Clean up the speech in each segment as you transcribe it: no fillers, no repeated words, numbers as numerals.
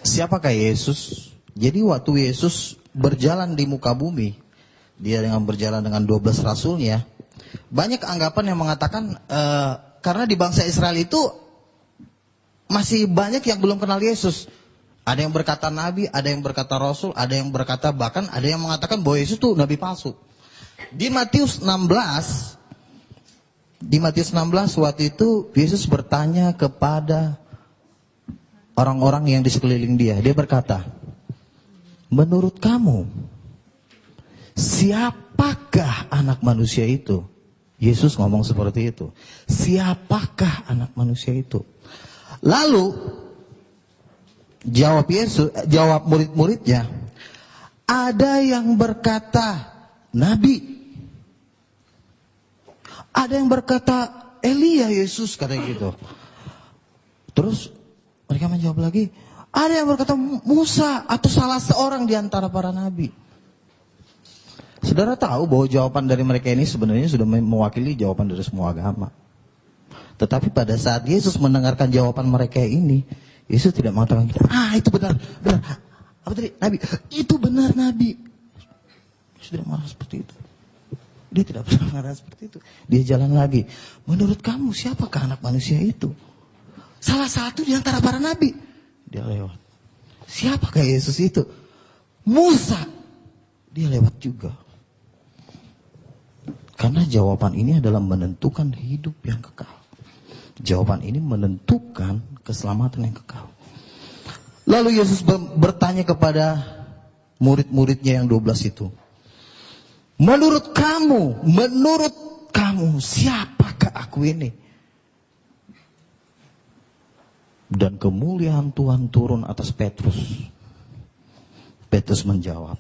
Siapakah Yesus? Jadi waktu Yesus berjalan di muka bumi, dia dengan berjalan dengan 12 rasulnya, banyak anggapan yang mengatakan karena di bangsa Israel itu masih banyak yang belum kenal Yesus. Ada yang berkata nabi, ada yang berkata rasul, ada yang berkata bahkan ada yang mengatakan bahwa Yesus itu nabi palsu. Di Matius 16 waktu itu Yesus bertanya kepada orang-orang yang di sekeliling dia. Dia berkata, menurut kamu siapakah anak manusia itu? Yesus ngomong seperti itu. Siapakah anak manusia itu? Lalu jawab murid-muridnya, ada yang berkata nabi, ada yang berkata Elia, Yesus katanya gitu. Terus mereka menjawab lagi, ada yang berkata Musa atau salah seorang di antara para nabi. Saudara tahu bahwa jawaban dari mereka ini sebenarnya sudah mewakili jawaban dari semua agama. Tetapi pada saat Yesus mendengarkan jawaban mereka ini, Yesus tidak mengatakan, itu benar. Apa tadi? Nabi. Itu benar nabi. Yesus tidak marah seperti itu. Dia tidak pernah marah seperti itu. Dia jalan lagi. Menurut kamu siapakah anak manusia itu? Salah satu di antara para nabi. Dia lewat. Siapakah Yesus itu? Musa. Dia lewat juga. Karena jawaban ini adalah menentukan hidup yang kekal. Jawaban ini menentukan keselamatan yang kekal. Lalu Yesus bertanya kepada murid-muridnya yang 12 itu. Menurut kamu, siapakah aku ini? Dan kemuliaan Tuhan turun atas Petrus. Petrus menjawab,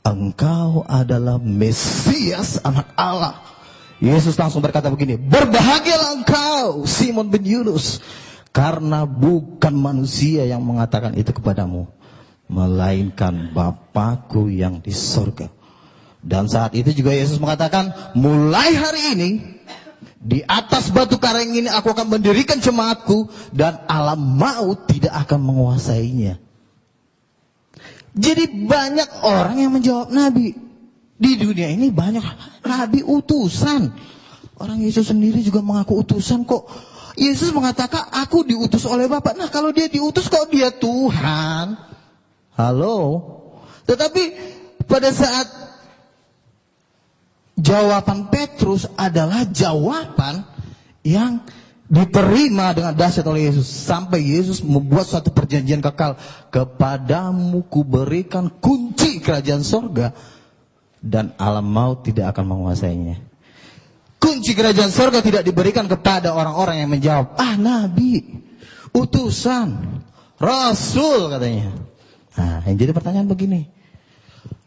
engkau adalah Mesias, anak Allah. Yesus langsung berkata begini, berbahagialah engkau, Simon bin Yunus, karena bukan manusia yang mengatakan itu kepadamu, melainkan Bapa-Ku yang di sorga. Dan saat itu juga Yesus mengatakan, mulai hari ini, di atas batu karang ini aku akan mendirikan jemaatku, dan alam maut tidak akan menguasainya. Jadi banyak orang yang menjawab nabi. Di dunia ini banyak nabi utusan. Orang Yesus sendiri juga mengaku utusan kok. Yesus mengatakan aku diutus oleh Bapa. Nah kalau dia diutus kok dia Tuhan? Halo. Tetapi pada saat jawaban Petrus adalah jawaban yang diterima dengan dahsyat oleh Yesus. Sampai Yesus membuat suatu perjanjian kekal. Kepadamu kuberikan kunci kerajaan sorga, dan alam maut tidak akan menguasainya. Kunci kerajaan sorga tidak diberikan kepada orang-orang yang menjawab, nabi, utusan, rasul katanya. Nah, yang jadi pertanyaan begini,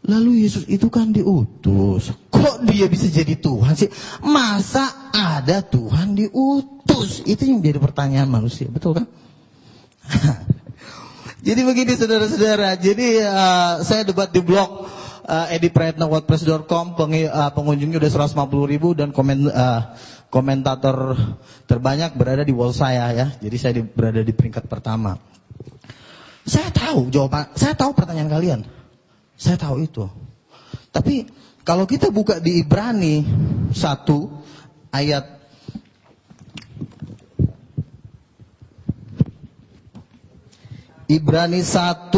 lalu Yesus itu kan diutus, kok dia bisa jadi Tuhan sih? Masa ada Tuhan diutus? Itu yang jadi pertanyaan manusia, betul kan? Jadi begini saudara-saudara, jadi saya debat di blog ediprayetnawordpress.com, pengunjungnya udah 150.000 dan komentator terbanyak berada di wall saya ya. Jadi saya berada di peringkat pertama. Saya tahu jawaban, saya tahu pertanyaan kalian. Saya tahu itu. Tapi kalau kita buka di Ibrani 1 ayat Ibrani 1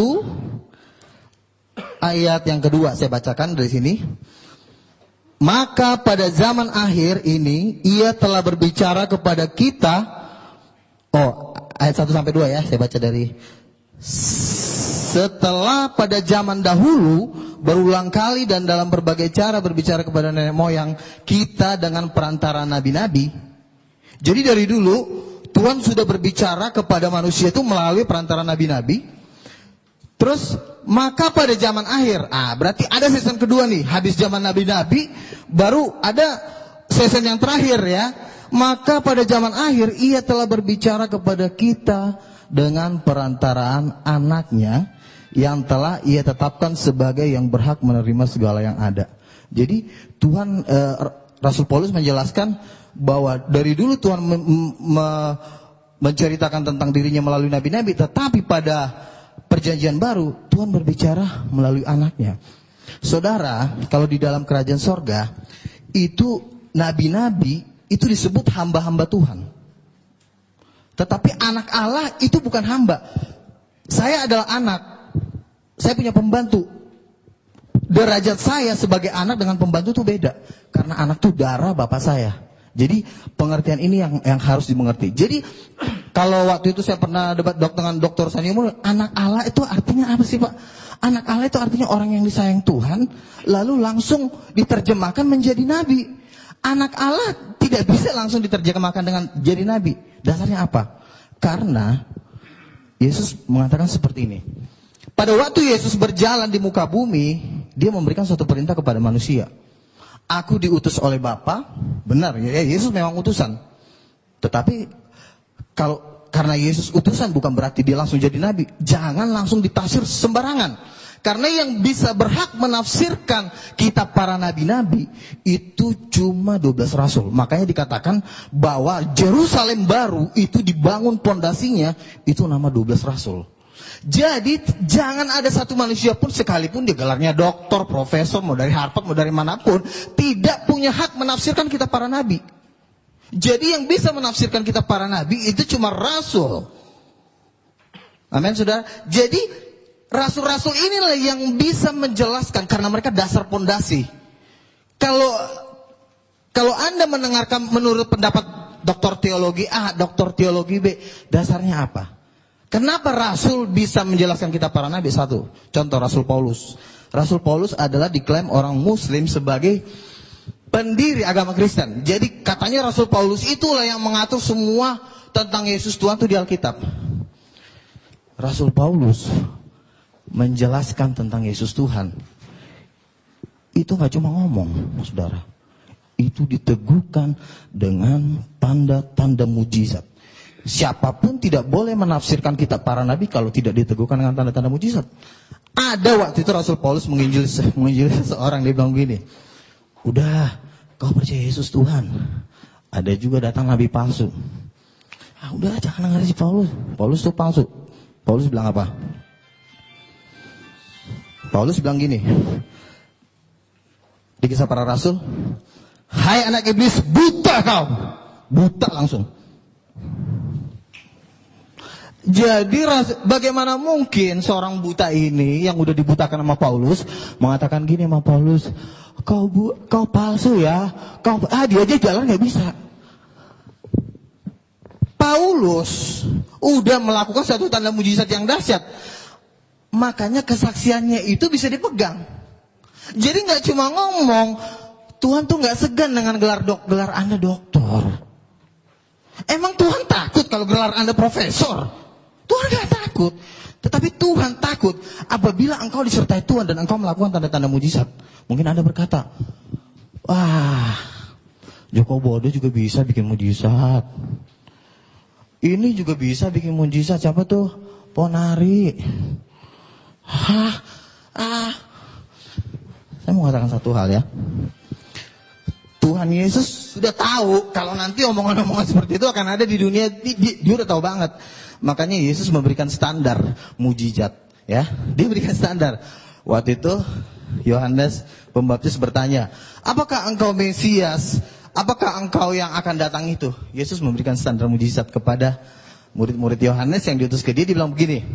ayat yang kedua saya bacakan dari sini. Maka pada zaman akhir ini ia telah berbicara kepada kita. Ayat 1 sampai 2 ya, saya baca dari. Setelah pada zaman dahulu berulang kali dan dalam berbagai cara berbicara kepada nenek moyang kita dengan perantara nabi-nabi. Jadi dari dulu Tuhan sudah berbicara kepada manusia itu melalui perantara nabi-nabi. Terus maka pada zaman akhir, berarti ada season kedua nih, habis zaman nabi-nabi, baru ada season yang terakhir ya. Maka pada zaman akhir ia telah berbicara kepada kita dengan perantaraan anaknya yang telah ia tetapkan sebagai yang berhak menerima segala yang ada. Jadi Tuhan, Rasul Paulus menjelaskan bahwa dari dulu Tuhan menceritakan tentang dirinya melalui nabi-nabi, tetapi pada perjanjian baru, Tuhan berbicara melalui anaknya. Saudara, kalau di dalam kerajaan sorga, itu nabi-nabi itu disebut hamba-hamba Tuhan. Tetapi anak Allah itu bukan hamba. Saya adalah anak. Saya punya pembantu. Derajat saya sebagai anak dengan pembantu itu beda. Karena anak itu darah bapak saya. Jadi pengertian ini yang harus dimengerti. Jadi kalau waktu itu saya pernah debat dengan Dr. Sanyomo, anak Allah itu artinya apa sih Pak? Anak Allah itu artinya orang yang disayang Tuhan, lalu langsung diterjemahkan menjadi nabi. Anak Allah tidak bisa langsung diterjemahkan dengan jadi nabi. Dasarnya apa? Karena Yesus mengatakan seperti ini. Pada waktu Yesus berjalan di muka bumi, dia memberikan suatu perintah kepada manusia. Aku diutus oleh Bapa, benar ya, Yesus memang utusan. Tetapi karena Yesus utusan bukan berarti dia langsung jadi nabi. Jangan langsung ditafsir sembarangan. Karena yang bisa berhak menafsirkan kitab para nabi-nabi itu cuma 12 rasul. Makanya dikatakan bahwa Yerusalem baru itu dibangun pondasinya itu nama 12 rasul. Jadi jangan ada satu manusia pun sekalipun dia gelarnya doktor, profesor, mau dari Harvard, mau dari manapun, tidak punya hak menafsirkan kitab para nabi. Jadi yang bisa menafsirkan kitab para nabi itu cuma rasul. Amin, saudara. Jadi rasul-rasul inilah yang bisa menjelaskan karena mereka dasar pondasi. Kalau Anda mendengarkan menurut pendapat doktor teologi A, doktor teologi B, dasarnya apa? Kenapa rasul bisa menjelaskan kitab para nabi? Satu, contoh Rasul Paulus. Rasul Paulus adalah diklaim orang muslim sebagai pendiri agama Kristen. Jadi katanya Rasul Paulus itulah yang mengatur semua tentang Yesus Tuhan itu di Alkitab. Rasul Paulus menjelaskan tentang Yesus Tuhan. Itu gak cuma ngomong, saudara. Itu diteguhkan dengan tanda-tanda mujizat. Siapapun tidak boleh menafsirkan kitab para nabi kalau tidak diteguhkan dengan tanda-tanda mujizat. Ada waktu itu Rasul Paulus menginjil seorang, dia bilang begini, udah, kau percaya Yesus Tuhan. Ada juga datang nabi palsu. Udah, jangan dengar si Paulus. Paulus itu palsu. Paulus bilang apa? Paulus bilang gini, di Kisah Para Rasul, hai anak iblis, buta kau. Buta langsung. Jadi bagaimana mungkin seorang buta ini yang udah dibutakan sama Paulus mengatakan gini sama Paulus, kau palsu ya, dia aja jalan nggak bisa. Paulus udah melakukan satu tanda mujizat yang dahsyat, makanya kesaksiannya itu bisa dipegang. Jadi nggak cuma ngomong, Tuhan tuh nggak segan dengan gelar Anda doktor. Emang Tuhan takut kalau gelar Anda profesor? Tuhan gak takut. Tetapi Tuhan takut apabila engkau disertai Tuhan dan engkau melakukan tanda-tanda mujizat. Mungkin Anda berkata, wah, Joko Bodo juga bisa bikin mujizat. Ini juga bisa bikin mujizat. Siapa tuh? Ponari. Saya mau katakan satu hal ya. Tuhan Yesus sudah tahu kalau nanti omongan-omongan seperti itu akan ada di dunia. Dia udah tahu banget. Makanya Yesus memberikan standar mujizat, ya. Dia berikan standar. Waktu itu Yohanes Pembaptis bertanya, apakah engkau Mesias? Apakah engkau yang akan datang itu? Yesus memberikan standar mujizat kepada murid-murid Yohanes yang diutus ke dia. Dia bilang begini,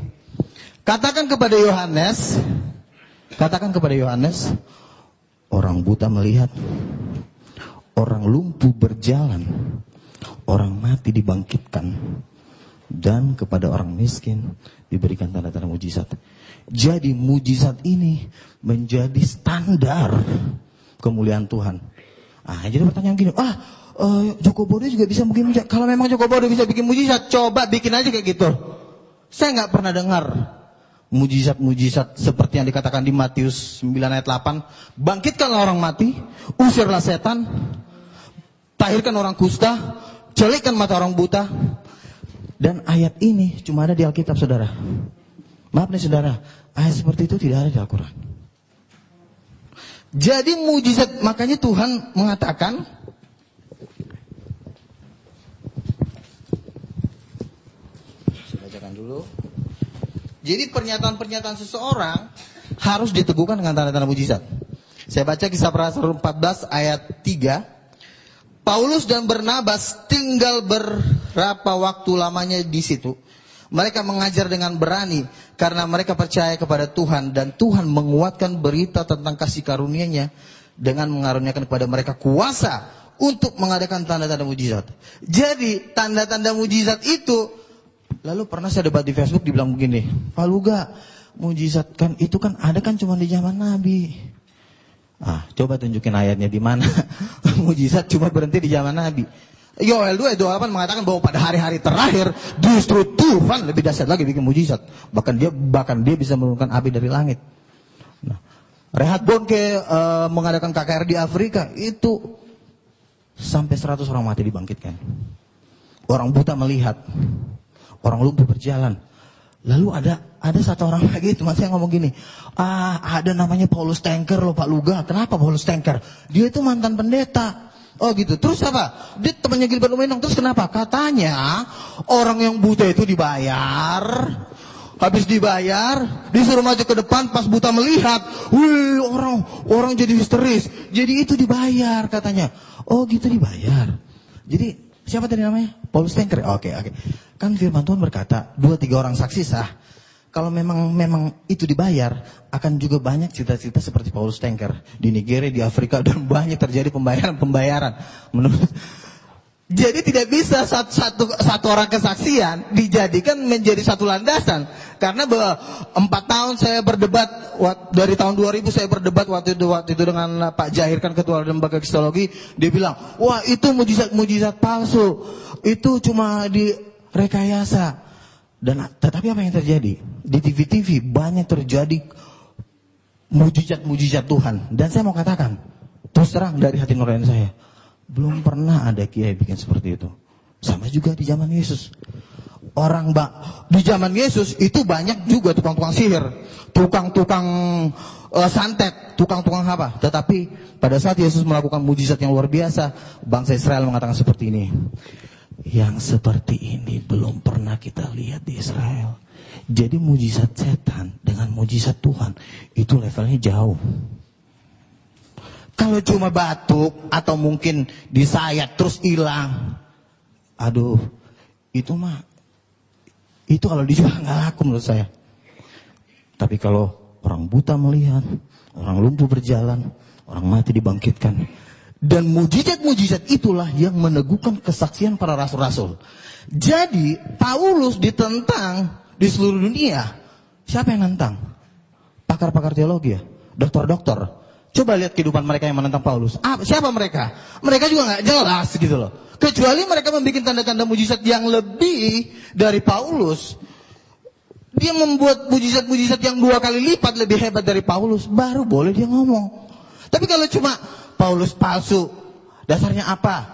katakan kepada Yohanes, orang buta melihat, orang lumpuh berjalan, orang mati dibangkitkan, dan kepada orang miskin diberikan tanda-tanda mujizat. Jadi mujizat ini menjadi standar kemuliaan Tuhan. Jadi pertanyaan gini, Joko Bodo juga bisa bikin mujizat. Kalau memang Joko Bodo bisa bikin mujizat, coba bikin aja kayak gitu. Saya nggak pernah dengar mujizat-mujizat seperti yang dikatakan di Matius 9 ayat 8. Bangkitkanlah orang mati, usirlah setan, tahirkan orang kusta, celikkan mata orang buta. Dan ayat ini cuma ada di Alkitab, saudara. Maaf nih saudara, ayat seperti itu tidak ada di Al-Quran. Jadi mujizat, makanya Tuhan mengatakan, saya bacakan dulu. Jadi pernyataan-pernyataan seseorang harus diteguhkan dengan tanda-tanda mujizat. Saya baca Kisah para Rasul 14 ayat 3. Paulus dan Barnabas tinggal berapa waktu lamanya di situ. Mereka mengajar dengan berani karena mereka percaya kepada Tuhan, dan Tuhan menguatkan berita tentang kasih karunia-Nya dengan mengaruniakan kepada mereka kuasa untuk mengadakan tanda-tanda mujizat. Jadi tanda-tanda mujizat itu, lalu pernah saya debat di Facebook, dibilang begini, Pak Luga, mujizat kan itu kan ada kan cuma di zaman Nabi. Coba tunjukin ayatnya di mana mujizat cuma berhenti di zaman Nabi. Yoel 2:28 mengatakan bahwa pada hari-hari terakhir justru Tuhan lebih dahsyat lagi bikin mujizat. Bahkan dia bisa menurunkan api dari langit. Nah, Reinhard Bonnke mengadakan KKR di Afrika, itu sampai 100 orang mati dibangkitkan. Orang buta melihat, orang lumpuh berjalan. Lalu ada satu orang lagi, teman saya ngomong gini, ada namanya Paulus Tanker loh Pak Luga. Kenapa Paulus Tanker? Dia itu mantan pendeta. Oh gitu. Terus apa? Dia temannya Gilbert Lumenong. Terus kenapa? Katanya orang yang buta itu dibayar. Habis dibayar, disuruh maju ke depan, pas buta melihat, wih, orang jadi histeris. Jadi itu dibayar katanya. Oh gitu, dibayar. Jadi siapa tadi namanya? Paulus Tanker. Oke. Kan firman Tuhan berkata, 2-3 orang saksi sah. Kalau memang itu dibayar, akan juga banyak cerita-cerita seperti Paulus Tanker di Nigeria, di Afrika, dan banyak terjadi pembayaran. Jadi tidak bisa satu orang kesaksian dijadikan menjadi satu landasan. Karena 4 tahun saya berdebat, dari tahun 2000 saya berdebat waktu itu dengan Pak Jahir, kan ketua lembaga kristologi. Dia bilang, wah itu mujizat palsu, itu cuma direkayasa. Tetapi apa yang terjadi? Di TV-TV banyak terjadi mujizat Tuhan. Dan saya mau katakan, terus terang dari hati nurani saya, belum pernah ada kiai bikin seperti itu. Sama juga di zaman Yesus. Di zaman Yesus itu banyak juga tukang-tukang sihir, tukang-tukang santet, tukang-tukang apa. Tetapi pada saat Yesus melakukan mujizat yang luar biasa, bangsa Israel mengatakan seperti ini, yang seperti ini belum pernah kita lihat di Israel. Jadi mujizat setan dengan mujizat Tuhan itu levelnya jauh. Kalau cuma batuk atau mungkin disayat terus hilang, itu kalau dijual nggak laku menurut saya. Tapi kalau orang buta melihat, orang lumpuh berjalan, orang mati dibangkitkan, dan mujizat-mujizat itulah yang meneguhkan kesaksian para rasul-rasul. Jadi Paulus ditentang di seluruh dunia. Siapa yang nentang? Pakar-pakar teologi ya, dokter-dokter. Coba lihat kehidupan mereka yang menentang Paulus. Siapa mereka? Mereka juga nggak jelas gitu loh. Kecuali mereka membuat tanda-tanda mujizat yang lebih dari Paulus. Dia membuat mujizat-mujizat yang 2 kali lipat lebih hebat dari Paulus, baru boleh dia ngomong. Tapi kalau cuma Paulus palsu, dasarnya apa?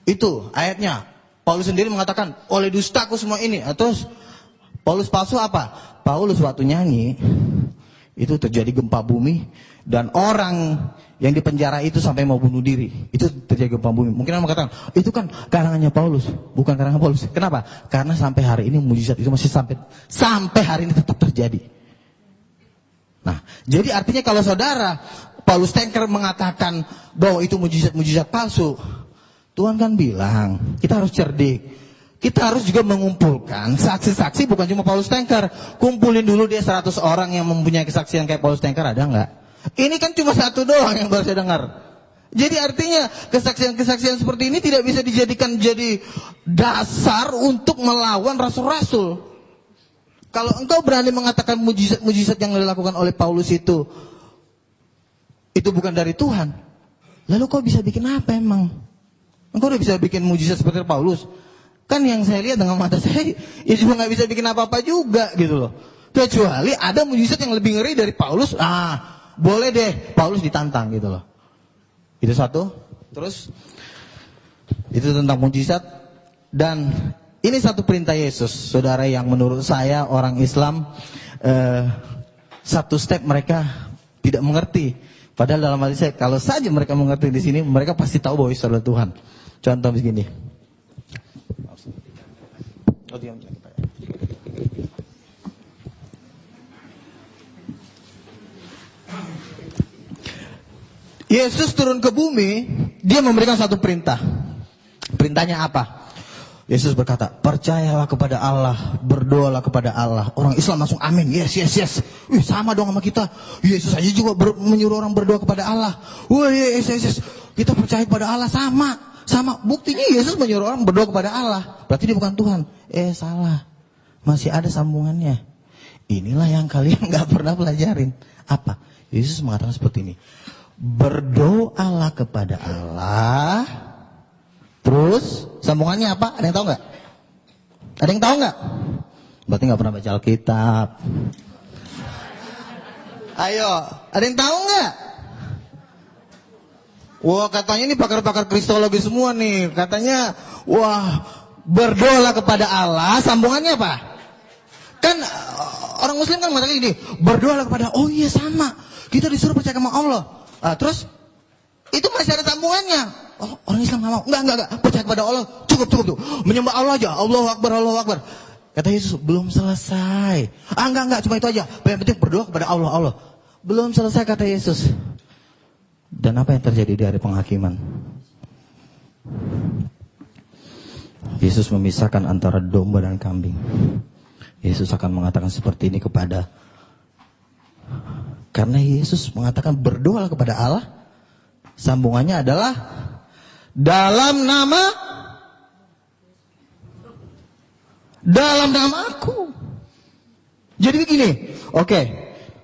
Itu ayatnya. Paulus sendiri mengatakan, oleh dustaku semua ini. Terus Paulus palsu apa? Paulus waktu nyanyi, itu terjadi gempa bumi, dan orang yang dipenjara itu sampai mau bunuh diri. Itu terjadi gempa bumi. Mungkin orang mengatakan, itu kan karangannya Paulus. Bukan karangan Paulus. Kenapa? Karena sampai hari ini mujizat itu masih sampai hari ini tetap terjadi. Nah, jadi artinya kalau saudara Paulus Tanker mengatakan bahwa itu mujizat palsu, Tuhan kan bilang kita harus cerdik. Kita harus juga mengumpulkan saksi-saksi, bukan cuma Paulus Tanker. Kumpulin dulu dia 100 orang yang mempunyai kesaksian kayak Paulus Tanker, ada nggak? Ini kan cuma 1 doang yang baru saya dengar. Jadi artinya kesaksian-kesaksian seperti ini tidak bisa dijadikan jadi dasar untuk melawan rasul-rasul. Kalau engkau berani mengatakan mujizat-mujizat yang dilakukan oleh Paulus itu bukan dari Tuhan, lalu kau bisa bikin apa emang? Engkau udah bisa bikin mujizat seperti Paulus? Kan yang saya lihat dengan mata saya, ya juga nggak bisa bikin apa-apa juga gitu loh. Kecuali ada mujizat yang lebih ngeri dari Paulus, boleh deh Paulus ditantang gitu loh. Itu satu. Terus itu tentang mujizat. Dan ini satu perintah Yesus, saudara, yang menurut saya orang Islam satu step mereka tidak mengerti. Padahal dalam hati saya, kalau saja mereka mengerti di sini, mereka pasti tahu bahwa Yesus adalah Tuhan. Contoh begini. Yesus turun ke bumi, dia memberikan satu perintah. Perintahnya apa? Yesus berkata, percayalah kepada Allah, berdoalah kepada Allah. Orang Islam langsung amin, yes. Wih, sama dong sama kita. Yesus aja juga menyuruh orang berdoa kepada Allah. Wah, yes. Kita percaya kepada Allah, sama. Buktinya Yesus menyuruh orang berdoa kepada Allah. Berarti dia bukan Tuhan. Salah. Masih ada sambungannya. Inilah yang kalian gak pernah pelajarin. Apa? Yesus mengatakan seperti ini. Berdoalah kepada Allah. Terus sambungannya apa? Ada yang tahu nggak? Ada yang tahu nggak? Berarti nggak pernah baca Alkitab. Ayo, ada yang tahu nggak? Wah, katanya ini pakar-pakar kristologi semua nih. Katanya, wah, berdoalah kepada Allah. Sambungannya apa? Kan orang Muslim kan mengatakan ini, berdoalah kepada. Oh iya sama. Kita disuruh percaya sama Allah. Terus itu masih ada sambungannya. Oh, orang Islam nggak mau. Enggak. Percaya kepada Allah. Cukup tuh. Menyembah Allah aja. Allahu Akbar. Kata Yesus, belum selesai. Enggak. Cuma itu aja. Yang penting berdoa kepada Allah. Belum selesai kata Yesus. Dan apa yang terjadi di hari penghakiman? Yesus memisahkan antara domba dan kambing. Yesus akan mengatakan seperti ini kepada. Karena Yesus mengatakan berdoalah kepada Allah. Sambungannya adalah dalam namaku. Jadi begini, oke.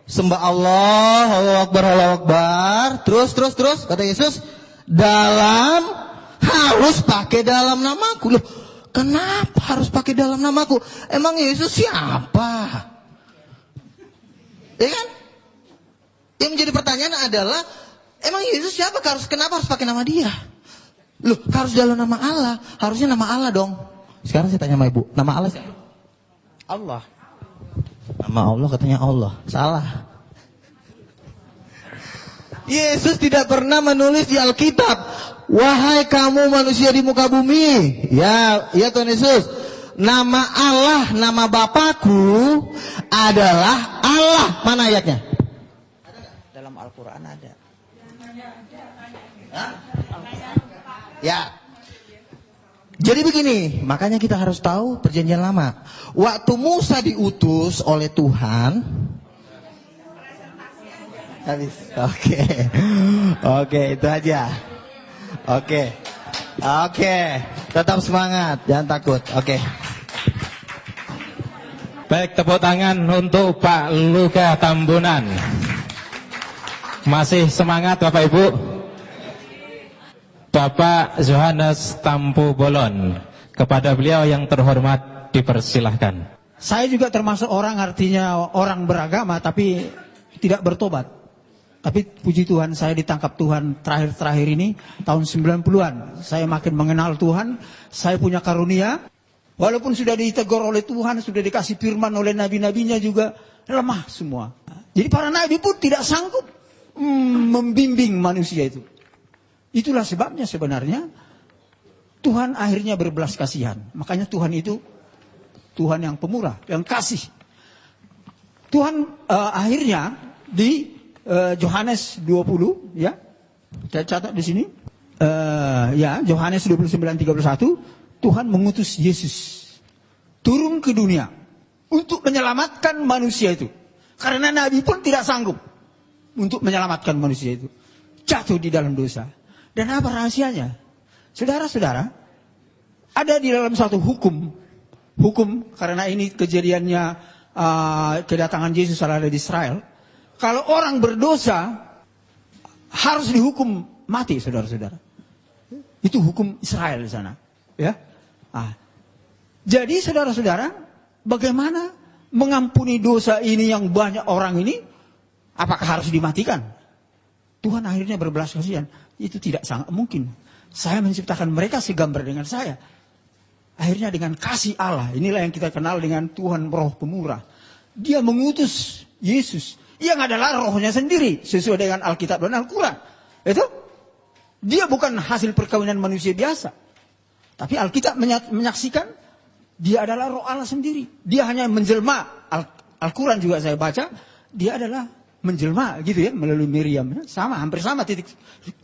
Sembah Allah, Allahu Akbar. Terus kata Yesus, harus pakai dalam namaku. Loh, kenapa harus pakai dalam namaku? Emang Yesus siapa? Ya kan? Yang menjadi pertanyaan adalah, emang Yesus siapa? Kenapa harus pakai nama dia? Loh, harus dalam nama Allah. Harusnya nama Allah dong. Sekarang saya tanya sama ibu, nama Allah siapa? Allah. Nama Allah katanya Allah. Salah. Yesus tidak pernah menulis di Alkitab, wahai kamu manusia di muka bumi. Ya Tuhan Yesus. Nama Allah, nama Bapakku adalah Allah. Mana ayatnya? Dalam Al-Quran ada. Ya. Jadi begini, makanya kita harus tahu perjanjian lama. Waktu Musa diutus oleh Tuhan. Habis. Oke, itu aja. Oke. Tetap semangat, jangan takut. Oke. Baik, tepuk tangan untuk Pak Luka Tambunan. Masih semangat Bapak Ibu? Bapak Yohanes Tampu Bolon, kepada beliau yang terhormat dipersilahkan. Saya juga termasuk orang, artinya orang beragama tapi tidak bertobat. Tapi puji Tuhan, saya ditangkap Tuhan terakhir-terakhir ini tahun 90-an. Saya makin mengenal Tuhan, saya punya karunia. Walaupun sudah ditegur oleh Tuhan, sudah dikasih firman oleh nabi-nabinya juga lemah semua. Jadi para nabi pun tidak sanggup membimbing manusia itu. Itulah sebabnya sebenarnya Tuhan akhirnya berbelas kasihan. Makanya Tuhan itu Tuhan yang pemurah, yang kasih. Tuhan akhirnya di Yohanes 20, ya, saya catat di sini. Yohanes 29:31, Tuhan mengutus Yesus turun ke dunia untuk menyelamatkan manusia itu. Karena Nabi pun tidak sanggup untuk menyelamatkan manusia itu. Jatuh di dalam dosa. Dan apa rahasianya? Saudara-saudara, ada di dalam satu hukum karena ini kejadiannya kedatangan Yesus ada di Israel. Kalau orang berdosa harus dihukum mati, saudara-saudara. Itu hukum Israel di sana, ya. Jadi saudara-saudara, bagaimana mengampuni dosa ini yang banyak orang ini? Apakah harus dimatikan? Tuhan akhirnya berbelas kasihan. Itu tidak sangat mungkin. Saya menciptakan mereka segambar dengan saya. Akhirnya dengan kasih Allah, inilah yang kita kenal dengan Tuhan Roh Pemurah. Dia mengutus Yesus yang adalah rohnya sendiri sesuai dengan Alkitab dan Al-Quran. Itu dia bukan hasil perkawinan manusia biasa. Tapi Alkitab menyaksikan dia adalah roh Allah sendiri. Dia hanya menjelma. Al-Quran juga saya baca, dia adalah menjelma gitu ya melalui Miriam. Sama, hampir sama titik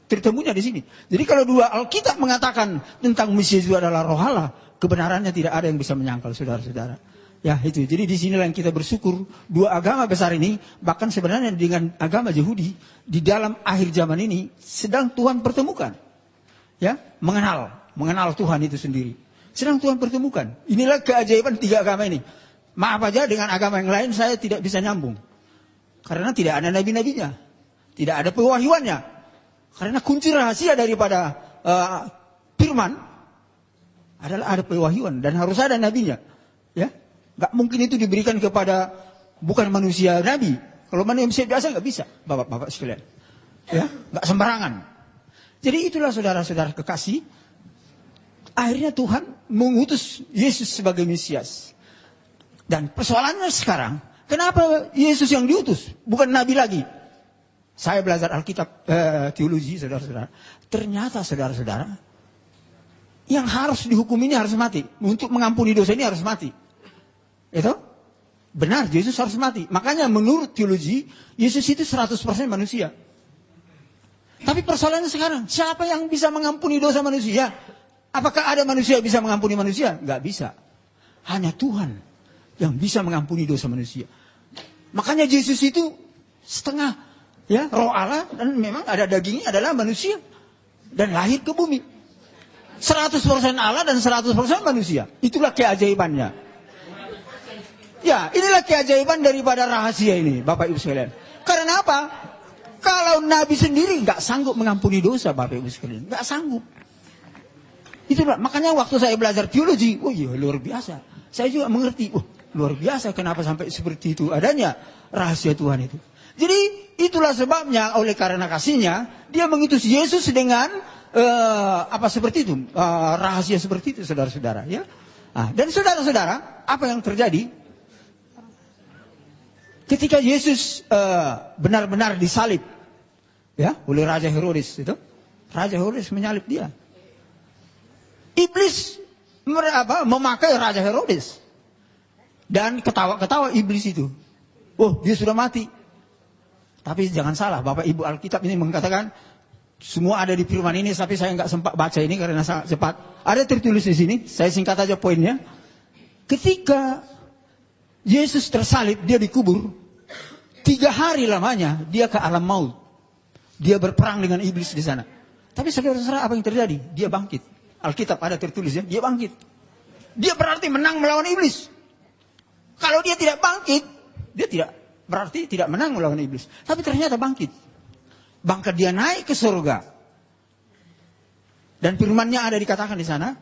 tertemunya di sini. Jadi kalau dua Alkitab mengatakan tentang Mesias itu adalah Roh Allah, kebenarannya tidak ada yang bisa menyangkal, saudara-saudara. Ya itu. Jadi di sinilah yang kita bersyukur dua agama besar ini, bahkan sebenarnya dengan agama Yahudi di dalam akhir zaman ini sedang Tuhan pertemukan. Ya, mengenal Tuhan itu sendiri. Sedang Tuhan pertemukan. Inilah keajaiban tiga agama ini. Maaf aja dengan agama yang lain saya tidak bisa nyambung. Karena tidak ada nabi-nabinya. Tidak ada pewahyuannya. Karena kunci rahasia daripada firman adalah ada pewahyuan dan harus ada nabinya. Ya, gak mungkin itu diberikan kepada bukan manusia nabi. Kalau manusia biasa gak bisa, bapak-bapak sekalian. Ya, gak sembarangan. Jadi itulah saudara-saudara kekasih. Akhirnya Tuhan mengutus Yesus sebagai Mesias. Dan persoalannya sekarang, kenapa Yesus yang diutus? Bukan Nabi lagi. Saya belajar Alkitab teologi, saudara-saudara. Ternyata saudara-saudara, yang harus dihukum ini harus mati. Untuk mengampuni dosa ini harus mati. Itu? Benar, Yesus harus mati. Makanya menurut teologi, Yesus itu 100% manusia. Tapi persoalannya sekarang, siapa yang bisa mengampuni dosa manusia? Apakah ada manusia yang bisa mengampuni manusia? Nggak bisa. Hanya Tuhan yang bisa mengampuni dosa manusia. Makanya Yesus itu setengah ya Roh Allah dan memang ada dagingnya adalah manusia dan lahir ke bumi. 100% Allah dan 100% manusia. Itulah keajaibannya. Ya, inilah keajaiban daripada rahasia ini, Bapak Ibu sekalian. Karena apa? Kalau Nabi sendiri nggak sanggup mengampuni dosa, Bapak Ibu sekalian, nggak sanggup. Itulah makanya waktu saya belajar teologi, oh iya luar biasa. Saya juga mengerti, luar biasa kenapa sampai seperti itu adanya rahasia Tuhan itu. Jadi itulah sebabnya oleh karena kasihnya dia mengutus Yesus dengan seperti itu, rahasia seperti itu, saudara-saudara. Ya, dan saudara-saudara, apa yang terjadi ketika Yesus benar-benar disalib, ya, oleh Raja Herodes itu, Raja Herodes menyalib dia. Iblis memakai Raja Herodes. Dan ketawa-ketawa iblis itu. Oh, dia sudah mati. Tapi jangan salah, Bapak Ibu Alkitab ini mengatakan semua ada di firman ini, tapi saya nggak sempat baca ini karena sangat cepat. Ada tertulis di sini, saya singkat aja poinnya. Ketika Yesus tersalib, dia dikubur. 3 hari lamanya dia ke alam maut. Dia berperang dengan iblis di sana. Tapi saudara-saudara, apa yang terjadi? Dia bangkit. Alkitab ada tertulis ya, dia bangkit. Dia berarti menang melawan iblis. Kalau dia tidak bangkit, dia berarti tidak menang melawan iblis. Tapi ternyata bangkit. Bahkan dia naik ke surga. Dan firman-Nya ada dikatakan di sana,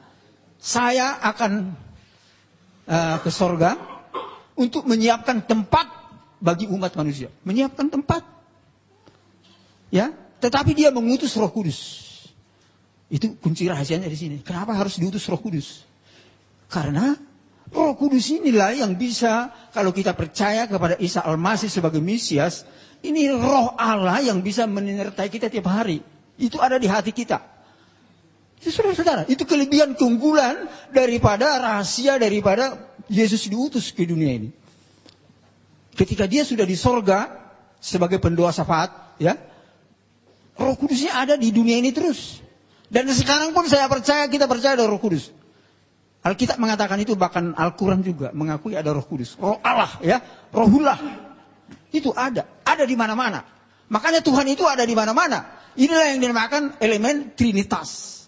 saya akan ke surga untuk menyiapkan tempat bagi umat manusia. Menyiapkan tempat. Ya, tetapi dia mengutus Roh Kudus. Itu kunci rahasianya di sini. Kenapa harus diutus Roh Kudus? Karena Roh Kudus inilah yang bisa, kalau kita percaya kepada Isa Al-Masih sebagai Mesias, ini Roh Allah yang bisa menyertai kita tiap hari. Itu ada di hati kita. Saudara-saudara, itu kelebihan keunggulan daripada rahasia daripada Yesus diutus ke dunia ini. Ketika dia sudah di sorga sebagai pendoa syafaat, ya, Roh Kudusnya ada di dunia ini terus. Dan sekarang pun saya percaya, kita percaya ada Roh Kudus. Alkitab mengatakan itu, bahkan Al-Quran juga mengakui ada Roh Kudus. Roh Allah, ya, Rohullah. Itu ada di mana-mana. Makanya Tuhan itu ada di mana-mana. Inilah yang dinamakan elemen Trinitas.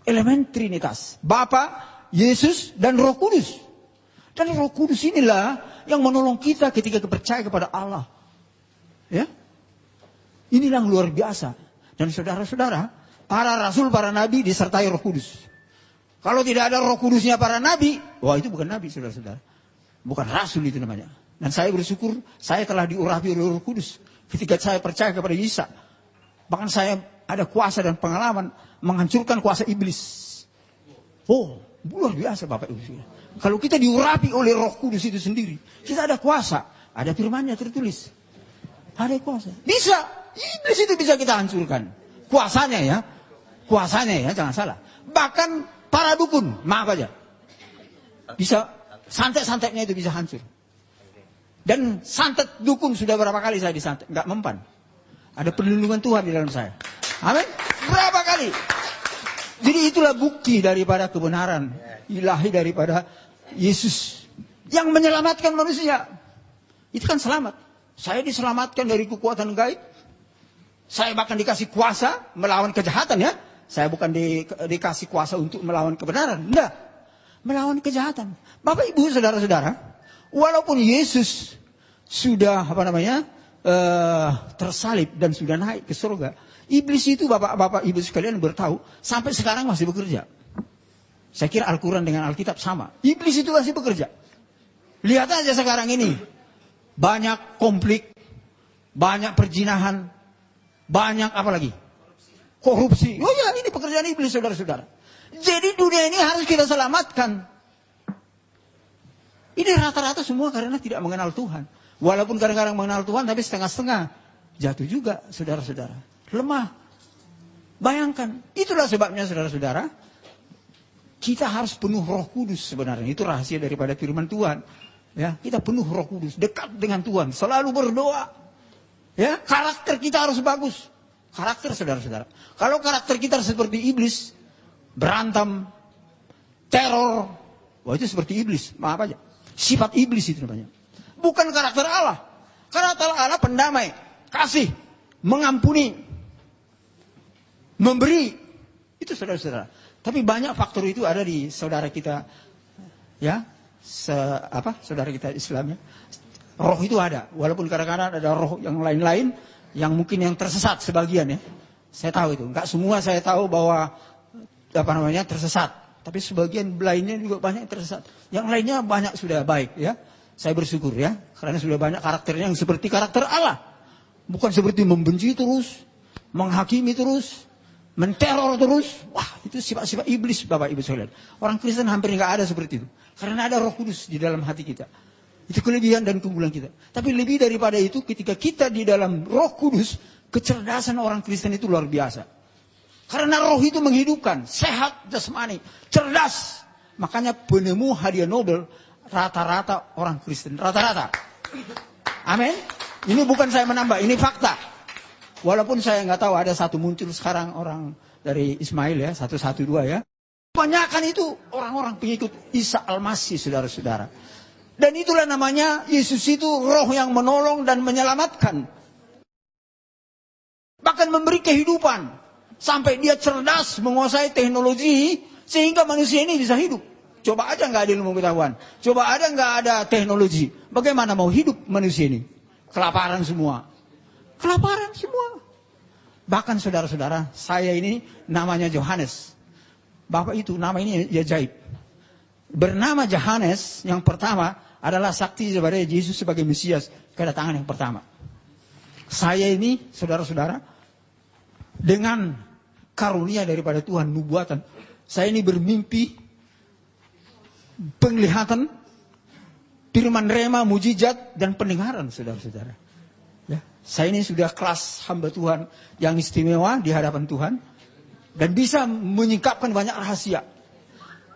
Elemen Trinitas. Bapa, Yesus, dan Roh Kudus. Dan Roh Kudus inilah yang menolong kita ketika percaya kepada Allah. Ya, inilah yang luar biasa. Dan saudara-saudara, para rasul, para nabi disertai Roh Kudus. Kalau tidak ada Roh Kudusnya para nabi, wah itu bukan nabi, saudara-saudara. Bukan rasul itu namanya. Dan saya bersyukur saya telah diurapi oleh Roh Kudus ketika saya percaya kepada Isa. Bahkan saya ada kuasa dan pengalaman menghancurkan kuasa iblis. Oh, luar biasa Bapak Ibu. Kalau kita diurapi oleh Roh Kudus itu sendiri, kita ada kuasa, ada firman-Nya tertulis. Ada kuasa. Bisa, iblis itu bisa kita hancurkan. Kuasanya ya, jangan salah. Bahkan para dukun, maaf aja, bisa santai-santainya itu bisa hancur. Dan santet dukun sudah berapa kali saya disantet, nggak mempan. Ada perlindungan Tuhan di dalam saya. Amin. Berapa kali? Jadi itulah bukti daripada kebenaran ilahi daripada Yesus yang menyelamatkan manusia. Itu kan selamat. Saya diselamatkan dari kekuatan gaib. Saya bahkan dikasih kuasa melawan kejahatan ya. Saya bukan dikasih kuasa untuk melawan kebenaran. Enggak. Melawan kejahatan. Bapak Ibu saudara-saudara. Walaupun Yesus sudah tersalib dan sudah naik ke surga. Iblis itu bapak-bapak ibu sekalian bertahu. Sampai sekarang masih bekerja. Saya kira Al-Quran dengan Alkitab sama. Iblis itu masih bekerja. Lihat aja sekarang ini. Banyak konflik. Banyak perzinahan. Banyak apa lagi? Korupsi. Oh ya, ini pekerjaan iblis saudara-saudara. Jadi dunia ini harus kita selamatkan. Ini rata-rata semua karena tidak mengenal Tuhan. Walaupun kadang-kadang mengenal Tuhan tapi setengah-setengah. Jatuh juga saudara-saudara. Lemah. Bayangkan. Itulah sebabnya saudara-saudara. Kita harus penuh Roh Kudus sebenarnya. Itu rahasia daripada firman Tuhan. Ya, kita penuh Roh Kudus. Dekat dengan Tuhan. Selalu berdoa. Ya, karakter kita harus bagus. Karakter saudara-saudara. Kalau karakter kita seperti iblis. Berantem. Teror. Wah itu seperti iblis. Maaf aja. Sifat iblis itu namanya. Bukan karakter Allah. Karakter Allah pendamai. Kasih. Mengampuni. Memberi. Itu saudara-saudara. Tapi banyak faktor itu ada di saudara kita. Ya. Saudara kita Islam ya. Roh itu ada. Walaupun kadang-kadang ada roh yang lain-lain. Yang mungkin yang tersesat sebagian ya. Saya tahu itu. Enggak semua saya tahu bahwa tersesat. Tapi sebagian lainnya juga banyak yang tersesat. Yang lainnya banyak sudah baik ya. Saya bersyukur ya. Karena sudah banyak karakternya yang seperti karakter Allah. Bukan seperti membenci terus. Menghakimi terus. Menteror terus. Wah itu sifat-sifat iblis Bapak Ibu sekalian. Orang Kristen hampir nggak ada seperti itu. Karena ada Roh Kudus di dalam hati kita. Itu kelebihan dan keunggulan kita. Tapi lebih daripada itu ketika kita di dalam Roh Kudus. Kecerdasan orang Kristen itu luar biasa. Karena roh itu menghidupkan, sehat jasmani, cerdas. Makanya penemu hadiah Nobel rata-rata orang Kristen, rata-rata. Amin. Ini bukan saya menambah, ini fakta. Walaupun saya nggak tahu ada satu muncul sekarang orang dari Ismail ya, 112 ya. Kebanyakan itu orang-orang pengikut Isa Al-Masih saudara-saudara. Dan itulah namanya Yesus itu roh yang menolong dan menyelamatkan. Bahkan memberi kehidupan. Sampai dia cerdas menguasai teknologi sehingga manusia ini bisa hidup. Coba aja nggak ada ilmu pengetahuan. Coba ada nggak ada teknologi. Bagaimana mau hidup manusia ini? Kelaparan semua. Kelaparan semua. Bahkan saudara-saudara, saya ini namanya Yohanes. Bapak itu nama ini ajaib. Bernama Yohanes yang pertama adalah saksi daripada Yesus sebagai Mesias kedatangan yang pertama. Saya ini saudara-saudara dengan karunia daripada Tuhan, nubuatan. Saya ini bermimpi, penglihatan, firman rema, mujizat, dan pendengaran, saudara-saudara. Ya, saya ini sudah kelas hamba Tuhan yang istimewa di hadapan Tuhan. Dan bisa menyingkapkan banyak rahasia.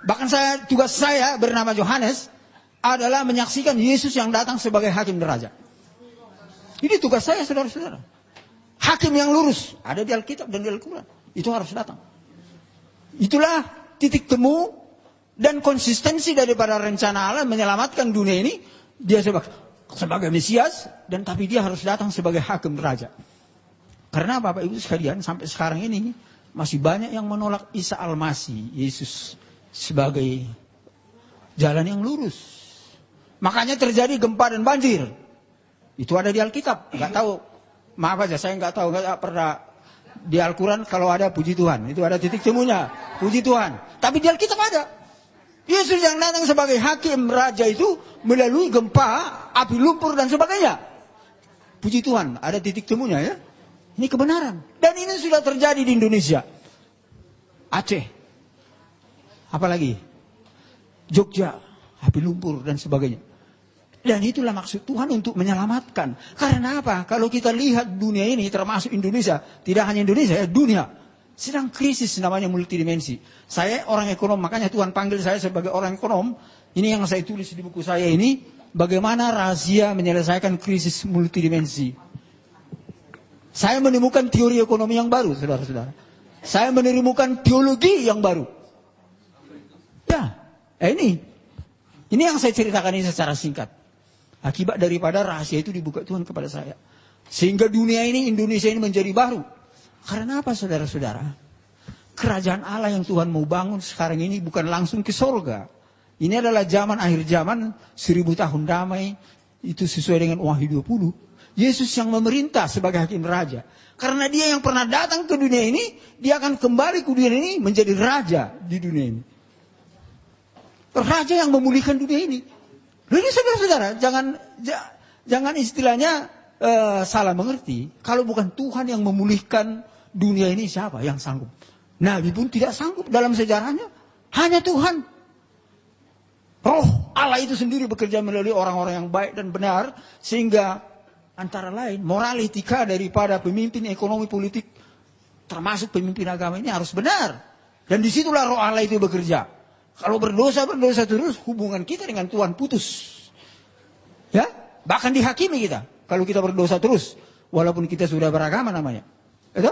Bahkan tugas saya bernama Yohanes adalah menyaksikan Yesus yang datang sebagai hakim raja. Ini tugas saya, saudara-saudara. Hakim yang lurus, ada di Alkitab dan di Al-Quran. Itu harus datang. Itulah titik temu dan konsistensi daripada rencana Allah menyelamatkan dunia ini. Dia sebagai Mesias, dan tapi dia harus datang sebagai hakim raja. Karena Bapak Ibu sekalian, sampai sekarang ini masih banyak yang menolak Isa Al-Masih, Yesus sebagai jalan yang lurus. Makanya terjadi gempa dan banjir. Itu ada di Alkitab. Nggak tahu, maaf aja, saya nggak tahu, nggak pernah. Di Al-Quran kalau ada puji Tuhan. Itu ada titik temunya. Puji Tuhan. Tapi di Alkitab ada. Yesus yang datang sebagai hakim raja itu melalui gempa, api lumpur dan sebagainya. Puji Tuhan. Ada titik temunya ya. Ini kebenaran. Dan ini sudah terjadi di Indonesia. Aceh. Apalagi? Jogja. Api lumpur dan sebagainya. Dan itulah maksud Tuhan untuk menyelamatkan. Karena apa? Kalau kita lihat dunia ini termasuk Indonesia. Tidak hanya Indonesia ya, dunia. Sedang krisis namanya multidimensi. Saya orang ekonom, makanya Tuhan panggil saya sebagai orang ekonom. Ini yang saya tulis di buku saya ini. bagaimana rahasia menyelesaikan krisis multidimensi. Saya menemukan teori ekonomi yang baru, saudara-saudara. Saya menemukan teologi yang baru. Ya, ini yang saya ceritakan ini secara singkat. Akibat daripada rahasia itu dibuka Tuhan kepada saya. Sehingga dunia ini, Indonesia ini menjadi baru. Karena apa, saudara-saudara? Kerajaan Allah yang Tuhan mau bangun sekarang ini bukan langsung ke surga. Ini adalah zaman akhir zaman, 1000 tahun damai. Itu sesuai dengan Wahyu 20. Yesus yang memerintah sebagai hakim raja. Karena dia yang pernah datang ke dunia ini, dia akan kembali ke dunia ini menjadi raja di dunia ini. Raja yang memulihkan dunia ini. Jadi saudara-saudara, jangan istilahnya salah mengerti. Kalau bukan Tuhan yang memulihkan dunia ini, siapa yang sanggup? Nabi pun tidak sanggup dalam sejarahnya. Hanya Tuhan. Roh Allah itu sendiri bekerja melalui orang-orang yang baik dan benar. Sehingga antara lain moral etika daripada pemimpin ekonomi politik, termasuk pemimpin agama ini harus benar. Dan disitulah roh Allah itu bekerja. Kalau berdosa terus, hubungan kita dengan Tuhan putus. Ya, bahkan dihakimi kita. Kalau kita berdosa terus, walaupun kita sudah beragama namanya. Itu?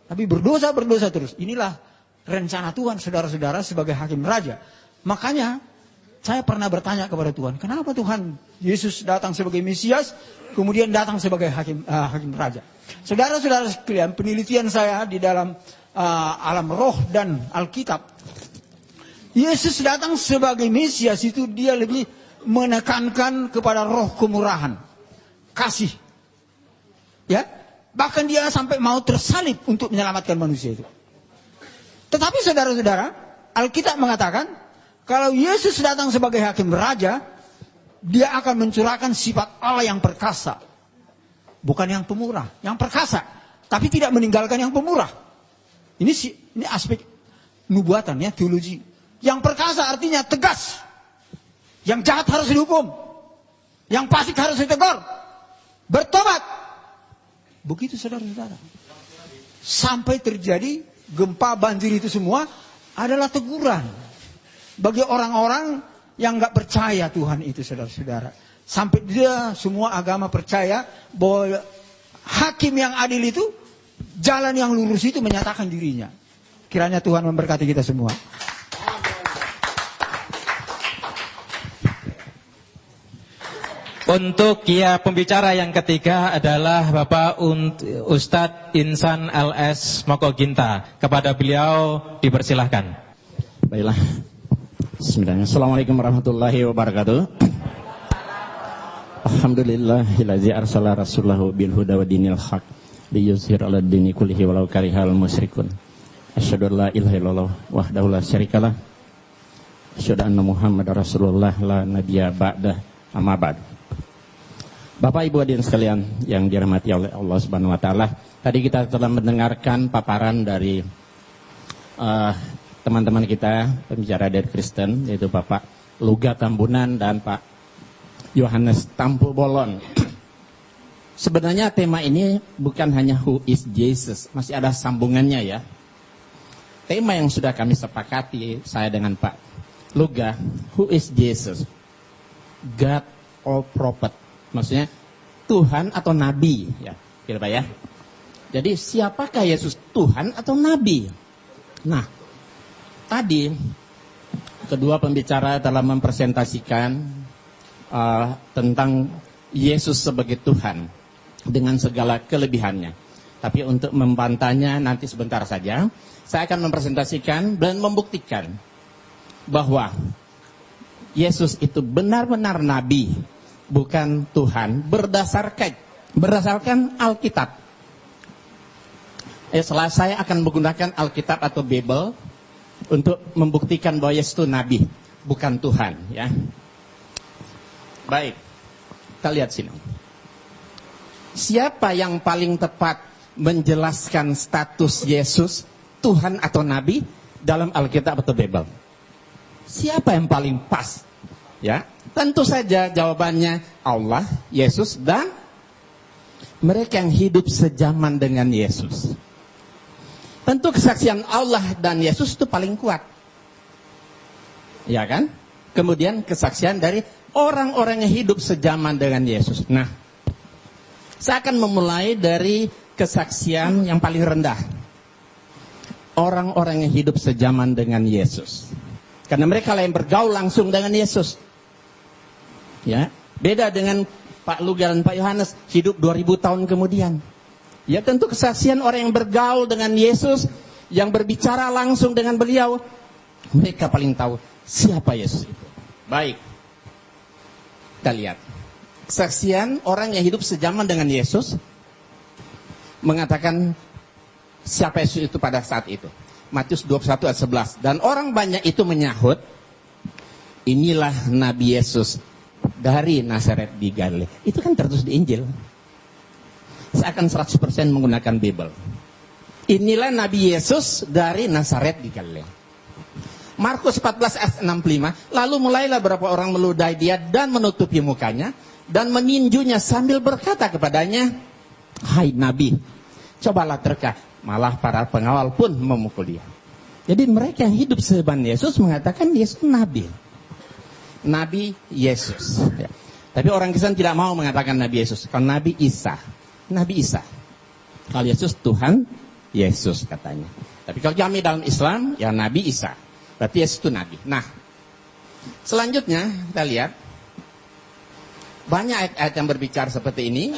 Tapi berdosa terus. Inilah rencana Tuhan, saudara-saudara, sebagai hakim raja. Makanya, saya pernah bertanya kepada Tuhan, kenapa Tuhan Yesus datang sebagai Mesias, kemudian datang sebagai hakim raja. Saudara-saudara sekalian, penelitian saya di dalam alam roh dan Alkitab, Yesus datang sebagai Mesias itu dia lebih menekankan kepada roh kemurahan, kasih. Ya, bahkan dia sampai mau tersalib untuk menyelamatkan manusia itu. Tetapi saudara-saudara, Alkitab mengatakan, kalau Yesus datang sebagai hakim raja, dia akan mencurahkan sifat Allah yang perkasa. Bukan yang pemurah, yang perkasa. Tapi tidak meninggalkan yang pemurah. Ini aspek nubuatan ya, teologi. Yang perkasa artinya tegas. Yang jahat harus dihukum. Yang fasik harus ditegur. Bertobat. Begitu saudara-saudara. Sampai terjadi gempa banjir itu semua adalah teguran. Bagi orang-orang yang nggak percaya Tuhan itu, saudara-saudara. Sampai dia semua agama percaya bahwa hakim yang adil itu, jalan yang lurus itu menyatakan dirinya. Kiranya Tuhan memberkati kita semua. Untuk pembicara yang ketiga adalah Bapak Ustadz Insan LS Mokoginta. Kepada beliau dipersilahkan. Baiklah. Bismillahirrahmanirrahim. Assalamualaikum warahmatullahi wabarakatuh. Alhamdulillahillazi arsala rasulahu bil huda wa dinil haq liyuzhir 'ala dini kullihi walau karihal musyrikun. Asyhadu an la ilaha illallah wahdahu la syarikalah. Asyhadu anna Muhammadar Rasulullah la nabiyya ba'da. Amma ba'd. Bapak Ibu hadirin sekalian yang dirahmati oleh Allah Subhanahu wa taala, tadi kita telah mendengarkan paparan dari teman-teman kita, pembicara dari Kristen, yaitu Bapak Luga Tambunan dan Pak Yohanes Tampu Bolon. Sebenarnya tema ini bukan hanya who is Jesus, masih ada sambungannya ya. Tema yang sudah kami sepakati, saya dengan Pak Luga, who is Jesus? God or prophet? Maksudnya Tuhan atau Nabi ya, kira Pak ya. Jadi siapakah Yesus, Tuhan atau Nabi? Nah, tadi kedua pembicara telah mempresentasikan tentang Yesus sebagai Tuhan dengan segala kelebihannya. Tapi untuk membantahnya nanti sebentar saja, saya akan mempresentasikan dan membuktikan bahwa Yesus itu benar-benar Nabi, bukan Tuhan, berdasarkan Alkitab. Setelah saya akan menggunakan Alkitab atau Bible untuk membuktikan bahwa Yesus itu Nabi, bukan Tuhan, ya. Baik, kita lihat sini. Siapa yang paling tepat menjelaskan status Yesus, Tuhan atau Nabi dalam Alkitab atau Bible? Siapa yang paling pas? Ya, tentu saja jawabannya Allah, Yesus, dan mereka yang hidup sejaman dengan Yesus. Tentu kesaksian Allah dan Yesus itu paling kuat. Ya kan? Kemudian kesaksian dari orang-orang yang hidup sejaman dengan Yesus. Nah, saya akan memulai dari kesaksian yang paling rendah. Orang-orang yang hidup sejaman dengan Yesus. Karena mereka lah yang bergaul langsung dengan Yesus. Ya, beda dengan Pak Luga dan Pak Yohanes hidup 2000 tahun kemudian. Ya, tentu kesaksian orang yang bergaul dengan Yesus, yang berbicara langsung dengan beliau, mereka paling tahu siapa Yesus itu. Baik. Kita lihat. Kesaksian orang yang hidup sejaman dengan Yesus mengatakan siapa Yesus itu pada saat itu. Matius 21 ayat 11. Dan orang banyak itu menyahut, inilah Nabi Yesus dari Nazaret di Galilea. Itu kan tertulis di Injil. Saya akan 100% menggunakan Bible. Inilah Nabi Yesus dari Nazaret di Galilea. Markus 14 ayat 65. Lalu mulailah beberapa orang meludahi dia dan menutupi mukanya dan meninjunya sambil berkata kepadanya, hai Nabi, cobalah terka. Malah para pengawal pun memukul dia. Jadi mereka yang hidup sejaman Yesus mengatakan Yesus Nabi. Nabi Yesus. Ya. Tapi orang Kristen tidak mau mengatakan Nabi Yesus. Kalau Nabi Isa. Nabi Isa. Kalau Yesus Tuhan Yesus katanya. Tapi kalau kami dalam Islam, ya Nabi Isa. Berarti Yesus itu Nabi. Nah, selanjutnya kita lihat. Banyak ayat-ayat yang berbicara seperti ini.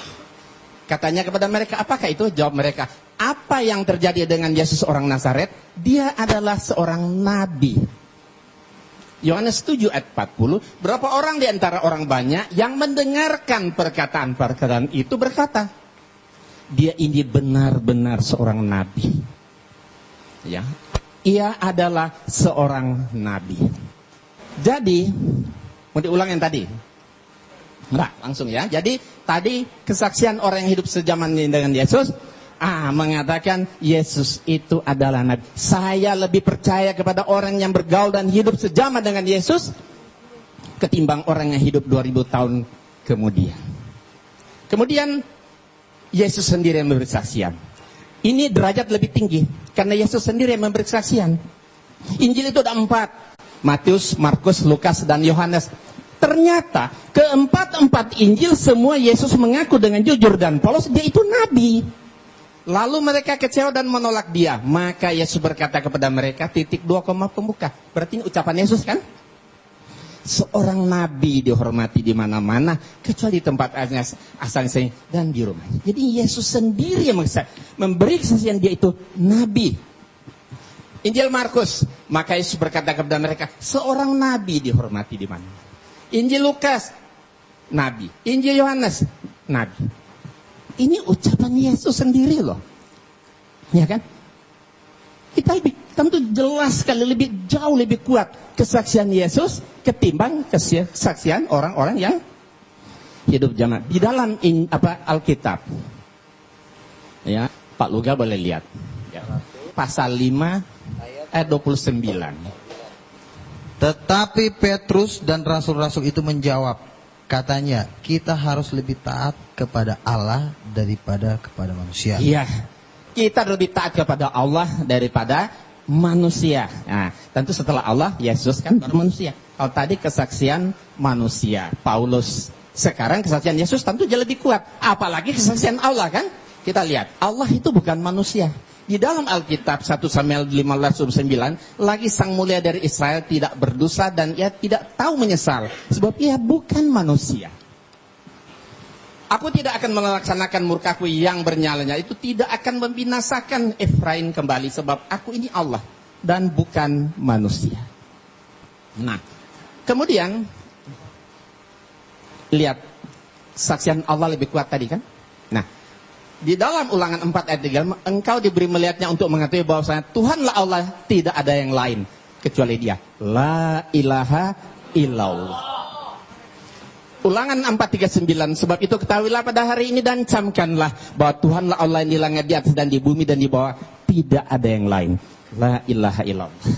Katanya kepada mereka, apakah itu? Jawab mereka, apa yang terjadi dengan Yesus orang Nazaret? Dia adalah seorang nabi. Yohanes 7 ayat 40, berapa orang di antara orang banyak yang mendengarkan perkataan-perkataan itu berkata, dia ini benar-benar seorang nabi. Ya, ia adalah seorang nabi. Jadi, mau diulang yang tadi? Enggak, langsung ya. Jadi tadi kesaksian orang yang hidup sejaman dengan Yesus mengatakan Yesus itu adalah Nabi. Saya lebih percaya kepada orang yang bergaul dan hidup sejaman dengan Yesus ketimbang orang yang hidup 2000 tahun kemudian. Kemudian Yesus sendiri yang memberi kesaksian. Ini derajat lebih tinggi karena Yesus sendiri yang memberi kesaksian. Injil itu ada 4. Matius, Markus, Lukas, dan Yohanes. Ternyata keempat Injil semua Yesus mengaku dengan jujur dan polos dia itu nabi. Lalu mereka kecewa dan menolak dia. Maka Yesus berkata kepada mereka, titik 2 koma pembuka. Berarti ini ucapan Yesus kan? Seorang nabi dihormati di mana-mana kecuali di tempat asalnya dan di rumah. Jadi Yesus sendiri yang memberi kesaksian dia itu nabi. Injil Markus, maka Yesus berkata kepada mereka, seorang nabi dihormati di mana-mana. Injil Lukas, nabi. Injil Yohanes, nabi. Ini ucapan Yesus sendiri loh. Ya kan? Kita tentu jelas sekali jauh lebih kuat kesaksian Yesus ketimbang kesaksian orang-orang yang hidup zaman. Di dalam Alkitab. Ya, Pak Luga boleh lihat. Ya. Pasal 5 ayat 29. Tetapi Petrus dan rasul-rasul itu menjawab, katanya, kita harus lebih taat kepada Allah daripada kepada manusia. Iya, kita lebih taat kepada Allah daripada manusia. Nah, tentu setelah Allah, Yesus kan baru manusia. Kalau tadi kesaksian manusia, Paulus. Sekarang kesaksian Yesus tentu jauh lebih kuat. Apalagi kesaksian Allah kan? Kita lihat, Allah itu bukan manusia. Di dalam Alkitab 1 Samuel 15:9 lagi sang mulia dari Israel tidak berdosa dan ia tidak tahu menyesal sebab ia bukan manusia. Aku tidak akan melaksanakan murkaku yang bernyala-nyala, itu tidak akan membinasakan Efraim kembali sebab aku ini Allah dan bukan manusia. Nah, kemudian lihat saksian Allah lebih kuat tadi kan? Nah, di dalam Ulangan 4 ayat 3, engkau diberi melihatnya untuk mengetahui bahwasanya Tuhanlah Allah, tidak ada yang lain kecuali Dia. La ilaha illallah. Ulangan 4:39, sebab itu ketahuilah pada hari ini dan camkanlah bahwa Tuhanlah Allah yang di langit, di atas dan di bumi dan di bawah, tidak ada yang lain. La ilaha illallah.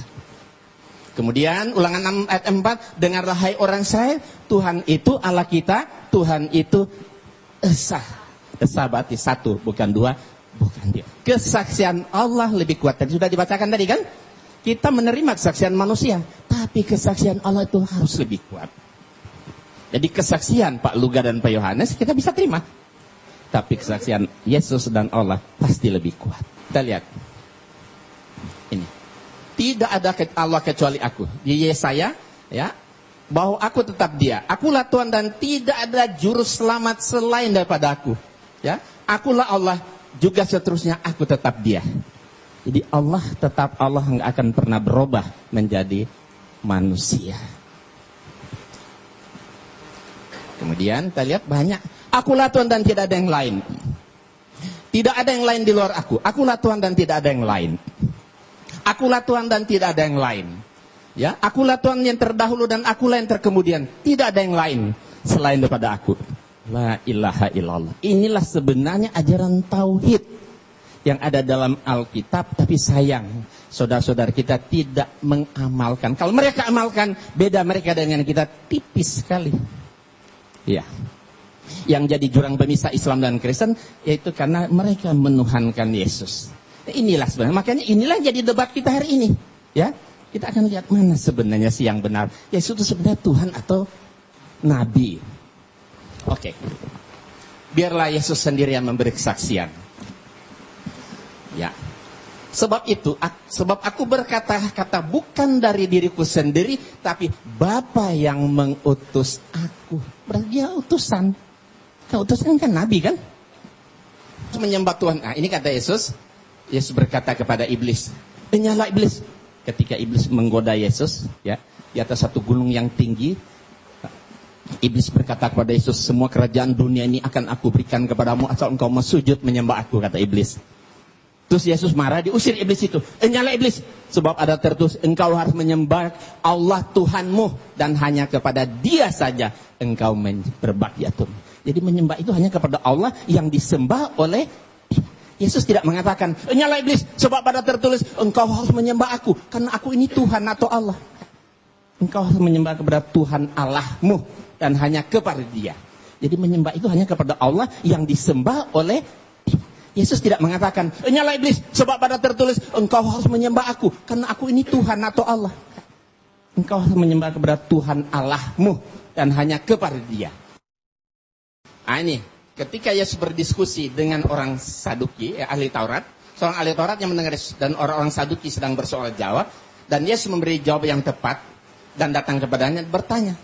Kemudian Ulangan 6 ayat 4, dengarlah hai orang Israel, Tuhan itu Allah kita, Tuhan itu Esa. Esa berarti satu, bukan dua, bukan dia. Kesaksian Allah lebih kuat. Tadi sudah dibacakan tadi kan? Kita menerima kesaksian manusia, tapi kesaksian Allah itu harus lebih kuat. Jadi kesaksian Pak Luga dan Pak Yohanes kita bisa terima. Tapi kesaksian Yesus dan Allah pasti lebih kuat. Kita lihat. Ini. Tidak ada Allah kecuali aku. Di Yesaya, ya, bahwa aku tetap Dia. Akulah Tuhan dan tidak ada juru selamat selain daripada aku. Ya, akulah Allah, juga seterusnya aku tetap Dia. Jadi Allah tetap Allah, nggak akan pernah berubah menjadi manusia. Kemudian kita lihat banyak. Akulah Tuhan dan tidak ada yang lain. Tidak ada yang lain di luar aku. Akulah Tuhan dan tidak ada yang lain. Akulah Tuhan dan tidak ada yang lain. Ya, akulah Tuhan yang terdahulu dan akulah yang terkemudian. Tidak ada yang lain selain daripada aku. La ilaha illallah. Inilah sebenarnya ajaran tauhid yang ada dalam Alkitab, tapi sayang saudara-saudara kita tidak mengamalkan. Kalau mereka amalkan, beda mereka dengan kita tipis sekali. Ya. Yang jadi jurang pemisah Islam dan Kristen yaitu karena mereka menuhankan Yesus. Inilah sebenarnya, makanya inilah jadi debat kita hari ini. Ya, kita akan lihat mana sebenarnya sih yang benar. Yesus itu sebenarnya Tuhan atau Nabi. Oke. Biarlah Yesus sendiri yang memberi kesaksian. Ya. Sebab itu, sebab aku berkata-kata bukan dari diriku sendiri, tapi Bapa yang mengutus aku. Berarti dia utusan. Nah, utusan kan Nabi kan? Menyembah Tuhan. Nah, ini kata Yesus. Yesus berkata kepada iblis, "Nyala iblis." Ketika iblis menggoda Yesus, ya, di atas satu gunung yang tinggi, iblis berkata kepada Yesus, "Semua kerajaan dunia ini akan aku berikan kepadamu asal engkau sujud menyembah aku," kata iblis. Terus Yesus marah, diusir iblis itu. "Nyala iblis, sebab ada tertulis, engkau harus menyembah Allah Tuhanmu dan hanya kepada Dia saja engkau berbakti atur." Jadi menyembah itu hanya kepada Allah yang disembah oleh Yesus. Tidak mengatakan, "Nyala iblis, sebab ada tertulis, engkau harus menyembah aku karena aku ini Tuhan atau Allah." Engkau harus menyembah kepada Tuhan Allahmu dan hanya kepada Dia. Jadi menyembah itu hanya kepada Allah yang disembah oleh Yesus. Tidak mengatakan, "Nyala iblis, sebab pada tertulis, engkau harus menyembah aku karena aku ini Tuhan atau Allah." Engkau harus menyembah kepada Tuhan Allahmu dan hanya kepada Dia. Nah ini, ketika Yesus berdiskusi dengan orang Saduki, ahli Taurat, seorang ahli Taurat yang mendengar Yesus dan orang-orang Saduki sedang bersoal jawab, dan Yesus memberi jawab yang tepat dan datang kepadanya bertanya.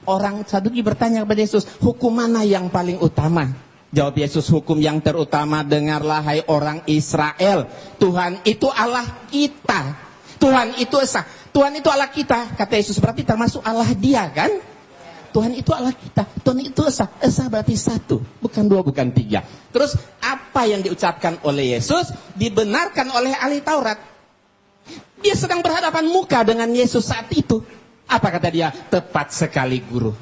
Orang Saduki bertanya kepada Yesus, "Hukum mana yang paling utama?" Jawab Yesus, "Hukum yang terutama, dengarlah hai orang Israel. Tuhan itu Allah kita. Tuhan itu esa. Tuhan itu Allah kita." Kata Yesus, berarti termasuk Allah Dia kan? Tuhan itu Allah kita. Tuhan itu esa. Esa berarti satu. Bukan dua, bukan tiga. Terus apa yang diucapkan oleh Yesus dibenarkan oleh ahli Taurat. Dia sedang berhadapan muka dengan Yesus saat itu. Apa kata dia? "Tepat sekali guru."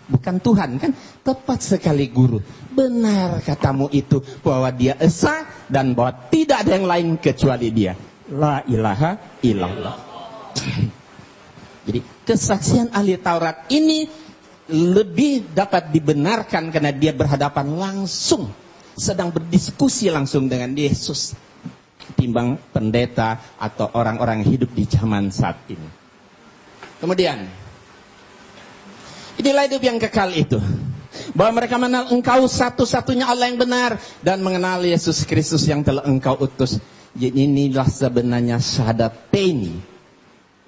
Bukan Tuhan kan? "Tepat sekali guru. Benar katamu itu bahwa Dia esa dan bahwa tidak ada yang lain kecuali Dia. La ilaha illallah." Jadi kesaksian ahli Taurat ini lebih dapat dibenarkan karena dia berhadapan langsung, sedang berdiskusi langsung dengan Yesus, ketimbang pendeta atau orang-orang hidup di zaman saat ini. Kemudian inilah hidup yang kekal itu, bahwa mereka mengenal engkau satu-satunya Allah yang benar dan mengenal Yesus Kristus yang telah engkau utus. Jadi inilah sebenarnya syahadatain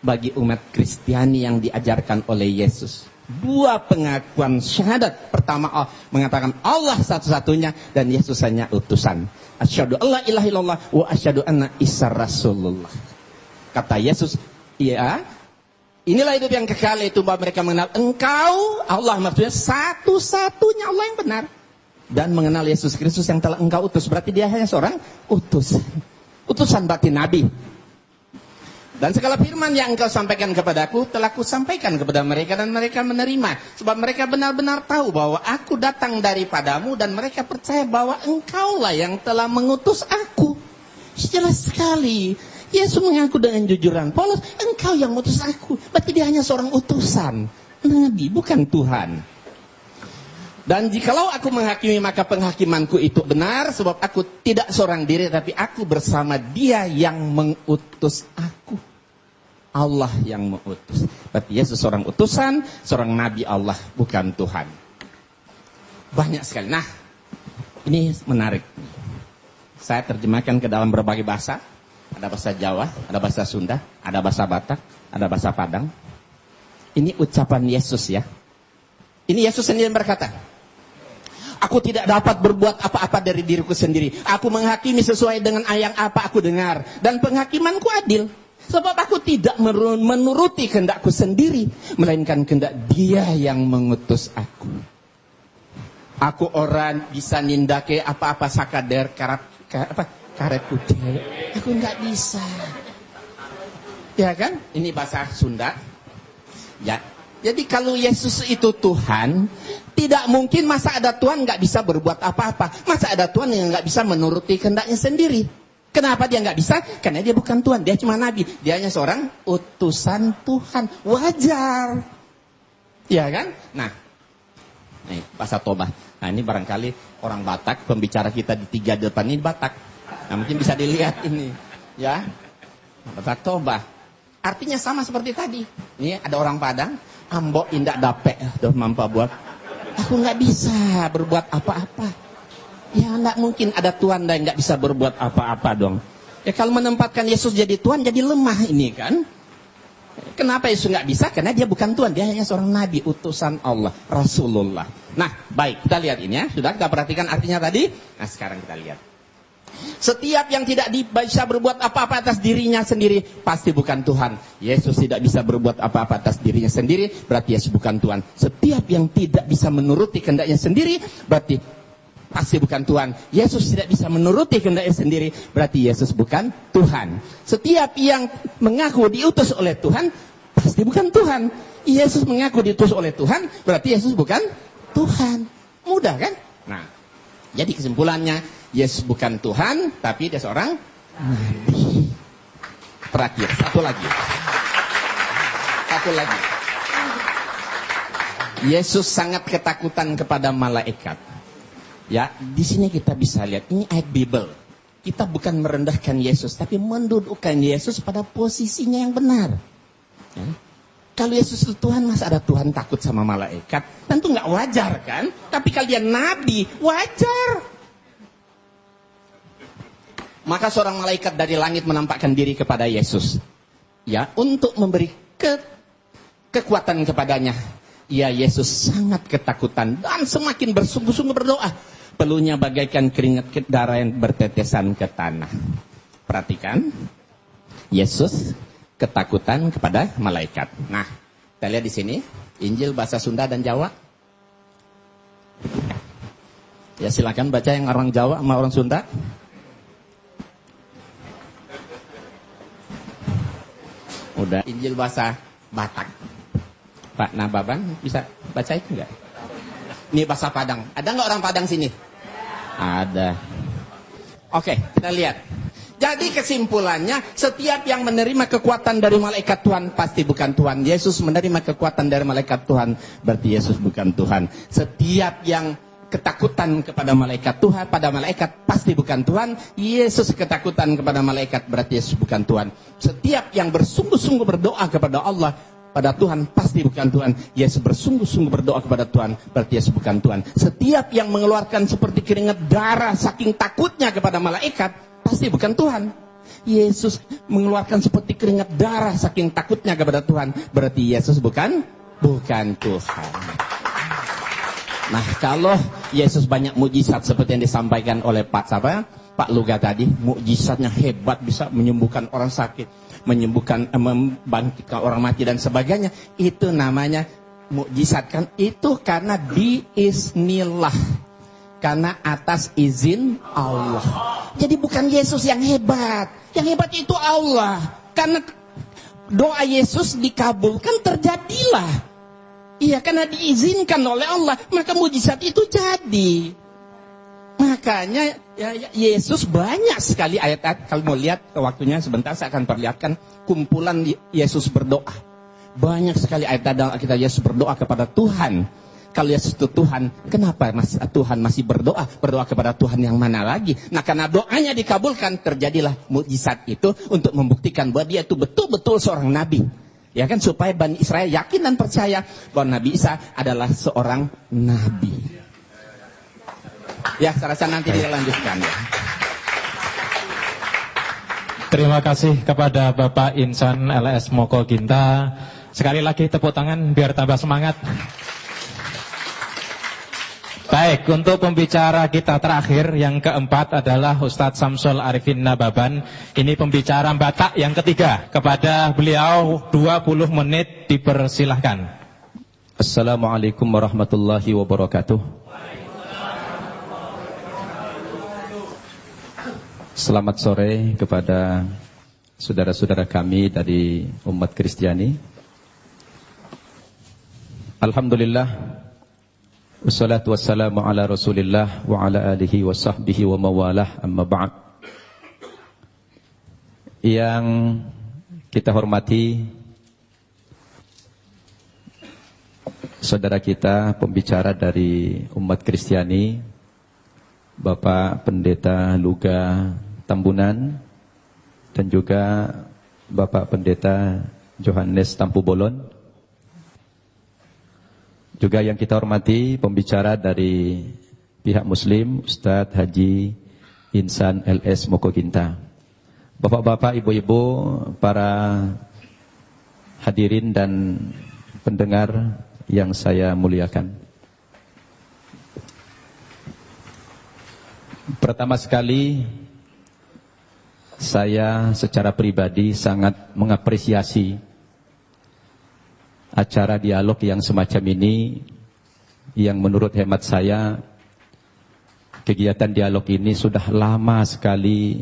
bagi umat Kristiani yang diajarkan oleh Yesus. Dua pengakuan syahadat. Pertama mengatakan Allah satu-satunya dan Yesus hanya utusan. Asyhadu alla ilaha illallah wa asyhadu anna Isa Rasulullah. Kata Yesus, ya, inilah hidup yang kekal, itu bahwa mereka mengenal engkau Allah, maksudnya satu-satunya Allah yang benar, dan mengenal Yesus Kristus yang telah engkau utus. Berarti dia hanya seorang utusan berarti nabi. Dan segala firman yang engkau sampaikan kepadaku telah kusampaikan kepada mereka dan mereka menerima. Sebab mereka benar-benar tahu bahwa aku datang daripadamu dan mereka percaya bahwa engkaulah yang telah mengutus aku. Jelas sekali. Yesus mengaku dengan jujuran, "Paulus, engkau yang mengutus aku." Berarti dia hanya seorang utusan. Nabi, bukan Tuhan. Dan jikalau aku menghakimi, maka penghakimanku itu benar, sebab aku tidak seorang diri, tapi aku bersama Dia yang mengutus aku. Allah yang mengutus. Berarti Yesus seorang utusan, seorang nabi Allah, bukan Tuhan. Banyak sekali. Nah, ini menarik. Saya terjemahkan ke dalam berbagai bahasa. Ada bahasa Jawa, ada bahasa Sunda, ada bahasa Batak, ada bahasa Padang. Ini ucapan Yesus ya. Ini Yesus sendiri berkata, aku tidak dapat berbuat apa-apa dari diriku sendiri. Aku menghakimi sesuai dengan yang apa aku dengar. Dan penghakimanku adil. Sebab aku tidak menuruti kehendakku sendiri. Melainkan kehendak Dia yang mengutus aku. Aku orang bisa nindake apa-apa sakader karet putih. Aku nggak bisa. Ya kan? Ini bahasa Sunda. Ya. Jadi kalau Yesus itu Tuhan, tidak mungkin masa ada Tuhan nggak bisa berbuat apa-apa. Masa ada Tuhan yang nggak bisa menuruti kehendaknya sendiri. Kenapa dia nggak bisa? Karena dia bukan Tuhan, dia cuma nabi. Dia hanya seorang utusan Tuhan. Wajar. Ya kan? Nah, nih bahasa Tobah. Nah ini barangkali orang Batak, pembicara kita di 3 depan ini Batak. Nah mungkin bisa dilihat ini. Ya, bahasa Tobah. Artinya sama seperti tadi. Ini ada orang Padang. Ambok indak dapet doh mampu buat. Aku nggak bisa berbuat apa-apa. Ya nggak mungkin ada Tuhan dan nggak bisa berbuat apa-apa dong. Ya kalau menempatkan Yesus jadi Tuhan jadi lemah ini kan. Kenapa Yesus nggak bisa? Karena dia bukan Tuhan, dia hanya seorang nabi, utusan Allah, Rasulullah. Nah baik, kita lihat ini ya. Sudah kita perhatikan artinya tadi. Nah sekarang kita lihat. Setiap yang tidak bisa berbuat apa-apa atas dirinya sendiri pasti bukan Tuhan. Yesus tidak bisa berbuat apa-apa atas dirinya sendiri, berarti Yesus bukan Tuhan. Setiap yang tidak bisa menuruti kehendaknya sendiri berarti pasti bukan Tuhan. Yesus tidak bisa menuruti kehendaknya sendiri, berarti Yesus bukan Tuhan. Setiap yang mengaku diutus oleh Tuhan pasti bukan Tuhan. Yesus mengaku diutus oleh Tuhan, berarti Yesus bukan Tuhan. Mudah kan? Nah, jadi kesimpulannya Yesus bukan Tuhan, tapi dia seorang nabi. Terakhir, satu lagi. Yesus sangat ketakutan kepada malaikat. Ya, di sini kita bisa lihat ini ayat Bible. Kita bukan merendahkan Yesus, tapi mendudukkan Yesus pada posisinya yang benar. Ya. Kalau Yesus itu Tuhan, masa ada Tuhan takut sama malaikat? Tentu nggak wajar kan? Tapi kalau dia nabi, wajar. Maka seorang malaikat dari langit menampakkan diri kepada Yesus. Ya, untuk memberi kekuatan kepadanya. Ya, Yesus sangat ketakutan dan semakin bersungguh-sungguh berdoa. Peluhnya bagaikan keringat darah yang bertetesan ke tanah. Perhatikan. Yesus ketakutan kepada malaikat. Nah, kita lihat di sini Injil bahasa Sunda dan Jawa. Ya, silakan baca yang orang Jawa sama orang Sunda. Udah Injil bahasa Batak. Pak Nababan bisa baca itu enggak? Ini bahasa Padang. Ada enggak orang Padang sini? Ada. Oke, kita lihat. Jadi kesimpulannya, setiap yang menerima kekuatan dari malaikat Tuhan pasti bukan Tuhan. Yesus menerima kekuatan dari malaikat Tuhan, berarti Yesus bukan Tuhan. Setiap yang ketakutan kepada malaikat Tuhan, pada malaikat pasti bukan Tuhan. Yesus ketakutan kepada malaikat, berarti Yesus bukan Tuhan. Setiap yang bersungguh-sungguh berdoa kepada Allah, pada Tuhan pasti bukan Tuhan. Yesus bersungguh-sungguh berdoa kepada Tuhan, berarti Yesus bukan Tuhan. Setiap yang mengeluarkan seperti keringat darah saking takutnya kepada malaikat, pasti bukan Tuhan. Yesus mengeluarkan seperti keringat darah saking takutnya kepada Tuhan, berarti Yesus bukan Tuhan. Nah, kalau Yesus banyak mukjizat seperti yang disampaikan oleh Pak Luga tadi, mukjizatnya hebat, bisa menyembuhkan orang sakit, membangkitkan orang mati dan sebagainya, itu namanya mukjizat kan? Itu karena biiznillah, karena atas izin Allah. Jadi bukan Yesus yang hebat itu Allah. Karena doa Yesus dikabulkan, terjadilah. Iya, karena diizinkan oleh Allah, maka mujizat itu jadi. Makanya Yesus banyak sekali ayat-ayat. Kalau mau lihat waktunya sebentar, saya akan perlihatkan kumpulan Yesus berdoa. Banyak sekali ayat-ayat dalam Alkitab Yesus berdoa kepada Tuhan. kalau Yesus itu Tuhan, kenapa Tuhan masih berdoa? Berdoa kepada Tuhan yang mana lagi? Nah, karena doanya dikabulkan, terjadilah mukjizat itu untuk membuktikan bahwa dia itu betul-betul seorang nabi. Ya kan, supaya Bani Israel yakin dan percaya bahwa Nabi Isa adalah seorang nabi. Ya, saya rasa nanti dilanjutkan ya. Terima kasih kepada Bapak Insan LS Moko Ginta. Sekali lagi tepuk tangan biar tambah semangat. Baik, untuk pembicara kita terakhir yang keempat adalah Ustadz Samsul Arifin Nababan. Ini pembicara Batak yang ketiga. Kepada beliau 20 menit dipersilahkan. Assalamualaikum warahmatullahi wabarakatuh. Selamat sore kepada saudara-saudara kami dari umat Kristiani. Alhamdulillah, wassalatu wassalamu ala rasulillah wa ala alihi wa sahbihi wa mawalah, amma ba'd. Yang kita hormati saudara kita, pembicara dari umat Kristiani, Bapak Pendeta Luga Tambunan, dan juga Bapak Pendeta Johannes Tampu Bolon. Juga yang kita hormati pembicara dari pihak Muslim, Ustadz Haji Insan LS Moko Ginta. Bapak-bapak, ibu-ibu, para hadirin dan pendengar yang saya muliakan. Pertama sekali, saya secara pribadi sangat mengapresiasi acara dialog yang semacam ini, yang menurut hemat saya kegiatan dialog ini sudah lama sekali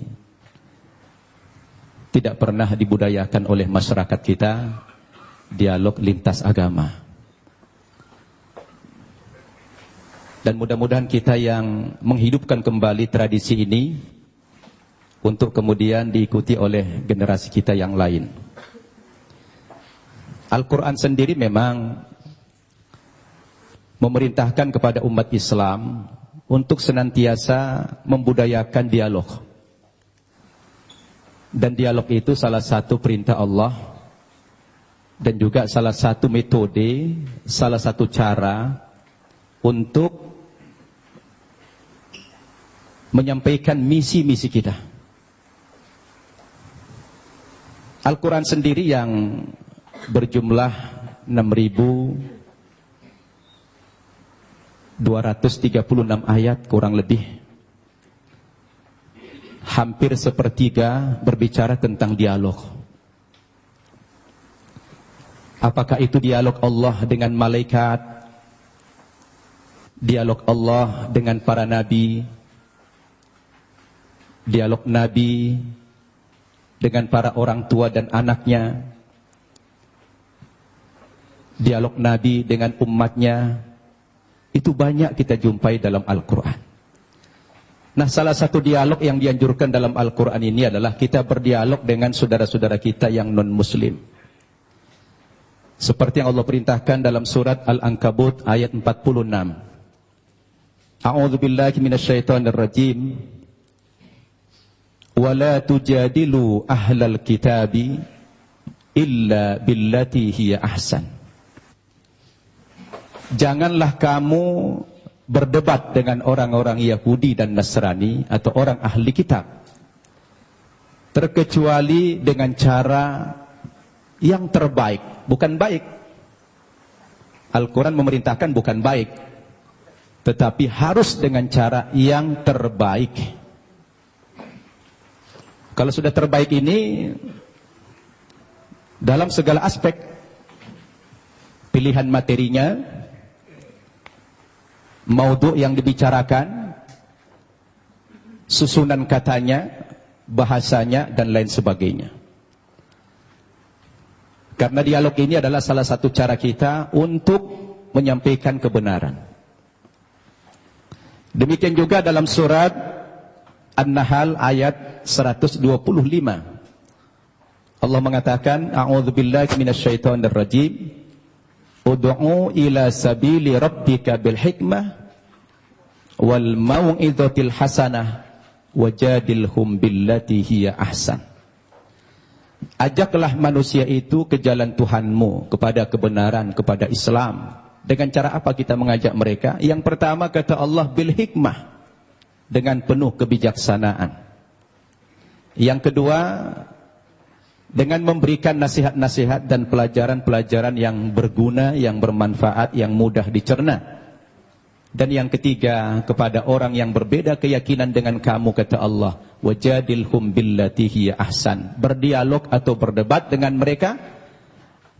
tidak pernah dibudayakan oleh masyarakat kita, dialog lintas agama. Dan mudah-mudahan kita yang menghidupkan kembali tradisi ini untuk kemudian diikuti oleh generasi kita yang lain. Al-Quran sendiri memang memerintahkan kepada umat Islam untuk senantiasa membudayakan dialog. Dan dialog itu salah satu perintah Allah, dan juga salah satu metode, salah satu cara untuk menyampaikan misi-misi kita. Al-Quran sendiri yang berjumlah 6.236 ayat kurang lebih, hampir sepertiga berbicara tentang dialog. Apakah itu dialog Allah dengan malaikat, dialog Allah dengan para nabi, dialog nabi dengan para orang tua dan anaknya, dialog Nabi dengan umatnya, itu banyak kita jumpai dalam Al-Quran. Nah, salah satu dialog yang dianjurkan dalam Al-Quran ini adalah kita berdialog dengan saudara-saudara kita yang non-muslim. Seperti yang Allah perintahkan dalam surat Al-Ankabut ayat 46. A'udzubillahi minasyaitonirrajim. وَلَا تُجَادِلُوا أَهْلَ الْكِتَابِ إِلَّا بِالَّتِي هِيَ أَحْسَنُ. Janganlah kamu berdebat dengan orang-orang Yahudi dan Nasrani atau orang ahli kitab, terkecuali dengan cara yang terbaik, bukan baik. Al-Quran memerintahkan bukan baik, tetapi harus dengan cara yang terbaik. Kalau sudah terbaik ini dalam segala aspek, pilihan materinya, maudhu yang dibicarakan, susunan katanya, bahasanya, dan lain sebagainya. Karena dialog ini adalah salah satu cara kita untuk menyampaikan kebenaran. Demikian juga dalam surat An-Nahl ayat 125. Allah mengatakan, A'udzubillahi minasyaitonirrajim. Ud'u ila sabili rabbika bil hikmah wal mau'izatil hasanah wajadilhum billati hiya ahsan. Ajaklah manusia itu ke jalan Tuhanmu, kepada kebenaran, kepada Islam. Dengan cara apa kita mengajak mereka? Yang pertama kata Allah, bil hikmah, dengan penuh kebijaksanaan. Yang kedua, dengan memberikan nasihat-nasihat dan pelajaran-pelajaran yang berguna, yang bermanfaat, yang mudah dicerna. Dan yang ketiga, kepada orang yang berbeda keyakinan dengan kamu, kata Allah, wajadilhum billati hiya ahsan. Berdialog atau berdebat dengan mereka,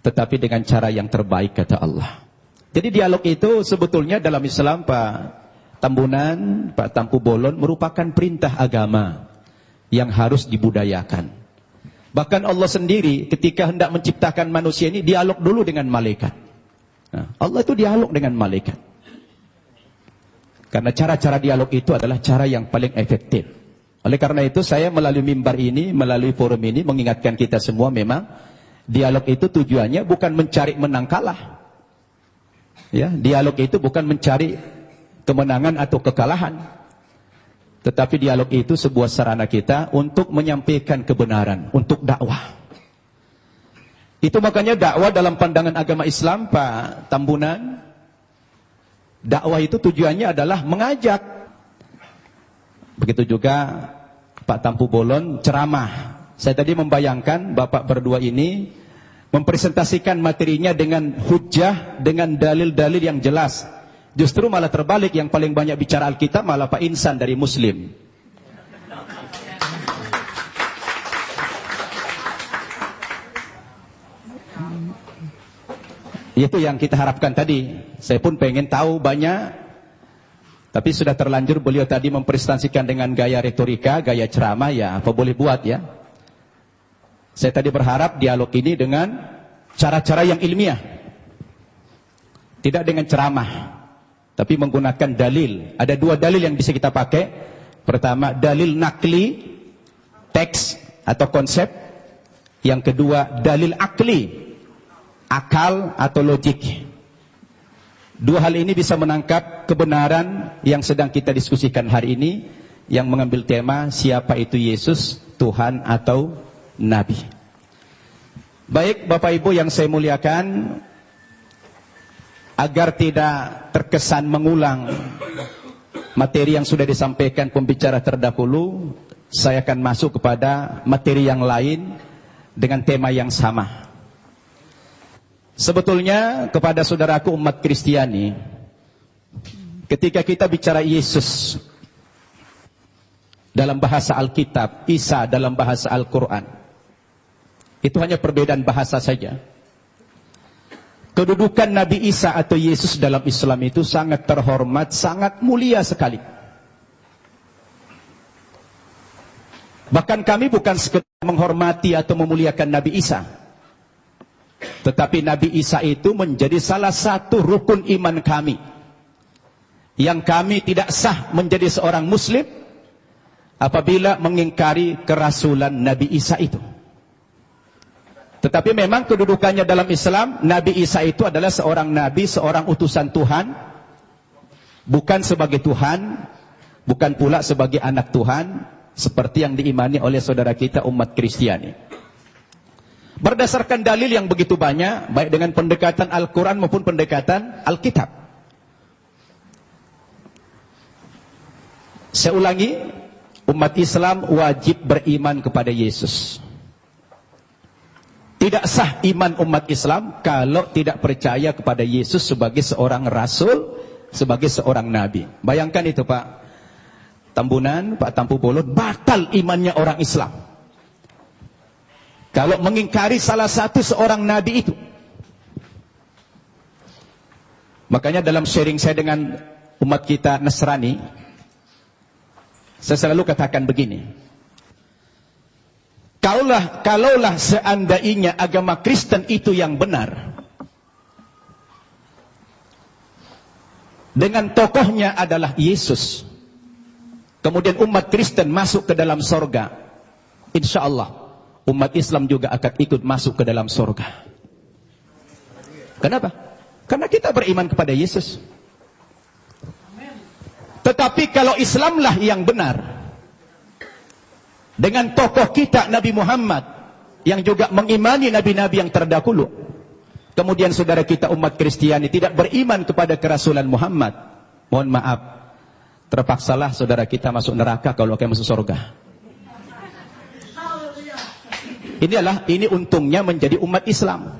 tetapi dengan cara yang terbaik, kata Allah. Jadi dialog itu sebetulnya dalam Islam, Pak Tambunan, Pak Tampu Bolon, merupakan perintah agama yang harus dibudayakan. Bahkan Allah sendiri ketika hendak menciptakan manusia ini dialog dulu dengan malaikat. Nah, Allah itu dialog dengan malaikat. Karena cara-cara dialog itu adalah cara yang paling efektif. Oleh karena itu saya melalui mimbar ini, melalui forum ini mengingatkan kita semua, memang dialog itu tujuannya bukan mencari menang kalah. Ya, dialog itu bukan mencari kemenangan atau kekalahan. Tetapi dialog itu sebuah sarana kita untuk menyampaikan kebenaran, untuk dakwah. Itu makanya dakwah dalam pandangan agama Islam, Pak Tambunan, dakwah itu tujuannya adalah mengajak. Begitu juga Pak Tampu Bolon ceramah. Saya tadi membayangkan Bapak berdua ini mempresentasikan materinya dengan hujjah, dengan dalil-dalil yang jelas. Justru malah terbalik, yang paling banyak bicara Alkitab malah Pak Insan dari Muslim. Itu yang kita harapkan tadi. Saya pun pengen tahu banyak, tapi sudah terlanjur beliau tadi mempresentasikan dengan gaya retorika, gaya ceramah, ya apa boleh buat ya. Saya tadi berharap dialog ini dengan cara-cara yang ilmiah, tidak dengan ceramah, tapi menggunakan dalil. Ada dua dalil yang bisa kita pakai. Pertama, dalil nakli, teks atau konsep. Yang kedua, dalil akli, akal atau logik. Dua hal ini bisa menangkap kebenaran yang sedang kita diskusikan hari ini, yang mengambil tema siapa itu Yesus, Tuhan atau Nabi. Baik Bapak Ibu yang saya muliakan, agar tidak terkesan mengulang materi yang sudah disampaikan pembicara terdahulu, saya akan masuk kepada materi yang lain dengan tema yang sama. Sebetulnya kepada saudaraku umat Kristiani, ketika kita bicara Yesus dalam bahasa Alkitab, Isa dalam bahasa Al-Quran, itu hanya perbedaan bahasa saja. Kedudukan Nabi Isa atau Yesus dalam Islam itu sangat terhormat, sangat mulia sekali. Bahkan kami bukan sekedar menghormati atau memuliakan Nabi Isa, tetapi Nabi Isa itu menjadi salah satu rukun iman kami, yang kami tidak sah menjadi seorang muslim apabila mengingkari kerasulan Nabi Isa itu. Tetapi memang kedudukannya dalam Islam, Nabi Isa itu adalah seorang nabi, seorang utusan Tuhan, bukan sebagai Tuhan, bukan pula sebagai anak Tuhan, seperti yang diimani oleh saudara kita umat Kristiani. Berdasarkan dalil yang begitu banyak, baik dengan pendekatan Al-Quran maupun pendekatan Alkitab. Saya ulangi, umat Islam wajib beriman kepada Yesus. Tidak sah iman umat Islam kalau tidak percaya kepada Yesus sebagai seorang rasul, sebagai seorang nabi. Bayangkan itu Pak Tambunan, Pak Tampu Bolon, batal imannya orang Islam kalau mengingkari salah satu seorang nabi itu. Makanya dalam sharing saya dengan umat kita Nasrani, saya selalu katakan begini, Kalaulah seandainya agama Kristen itu yang benar, dengan tokohnya adalah Yesus, kemudian umat Kristen masuk ke dalam sorga, insya Allah umat Islam juga akan ikut masuk ke dalam sorga. Kenapa? Karena kita beriman kepada Yesus. Tetapi kalau Islamlah yang benar, dengan tokoh kita Nabi Muhammad, yang juga mengimani nabi-nabi yang terdahulu, kemudian saudara kita umat Kristiani tidak beriman kepada kerasulan Muhammad, mohon maaf, terpaksalah saudara kita masuk neraka kalau kayak masuk surga. Ini untungnya menjadi umat Islam.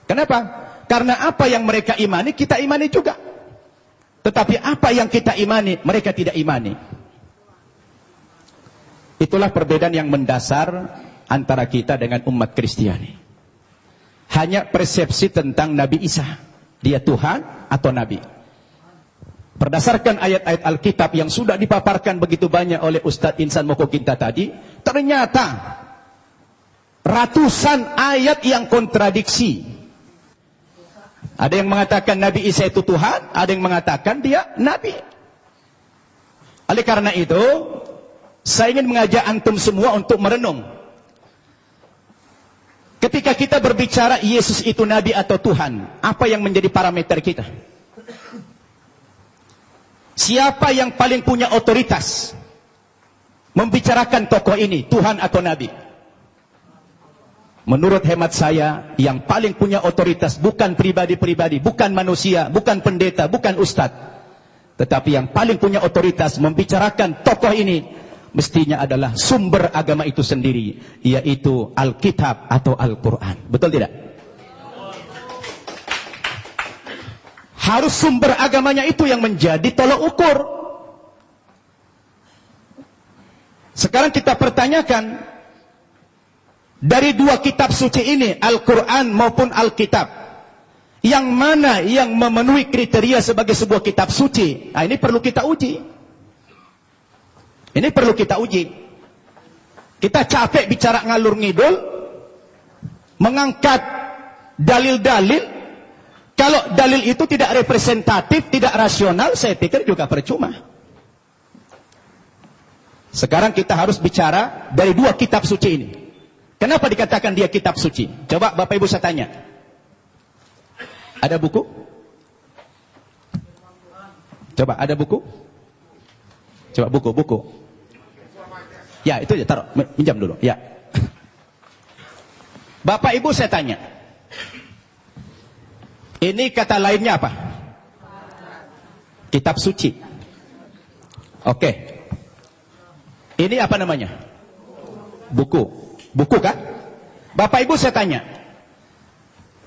Kenapa? Karena apa yang mereka imani, kita imani juga. Tetapi apa yang kita imani, mereka tidak imani. Itulah perbedaan yang mendasar antara kita dengan umat Kristiani. Hanya persepsi tentang Nabi Isa. Dia Tuhan atau Nabi. Berdasarkan ayat-ayat Alkitab yang sudah dipaparkan begitu banyak oleh Ustadz Insan Mokokinta tadi, ternyata ratusan ayat yang kontradiksi. Ada yang mengatakan Nabi Isa itu Tuhan, ada yang mengatakan dia Nabi. Oleh karena itu, saya ingin mengajak antum semua untuk merenung. Ketika kita berbicara Yesus itu Nabi atau Tuhan, apa yang menjadi parameter kita? Siapa yang paling punya otoritas membicarakan tokoh ini, Tuhan atau Nabi? Menurut hemat saya, yang paling punya otoritas bukan pribadi-pribadi, bukan manusia, bukan pendeta, bukan ustadz. Tetapi yang paling punya otoritas membicarakan tokoh ini, mestinya adalah sumber agama itu sendiri, yaitu Alkitab atau Al-Quran. Betul tidak? Harus sumber agamanya itu yang menjadi tolok ukur. Sekarang kita pertanyakan, dari dua kitab suci ini, Al-Quran maupun Alkitab, yang mana yang memenuhi kriteria sebagai sebuah kitab suci? Nah, ini perlu kita uji. Ini perlu kita uji. Kita capek bicara ngalur ngidul, mengangkat dalil-dalil. Kalau dalil itu tidak representatif, tidak rasional, saya pikir juga percuma. Sekarang kita harus bicara dari dua kitab suci ini. Kenapa dikatakan dia kitab suci? Coba Bapak Ibu saya tanya. Ada buku? Coba ada buku? Coba buku. Ya, itu ya, taruh, pinjam dulu. Ya. Bapak Ibu saya tanya. Ini kata lainnya apa? Kitab suci. Oke. Ini apa namanya? Buku. Buku kan? Bapak Ibu saya tanya,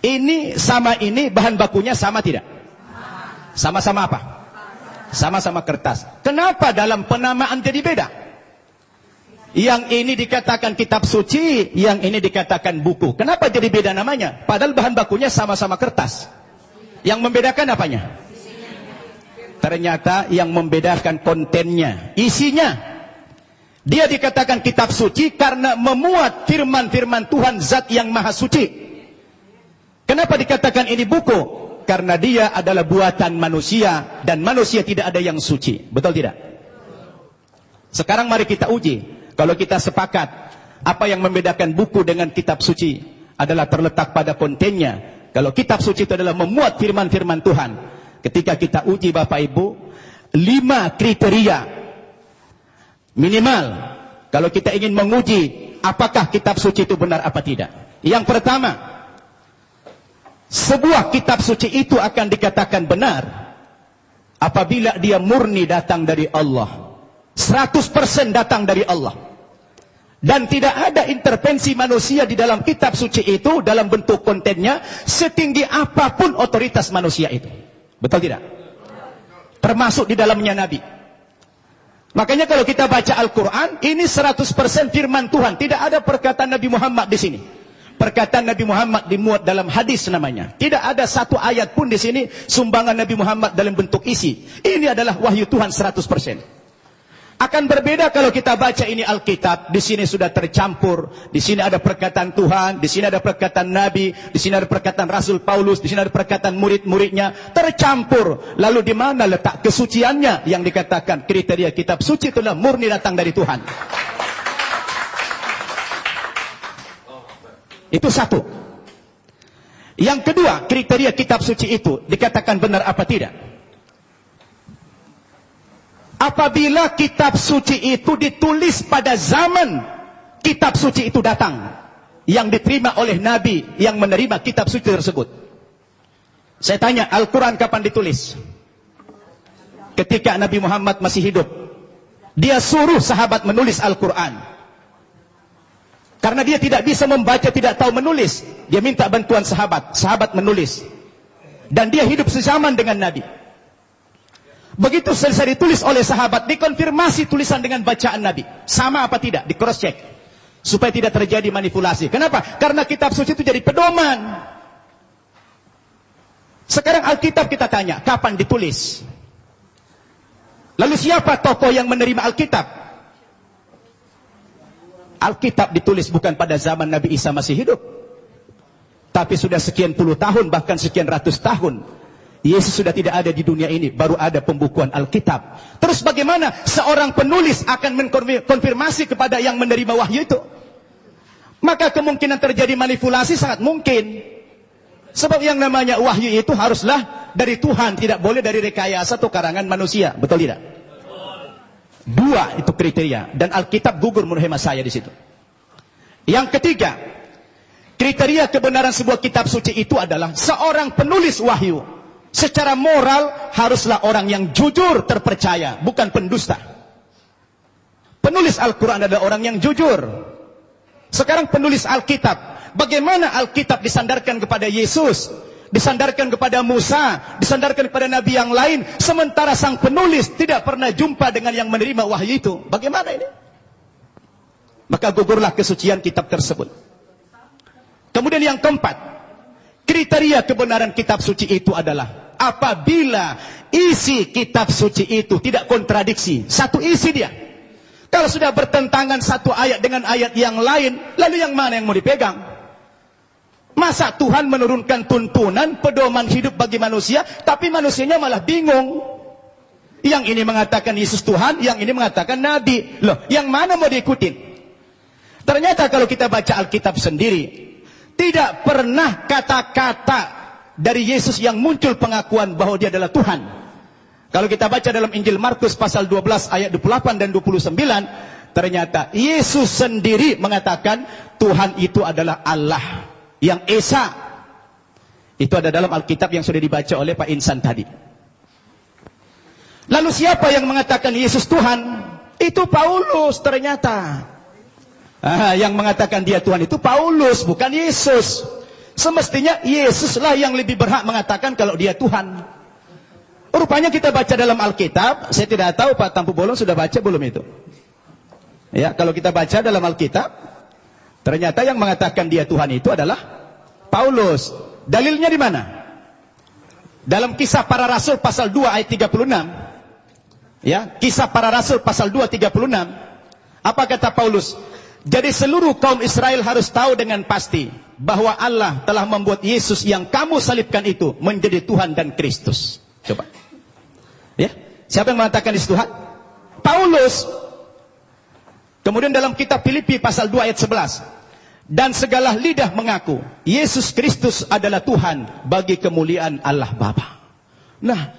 ini sama ini bahan bakunya sama tidak? Sama-sama apa? Sama-sama kertas. Kenapa dalam penamaan jadi beda? Yang ini dikatakan kitab suci, yang ini dikatakan buku. Kenapa jadi beda namanya? Padahal bahan bakunya sama-sama kertas. Yang membedakan apanya? Ternyata yang membedakan kontennya, isinya. Dia dikatakan kitab suci karena memuat firman-firman Tuhan Zat yang Maha Suci. Kenapa dikatakan ini buku? Karena dia adalah buatan manusia dan manusia tidak ada yang suci. Betul tidak? Sekarang mari kita uji. Kalau kita sepakat apa yang membedakan buku dengan kitab suci adalah terletak pada kontennya. Kalau kitab suci itu adalah memuat firman-firman Tuhan. Ketika kita uji Bapak Ibu, 5 kriteria minimal, kalau kita ingin menguji apakah kitab suci itu benar apa tidak. Yang pertama, sebuah kitab suci itu akan dikatakan benar apabila dia murni datang dari Allah. 100% datang dari Allah. Dan tidak ada intervensi manusia di dalam kitab suci itu dalam bentuk kontennya setinggi apapun otoritas manusia itu. Betul tidak? Termasuk di dalamnya Nabi. Makanya kalau kita baca Al-Quran, ini 100% firman Tuhan. Tidak ada perkataan Nabi Muhammad di sini. Perkataan Nabi Muhammad dimuat dalam hadis namanya. Tidak ada satu ayat pun di sini sumbangan Nabi Muhammad dalam bentuk isi. Ini adalah wahyu Tuhan 100%. Akan berbeda kalau kita baca ini Alkitab, di sini sudah tercampur, di sini ada perkataan Tuhan, di sini ada perkataan Nabi, di sini ada perkataan Rasul Paulus, di sini ada perkataan murid-muridnya, tercampur. Lalu di mana letak kesuciannya yang dikatakan kriteria kitab suci itulah murni datang dari Tuhan. Itu satu. Yang kedua, kriteria kitab suci itu dikatakan benar apa tidak? Apabila kitab suci itu ditulis pada zaman kitab suci itu datang, yang diterima oleh Nabi yang menerima kitab suci tersebut. Saya tanya, Al-Quran kapan ditulis? Ketika Nabi Muhammad masih hidup. Dia suruh sahabat menulis Al-Quran. Karena dia tidak bisa membaca, tidak tahu menulis. Dia minta bantuan sahabat. Sahabat menulis. Dan dia hidup sezaman dengan Nabi. Begitu selesai ditulis oleh sahabat, dikonfirmasi tulisan dengan bacaan Nabi. Sama apa tidak? Di cross check. Supaya tidak terjadi manipulasi. Kenapa? Karena kitab suci itu jadi pedoman. Sekarang Alkitab kita tanya, kapan ditulis? Lalu siapa tokoh yang menerima Alkitab? Alkitab ditulis bukan pada zaman Nabi Isa masih hidup. Tapi sudah sekian puluh tahun, bahkan sekian ratus tahun. Yesus sudah tidak ada di dunia ini, baru ada pembukuan Alkitab. Terus bagaimana seorang penulis akan mengkonfirmasi kepada yang menerima wahyu itu? Maka kemungkinan terjadi manipulasi sangat mungkin. Sebab yang namanya wahyu itu haruslah dari Tuhan, tidak boleh dari rekayasa atau karangan manusia. Betul tidak? Dua itu kriteria, dan Alkitab gugur menurut hemat saya di situ. Yang ketiga, kriteria kebenaran sebuah kitab suci itu adalah seorang penulis wahyu secara moral haruslah orang yang jujur, terpercaya, bukan pendusta. Penulis Al-Quran adalah orang yang jujur. Sekarang penulis Alkitab, bagaimana Alkitab disandarkan kepada Yesus, disandarkan kepada Musa, disandarkan kepada Nabi yang lain, sementara sang penulis tidak pernah jumpa dengan yang menerima wahyu itu. Bagaimana ini? Maka gugurlah kesucian kitab tersebut. Kemudian yang keempat, kriteria kebenaran kitab suci itu adalah apabila isi kitab suci itu tidak kontradiksi, satu isi dia. Kalau sudah bertentangan satu ayat dengan ayat yang lain, lalu yang mana yang mau dipegang? Masa Tuhan menurunkan tuntunan, pedoman hidup bagi manusia, tapi manusianya malah bingung. Yang ini mengatakan Yesus Tuhan, yang ini mengatakan Nabi. Loh, yang mana mau diikutin? Ternyata kalau kita baca Alkitab sendiri, tidak pernah kata-kata dari Yesus yang muncul pengakuan bahwa dia adalah Tuhan. Kalau kita baca dalam Injil Markus pasal 12 ayat 28 dan 29, ternyata Yesus sendiri mengatakan Tuhan itu adalah Allah yang Esa. Itu ada dalam Alkitab yang sudah dibaca oleh Pak Insan tadi. Lalu siapa yang mengatakan Yesus Tuhan? Itu Paulus ternyata. Yang mengatakan dia Tuhan itu Paulus, bukan Yesus. Semestinya Yesuslah yang lebih berhak mengatakan kalau dia Tuhan. Rupanya kita baca dalam Alkitab, saya tidak tahu Pak Tampu Bolon sudah baca belum itu. Ya, kalau kita baca dalam Alkitab, ternyata yang mengatakan dia Tuhan itu adalah Paulus. Dalilnya di mana? Dalam Kisah Para Rasul pasal 2 ayat 36. Ya, Kisah Para Rasul pasal 2 36. Apa kata Paulus? Jadi seluruh kaum Israel harus tahu dengan pasti bahwa Allah telah membuat Yesus yang kamu salibkan itu menjadi Tuhan dan Kristus. Coba. Ya, siapa yang mengatakan Yesus Tuhan? Paulus. Kemudian dalam kitab Filipi pasal 2 ayat 11. Dan segala lidah mengaku Yesus Kristus adalah Tuhan bagi kemuliaan Allah Bapa. Nah,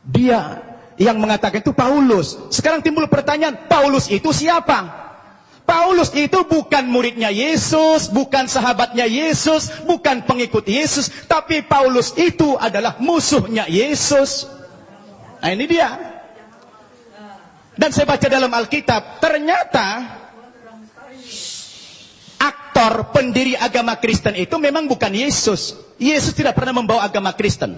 dia yang mengatakan itu Paulus. Sekarang timbul pertanyaan, Paulus itu siapa? Paulus itu bukan muridnya Yesus, bukan sahabatnya Yesus, bukan pengikut Yesus, tapi Paulus itu adalah musuhnya Yesus. Nah, ini dia. Dan saya baca dalam Alkitab, ternyata aktor pendiri agama Kristen itu memang bukan Yesus. Yesus tidak pernah membawa agama Kristen.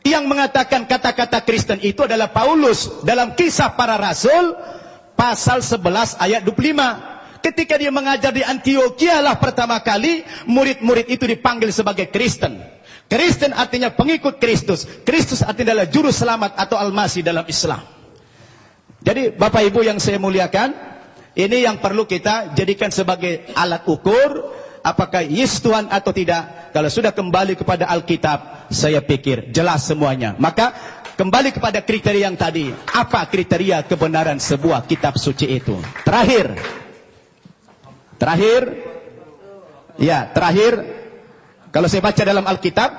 Yang mengatakan kata-kata Kristen itu adalah Paulus dalam Kisah Para Rasul pasal 11 ayat 25. Ketika dia mengajar di Antioquia lah pertama kali murid-murid itu dipanggil sebagai Kristen. Kristen artinya pengikut Kristus. Kristus artinya adalah juru selamat atau Al-Masih dalam Islam. Jadi Bapak Ibu yang saya muliakan, ini yang perlu kita jadikan sebagai alat ukur apakah Yesus Tuhan atau tidak. Kalau sudah kembali kepada Alkitab, saya pikir jelas semuanya. Maka kembali kepada kriteria yang tadi. Apa kriteria kebenaran sebuah kitab suci itu? Terakhir. Kalau saya baca dalam Alkitab,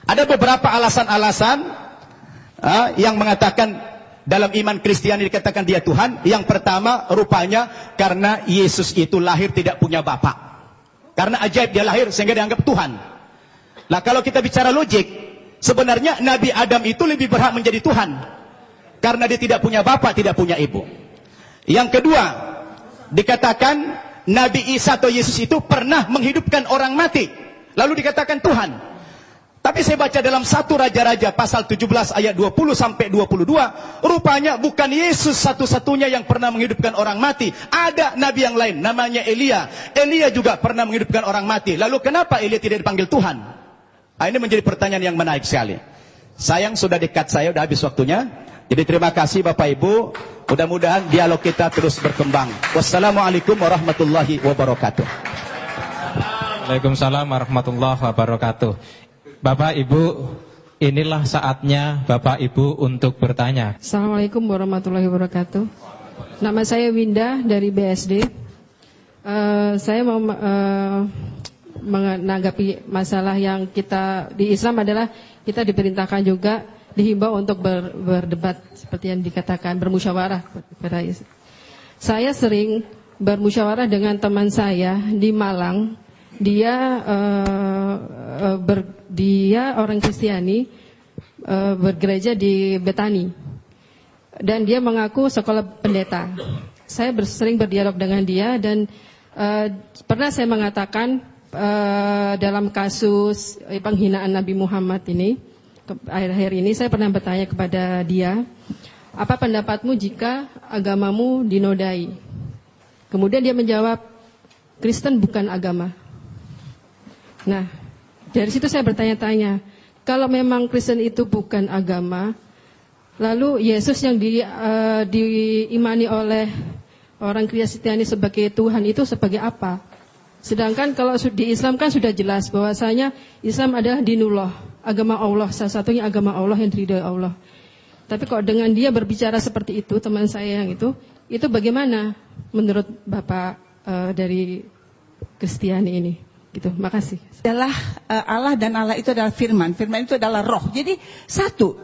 ada beberapa alasan-alasan yang mengatakan dalam iman Kristiani dikatakan dia Tuhan. Yang pertama, rupanya karena Yesus itu lahir tidak punya bapak. Karena ajaib dia lahir sehingga dianggap Tuhan. Nah, kalau kita bicara logik, sebenarnya Nabi Adam itu lebih berhak menjadi Tuhan. Karena dia tidak punya bapak, tidak punya ibu. Yang kedua, dikatakan Nabi Isa atau Yesus itu pernah menghidupkan orang mati. Lalu dikatakan Tuhan. Tapi saya baca dalam 1 Raja-Raja pasal 17 ayat 20 sampai 22, rupanya bukan Yesus satu-satunya yang pernah menghidupkan orang mati. Ada nabi yang lain, namanya Elia. Elia juga pernah menghidupkan orang mati. Lalu kenapa Elia tidak dipanggil Tuhan? Nah, ini menjadi pertanyaan yang menarik sekali. Sayang sudah dekat saya, sudah habis waktunya. Jadi terima kasih Bapak Ibu. Mudah-mudahan dialog kita terus berkembang. Wassalamualaikum warahmatullahi wabarakatuh. Waalaikumsalam warahmatullahi wabarakatuh. Bapak Ibu, inilah saatnya Bapak Ibu untuk bertanya. Assalamualaikum warahmatullahi wabarakatuh. Nama saya Winda dari BSD. Saya mau menanggapi masalah yang kita di Islam adalah kita diperintahkan juga dihimbau untuk berdebat seperti yang dikatakan bermusyawarah. Saya sering bermusyawarah dengan teman saya di Malang. Dia orang Kristiani, bergereja di Betani, dan dia mengaku sekolah pendeta. Saya sering berdialog dengan dia dan pernah saya mengatakan dalam kasus penghinaan Nabi Muhammad ini, akhir-akhir ini saya pernah bertanya kepada dia, apa pendapatmu jika agamamu dinodai? Kemudian dia menjawab, Kristen bukan agama. Nah, dari situ saya bertanya-tanya, kalau memang Kristen itu bukan agama, lalu Yesus yang diimani oleh orang Kristiani sebagai Tuhan itu sebagai apa? Sedangkan kalau di Islam kan sudah jelas bahwasanya Islam adalah dinullah, agama Allah, salah satunya agama Allah yang diridhoi Allah. Tapi kok dengan dia berbicara seperti itu, teman saya yang itu bagaimana menurut Bapak dari Kristiani ini? Gitu, makasih. Adalah Allah, dan Allah itu adalah firman. Firman itu adalah roh. Jadi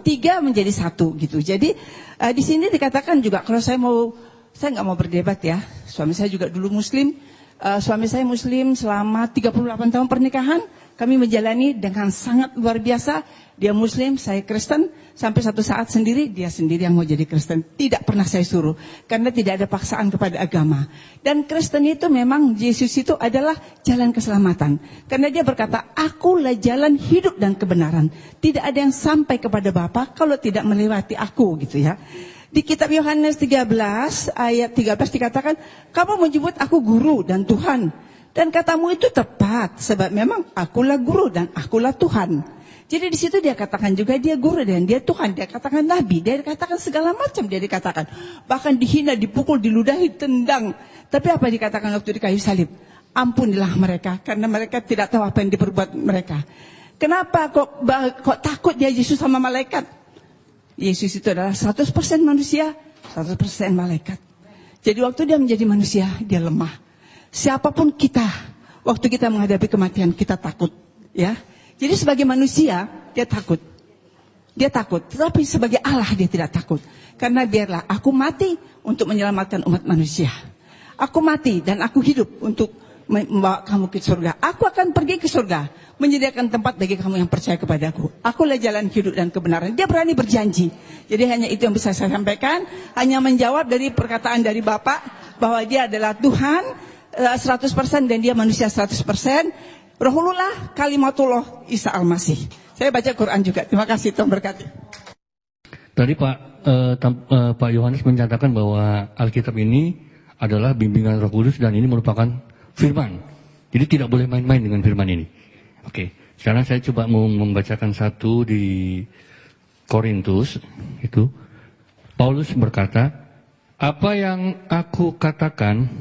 tiga menjadi satu gitu. Jadi di sini dikatakan juga kalau saya nggak mau berdebat ya. Suami saya juga dulu Muslim. Suami saya Muslim selama 38 tahun pernikahan. Kami menjalani dengan sangat luar biasa. Dia Muslim, saya Kristen. Sampai satu saat dia sendiri yang mau jadi Kristen. Tidak pernah saya suruh. Karena tidak ada paksaan kepada agama. Dan Kristen itu memang, Yesus itu adalah jalan keselamatan. Karena dia berkata, akulah jalan hidup dan kebenaran. Tidak ada yang sampai kepada Bapa kalau tidak melewati aku gitu ya. Di kitab Yohanes 13 ayat 13 dikatakan, kamu menyebut aku guru dan Tuhan. Dan katamu itu tepat, sebab memang akulah guru dan akulah Tuhan. Jadi di situ dia katakan juga dia guru dan dia Tuhan, dia katakan nabi, dia katakan segala macam, dia dikatakan. Bahkan dihina, dipukul, diludahi, tendang. Tapi apa dikatakan waktu di kayu salib? Ampunilah mereka, karena mereka tidak tahu apa yang diperbuat mereka. Kenapa kok takut dia Yesus sama malaikat? Yesus itu adalah 100% manusia, 100% malaikat. Jadi waktu dia menjadi manusia, dia lemah. Siapapun kita, waktu kita menghadapi kematian, kita takut. Ya. Jadi sebagai manusia, dia takut. Dia takut. Tetapi sebagai Allah, dia tidak takut. Karena biarlah aku mati untuk menyelamatkan umat manusia. Aku mati dan aku hidup untuk membawa kamu ke surga. Aku akan pergi ke surga, menyediakan tempat bagi kamu yang percaya kepadaku. Akulah jalan hidup dan kebenaran. Dia berani berjanji. Jadi hanya itu yang bisa saya sampaikan. Hanya menjawab dari perkataan dari Bapak, bahwa dia adalah Tuhan 100% dan dia manusia 100%. Rohullah kalimatullah Isa Al-Masih. Saya baca Quran juga. Terima kasih, Tuhan berkati. Tadi Pak Yohanes menyatakan bahwa Alkitab ini adalah bimbingan Roh Kudus dan ini merupakan firman. Jadi tidak boleh main-main dengan firman ini. Oke, sekarang saya coba mau membacakan satu di Korintus. Itu Paulus berkata, apa yang aku katakan,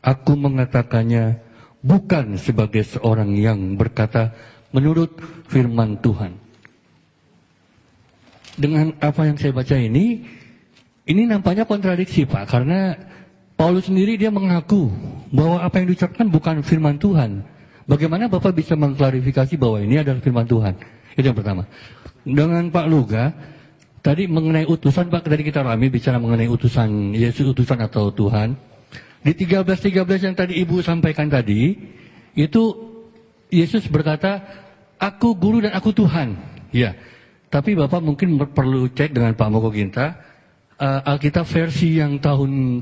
aku mengatakannya bukan sebagai seorang yang berkata menurut firman Tuhan. Dengan apa yang saya baca ini nampaknya kontradiksi Pak. Karena Paulus sendiri dia mengaku bahwa apa yang diucapkan bukan firman Tuhan. Bagaimana Bapak bisa mengklarifikasi bahwa ini adalah firman Tuhan? Itu yang pertama. Dengan Pak Luga, tadi mengenai utusan, Pak, tadi kita ramai bicara mengenai utusan, Yesus utusan atau Tuhan. Di 13:13 yang tadi Ibu sampaikan tadi, itu Yesus berkata, aku guru dan aku Tuhan. Ya, tapi Bapak mungkin perlu cek dengan Pak Moko Ginta, Alkitab versi yang tahun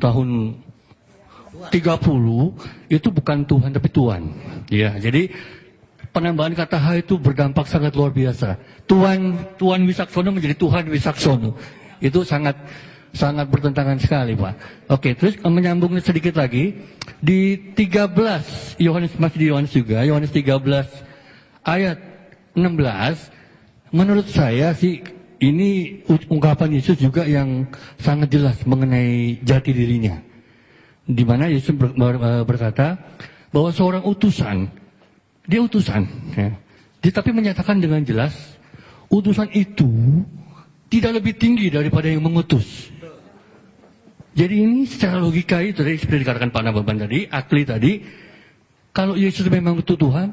30 itu bukan Tuhan tapi Tuhan. Ya, jadi penambahan kata H itu berdampak sangat luar biasa. Tuhan Wisaksono menjadi Tuhan Wisaksono. Itu sangat bertentangan sekali, Pak. Oke, terus menyambung sedikit lagi di 13 masih di Yohanes juga, Yohanes 13 ayat 16, menurut saya sih ini ungkapan Yesus juga yang sangat jelas mengenai jati dirinya. Di mana Yesus berkata bahwa seorang utusan, dia utusan, ya. Dia tapi menyatakan dengan jelas, utusan itu tidak lebih tinggi daripada yang mengutus. Jadi ini secara logika itu tadi seperti dikatakan Pak Nababan tadi, akli tadi, kalau Yesus memang itu Tuhan,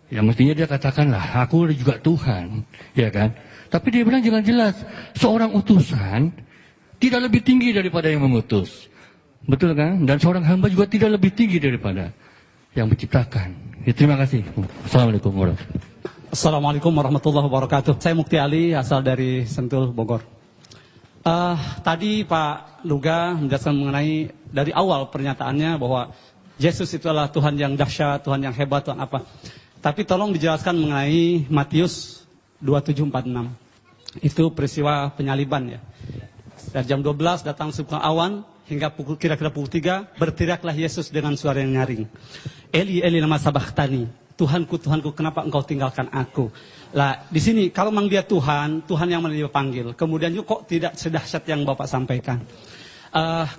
ya mestinya dia katakanlah, aku juga Tuhan, ya kan? Tapi dia bilang jangan jelas, seorang utusan tidak lebih tinggi daripada yang mengutus. Betul kan? Dan seorang hamba juga tidak lebih tinggi daripada yang menciptakan. Ya, terima kasih. Assalamualaikum warahmatullahi wabarakatuh. Assalamualaikum warahmatullahi wabarakatuh. Saya Mukti Ali, asal dari Sentul, Bogor. Tadi Pak Luga menjelaskan mengenai dari awal pernyataannya bahwa Yesus itu adalah Tuhan yang dahsyat, Tuhan yang hebat, Tuhan apa. Tapi tolong dijelaskan mengenai Matius 27:46. Itu peristiwa penyaliban ya. Dari jam 12 datang sebuah awan, hingga kira-kira pukul 3, berteriaklah Yesus dengan suara yang nyaring. Eli, Eli lama sabachthani. Tuhanku, Tuhanku, kenapa engkau tinggalkan aku? Lah, di sini kalau memang dia Tuhan yang dia panggil. Kemudian juga kok tidak sedahsyat yang Bapak sampaikan.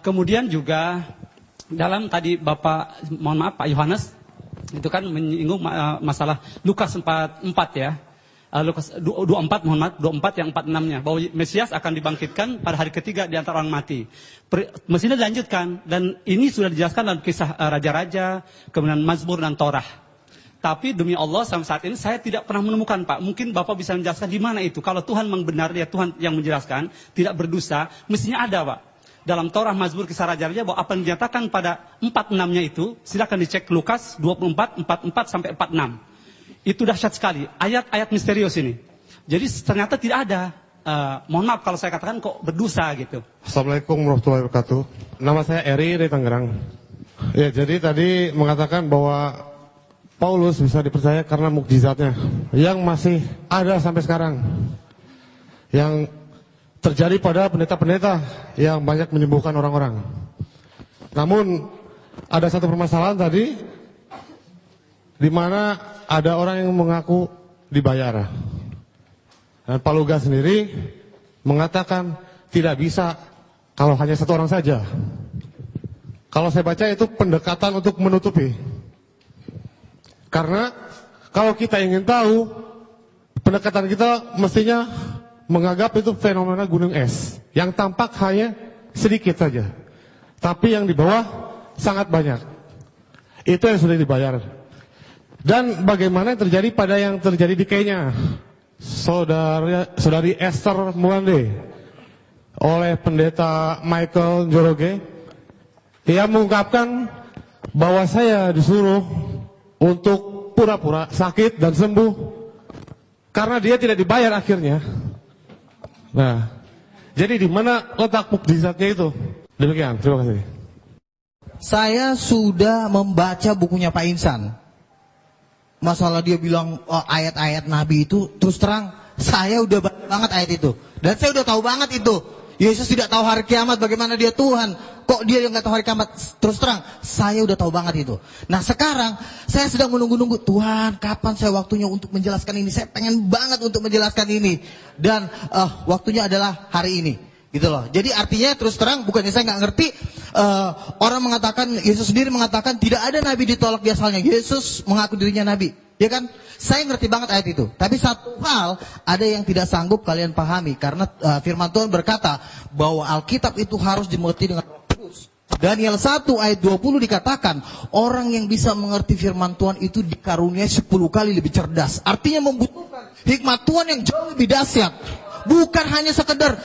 Kemudian juga dalam tadi Bapak, mohon maaf Pak Yohanes, itu kan menyinggung masalah Lukas 4 ya. Lukas 24, mohon maaf, 24 yang 46-nya, bahwa Mesias akan dibangkitkan pada hari ketiga di antara orang mati. Mestinya dilanjutkan, dan ini sudah dijelaskan dalam kisah Raja-Raja, kemudian Mazmur dan Torah. Tapi demi Allah sampai saat ini saya tidak pernah menemukan, Pak. Mungkin Bapak bisa menjelaskan di mana itu. Kalau Tuhan memang benar, dia Tuhan yang menjelaskan, tidak berdusta, mestinya ada, Pak. Dalam Torah, Mazmur, kisah Raja-Raja, bahwa apa yang dinyatakan pada 46-nya itu, silakan dicek Lukas 24, 44 sampai 46. Itu dahsyat sekali, ayat-ayat misterius ini. Jadi ternyata tidak ada. Mohon maaf kalau saya katakan kok berdosa gitu. Assalamualaikum warahmatullahi wabarakatuh. Nama saya Eri dari Tangerang. Ya, jadi tadi mengatakan bahwa Paulus bisa dipercaya karena mukjizatnya yang masih ada sampai sekarang. Yang terjadi pada pendeta-pendeta yang banyak menyembuhkan orang-orang. Namun ada satu permasalahan tadi di mana ada orang yang mengaku dibayar. Dan Pak Luga sendiri mengatakan tidak bisa kalau hanya satu orang saja. Kalau saya baca itu pendekatan untuk menutupi. Karena kalau kita ingin tahu, pendekatan kita mestinya menganggap itu fenomena gunung es. Yang tampak hanya sedikit saja. Tapi yang di bawah sangat banyak. Itu yang sudah dibayar. Dan bagaimana yang terjadi pada yang terjadi di Kenya, saudari Esther Mwande, oleh pendeta Michael Njoroge, dia mengungkapkan bahwa saya disuruh untuk pura-pura sakit dan sembuh karena dia tidak dibayar akhirnya. Nah, jadi di mana letak mukjizatnya itu? Demikian, terima kasih. Saya sudah membaca bukunya Pak Insan. Masalah dia bilang ayat-ayat Nabi itu, terus terang saya udah banget ayat itu. Dan saya udah tahu banget itu. Yesus tidak tahu hari kiamat, bagaimana dia Tuhan. Kok dia yang gak tahu hari kiamat? Terus terang, saya udah tahu banget itu. Nah sekarang, saya sedang menunggu-nunggu, Tuhan kapan saya waktunya untuk menjelaskan ini. Saya pengen banget untuk menjelaskan ini. Dan waktunya adalah hari ini. Gitu loh. Jadi artinya terus terang, bukannya saya nggak ngerti, orang mengatakan, Yesus sendiri mengatakan tidak ada nabi ditolak di asalnya. Yesus mengaku dirinya nabi, ya kan? Saya ngerti banget ayat itu. Tapi satu hal ada yang tidak sanggup kalian pahami, karena firman Tuhan berkata bahwa Alkitab itu harus dimengerti dengan Roh Kudus. Daniel 1 ayat 20 dikatakan, orang yang bisa mengerti firman Tuhan itu dikaruniai 10 kali lebih cerdas. Artinya membutuhkan hikmat Tuhan yang jauh lebih dahsyat. Bukan hanya sekedar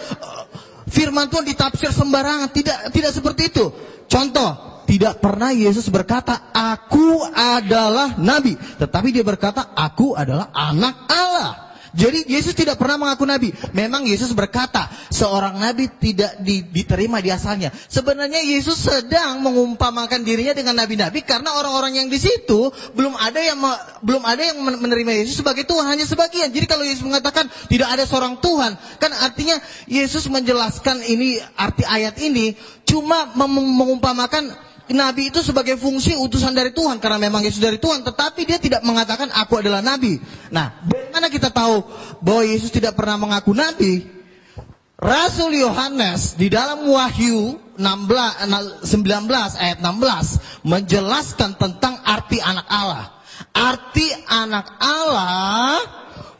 firman Tuhan ditafsir sembarangan, tidak seperti itu. Contoh, tidak pernah Yesus berkata, aku adalah nabi. Tetapi dia berkata, aku adalah anak Allah. Jadi Yesus tidak pernah mengaku nabi. Memang Yesus berkata, seorang nabi tidak diterima di asalnya. Sebenarnya Yesus sedang mengumpamakan dirinya dengan nabi-nabi karena orang-orang yang di situ belum ada yang menerima Yesus sebagai Tuhan, hanya sebagian. Jadi kalau Yesus mengatakan tidak ada seorang Tuhan, kan artinya Yesus menjelaskan ini, arti ayat ini cuma mengumpamakan nabi itu sebagai fungsi utusan dari Tuhan, karena memang Yesus dari Tuhan, tetapi dia tidak mengatakan aku adalah nabi. Nah, bagaimana kita tahu bahwa Yesus tidak pernah mengaku nabi? Rasul Yohanes di dalam Wahyu 19 ayat 16 menjelaskan tentang arti anak Allah. Arti anak Allah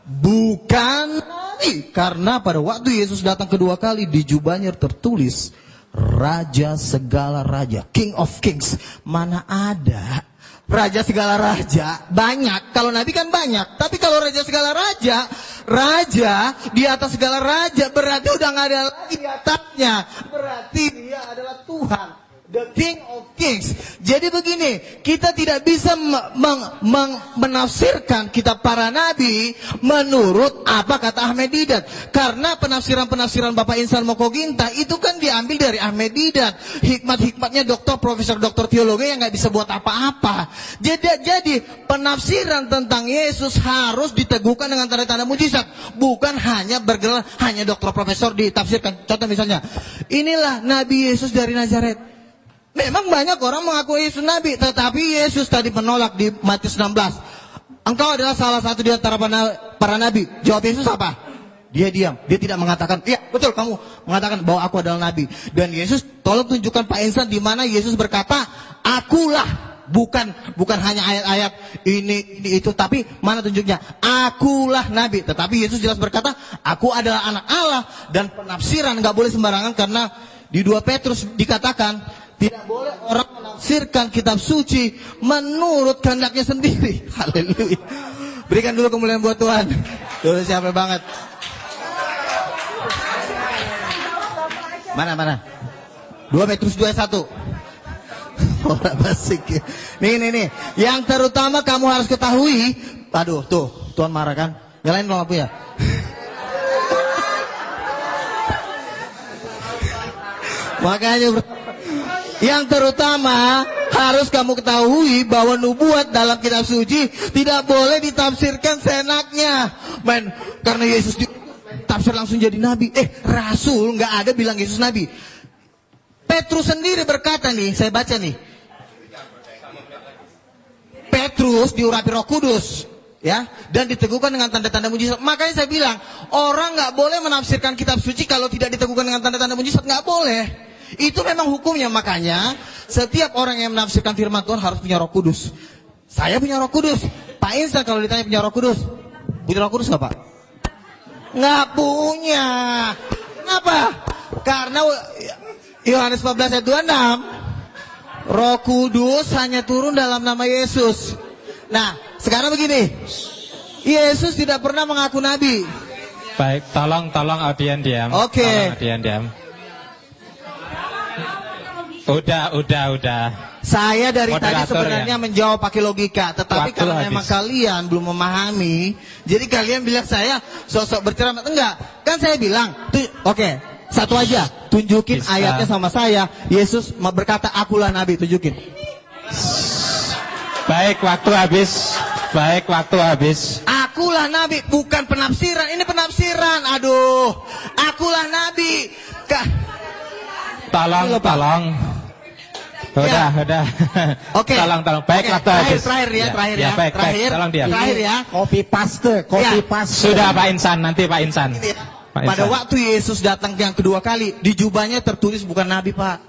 bukan nabi, karena pada waktu Yesus datang kedua kali di jubahnya tertulis Raja segala raja, King of Kings. Mana ada raja segala raja? Banyak. Kalau nabi kan banyak. Tapi kalau raja segala raja, raja di atas segala raja, berarti udah gak ada lagi di atasnya. Berarti dia adalah Tuhan, the King of Kings. Jadi begini, kita tidak bisa menafsirkan kitab para nabi menurut apa kata Ahmed Didat. Karena penafsiran-penafsiran Bapak Insan Mokoginta itu kan diambil dari Ahmed Didat. Hikmat-hikmatnya profesor doktor teologi yang gak bisa buat apa-apa. Jadi penafsiran tentang Yesus harus diteguhkan dengan tanda-tanda mujizat. Bukan hanya bergelar, hanya doktor profesor ditafsirkan. Contoh misalnya, inilah Nabi Yesus dari Nazaret. Memang banyak orang mengaku Yesus nabi, tetapi Yesus tadi menolak di Matius 16. Engkau adalah salah satu di antara para nabi. Jawab Yesus apa? Dia diam. Dia tidak mengatakan, iya betul kamu mengatakan bahwa aku adalah nabi. Dan Yesus, tolong tunjukkan Pak Insan di mana Yesus berkata, akulah. Bukan hanya ayat-ayat ini itu, tapi mana tunjuknya? Akulah nabi. Tetapi Yesus jelas berkata, aku adalah anak Allah. Dan penafsiran nggak boleh sembarangan, karena di 2 Petrus dikatakan tidak boleh orang menafsirkan kitab suci menurut kehendaknya sendiri. Haleluya. Berikan dulu kemuliaan buat Tuhan. Tuh siapa banget. Mana? 2 Petrus 2:1. Orang basik. Nih. Yang terutama kamu harus ketahui. Aduh, tuh, Tuhan marah kan? Nyalain lampu ya. Makanya yang terutama harus kamu ketahui bahwa nubuat dalam kitab suci tidak boleh ditafsirkan seenaknya. Karena Yesus tafsir langsung jadi nabi. Rasul nggak ada bilang Yesus nabi. Petrus sendiri berkata nih, saya baca nih. Petrus diurapi Roh Kudus, ya, dan diteguhkan dengan tanda-tanda mujizat. Makanya saya bilang, orang nggak boleh menafsirkan kitab suci kalau tidak diteguhkan dengan tanda-tanda mujizat, nggak boleh. Itu memang hukumnya. Makanya setiap orang yang menafsirkan firman Tuhan harus punya Roh Kudus. Saya punya Roh Kudus. Pak Insan kalau ditanya punya Roh Kudus, punya Roh Kudus nggak Pak? Nggak punya. Kenapa? Karena Yohanes 14 ayat 26, Roh Kudus hanya turun dalam nama Yesus. Nah, sekarang begini, Yesus tidak pernah mengaku nabi. Baik, tolong audien diam. Oke. Tolong audien diam. Udah. Saya dari Moderator, tadi sebenarnya ya? menjawab pakai logika, tetapi Waktu karena habis. memang kalian belum memahami, jadi kalian bilang saya sosok berceramah. Enggak, kan saya bilang, oke, satu aja, tunjukin Bisa. ayatnya sama saya. Yesus berkata, akulah nabi, tunjukin. Baik, waktu habis. Akulah nabi, bukan penafsiran. Ini penafsiran. Aduh, akulah nabi. Tolong. Udah. Oke. Tolong. Baik, Oke, waktu habis. Terakhir ya. Baik. Tolong diam. Terakhir ya. Copy paste. Sudah Pak Insan, nanti Pak Insan. Pada waktu Yesus datang yang kedua kali, di jubahnya tertulis bukan nabi Pak,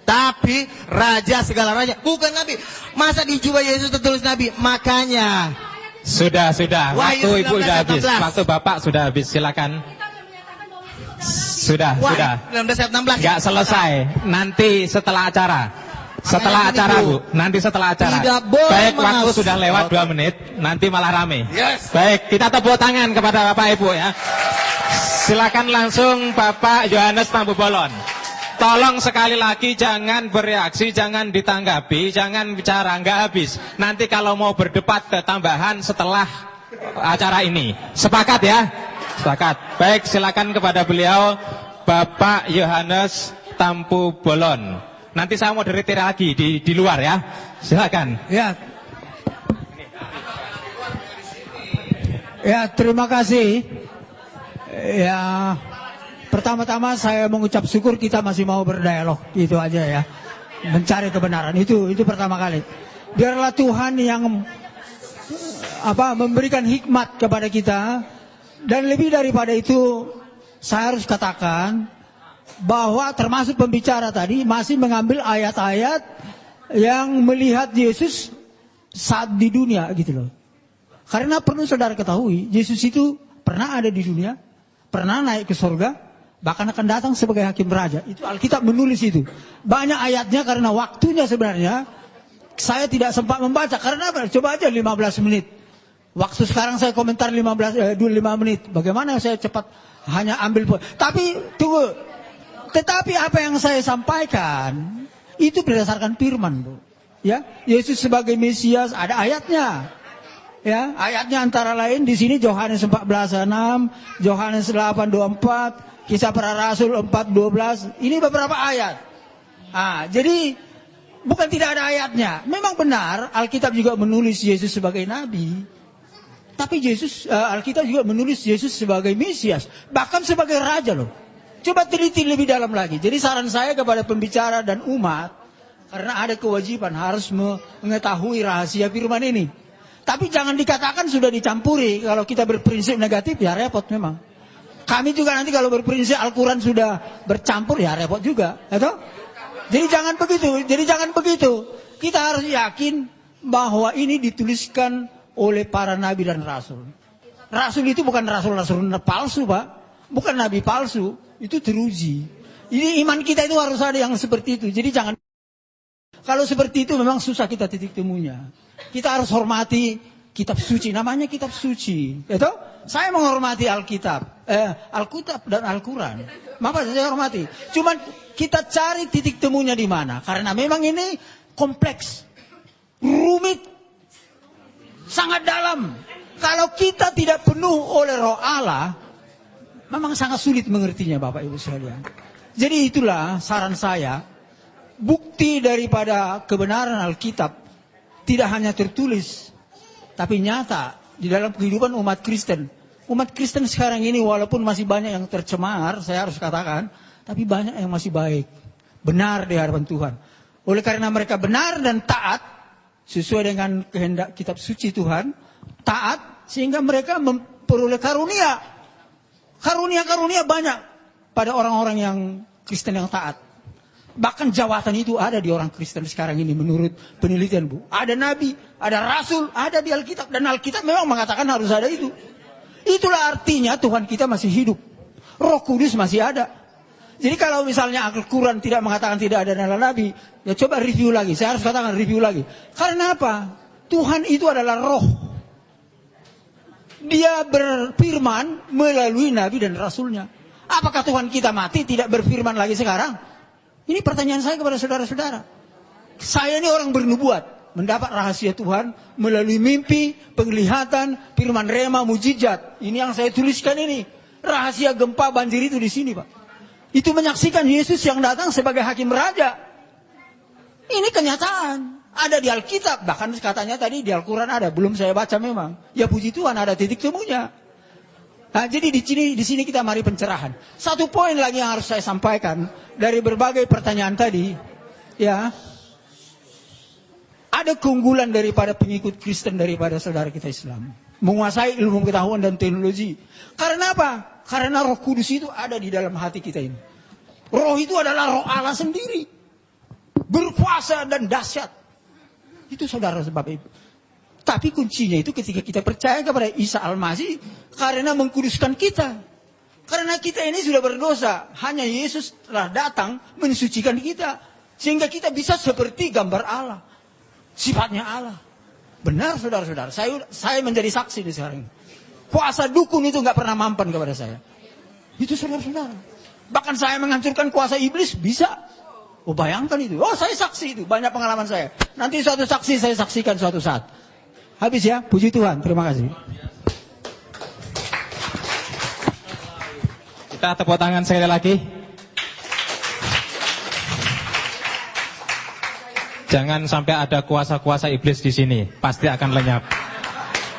tapi raja segala raja, bukan nabi. Masa di jubah Yesus tertulis nabi? Makanya Sudah. Wahyu Waktu Ibu 19, sudah habis. 18. Waktu Bapak sudah habis. Silakan. Sudah. 1916. Enggak selesai. Nanti setelah acara. Setelah acara, Bu. Nanti setelah acara. Tidak boleh Baik, waktu masuk. sudah lewat 2 menit. Nanti malah rame. Yes. Baik, kita tepuk tangan kepada Bapak Ibu ya. Silakan langsung Bapak Yohanes Tampu Bolon. Tolong sekali lagi jangan bereaksi, jangan ditanggapi, jangan bicara nggak habis. Nanti kalau mau berdebat ketambahan setelah acara ini. Sepakat ya? Sepakat. Baik, silakan kepada beliau Bapak Yohanes Tampu Bolon. Nanti saya mau moderator lagi di luar ya. Silakan. Ya, terima kasih. Ya, pertama-tama saya mengucap syukur kita masih mau berdialog, itu aja ya. Mencari kebenaran itu pertama kali. Biarlah Tuhan yang memberikan hikmat kepada kita, dan lebih daripada itu saya harus katakan bahwa termasuk pembicara tadi masih mengambil ayat-ayat yang melihat Yesus saat di dunia gitu loh. Karena perlu saudara ketahui, Yesus itu pernah ada di dunia, pernah naik ke surga, bahkan akan datang sebagai hakim raja. Itu Alkitab menulis itu. Banyak ayatnya karena waktunya sebenarnya saya tidak sempat membaca. Karena apa? Coba aja 15 menit. Waktu sekarang saya komentar 5 menit. Bagaimana saya cepat hanya ambil. Tapi tunggu. Tetapi apa yang saya sampaikan itu berdasarkan firman, Bu. Ya, Yesus sebagai Mesias ada ayatnya. Ya, ayatnya antara lain di sini Yohanes 14:6, Yohanes 8:24, Kisah Para Rasul 4:12. Ini beberapa ayat. Jadi bukan tidak ada ayatnya. Memang benar Alkitab juga menulis Yesus sebagai nabi. Tapi Alkitab juga menulis Yesus sebagai Mesias, bahkan sebagai raja loh. Coba teliti lebih dalam lagi. Jadi saran saya kepada pembicara dan umat, karena ada kewajiban harus mengetahui rahasia firman ini. Tapi jangan dikatakan sudah dicampuri. Kalau kita berprinsip negatif ya repot memang. Kami juga nanti kalau berprinsip Al-Quran sudah bercampur ya repot juga. Jadi jangan begitu. Kita harus yakin bahwa ini dituliskan oleh para nabi dan rasul. Rasul itu bukan rasul-rasul palsu, Pak. Bukan nabi palsu. Itu teruji. Ini iman kita itu harus ada yang seperti itu. Jadi jangan. Kalau seperti itu memang susah kita titik temunya. Kita harus hormati kitab suci. Namanya kitab suci. Itu? Saya menghormati Alkitab. Alkitab dan Al-Quran. Maka saya hormati. Cuman kita cari titik temunya di mana. Karena memang ini kompleks. Rumit. Sangat dalam. Kalau kita tidak penuh oleh Roh Allah, memang sangat sulit mengertinya Bapak Ibu sekalian. Jadi itulah saran saya. Bukti daripada kebenaran Alkitab tidak hanya tertulis, tapi nyata di dalam kehidupan umat Kristen. Umat Kristen sekarang ini walaupun masih banyak yang tercemar, saya harus katakan, tapi banyak yang masih baik. Benar di hadapan Tuhan. Oleh karena mereka benar dan taat, sesuai dengan kehendak kitab suci Tuhan, taat, sehingga mereka memperoleh karunia. Karunia-karunia banyak pada orang-orang yang Kristen yang taat. Bahkan jawatan itu ada di orang Kristen sekarang ini menurut penelitian, Bu. Ada nabi, ada rasul, ada di Alkitab. Dan Alkitab memang mengatakan harus ada itu. Itulah artinya Tuhan kita masih hidup. Roh Kudus masih ada. Jadi kalau misalnya Al-Quran tidak mengatakan tidak ada nabi, ya coba review lagi. Saya harus katakan review lagi. Karena apa? Tuhan itu adalah roh. Dia berfirman melalui nabi dan rasulnya. Apakah Tuhan kita mati tidak berfirman lagi sekarang? Ini pertanyaan saya kepada saudara-saudara. Saya ini orang bernubuat, mendapat rahasia Tuhan melalui mimpi, penglihatan, firman rema, mujizat. Ini yang saya tuliskan ini. Rahasia gempa banjir itu di sini, Pak. Itu menyaksikan Yesus yang datang sebagai hakim raja. Ini kenyataan. Ada di Alkitab, bahkan katanya tadi di Al-Quran ada, belum saya baca memang. Ya puji Tuhan ada titik temunya. Nah, jadi di sini kita mari pencerahan. Satu poin lagi yang harus saya sampaikan dari berbagai pertanyaan tadi, ya. Ada keunggulan daripada pengikut Kristen daripada saudara kita Islam. Menguasai ilmu pengetahuan dan teknologi. Karena apa? Karena Roh Kudus itu ada di dalam hati kita ini. Roh itu adalah Roh Allah sendiri. Berkuasa dan dahsyat. Itu saudara sebab itu. Tapi kuncinya itu ketika kita percaya kepada Isa Al-Masih karena mengkuduskan kita. Karena kita ini sudah berdosa. Hanya Yesus telah datang mensucikan kita. Sehingga kita bisa seperti gambar Allah. Sifatnya Allah. Benar saudara-saudara. Saya menjadi saksi di sekarang ini. Kuasa dukun itu nggak pernah mampan kepada saya. Itu saudara-saudara. Bahkan saya menghancurkan kuasa iblis bisa. Oh bayangkan itu. Oh saya saksi itu. Banyak pengalaman saya. Nanti suatu saksi saya saksikan suatu saat. Habis ya. Puji Tuhan. Terima kasih. Kita tepuk tangan sekali lagi. Jangan sampai ada kuasa-kuasa iblis di sini. Pasti akan lenyap.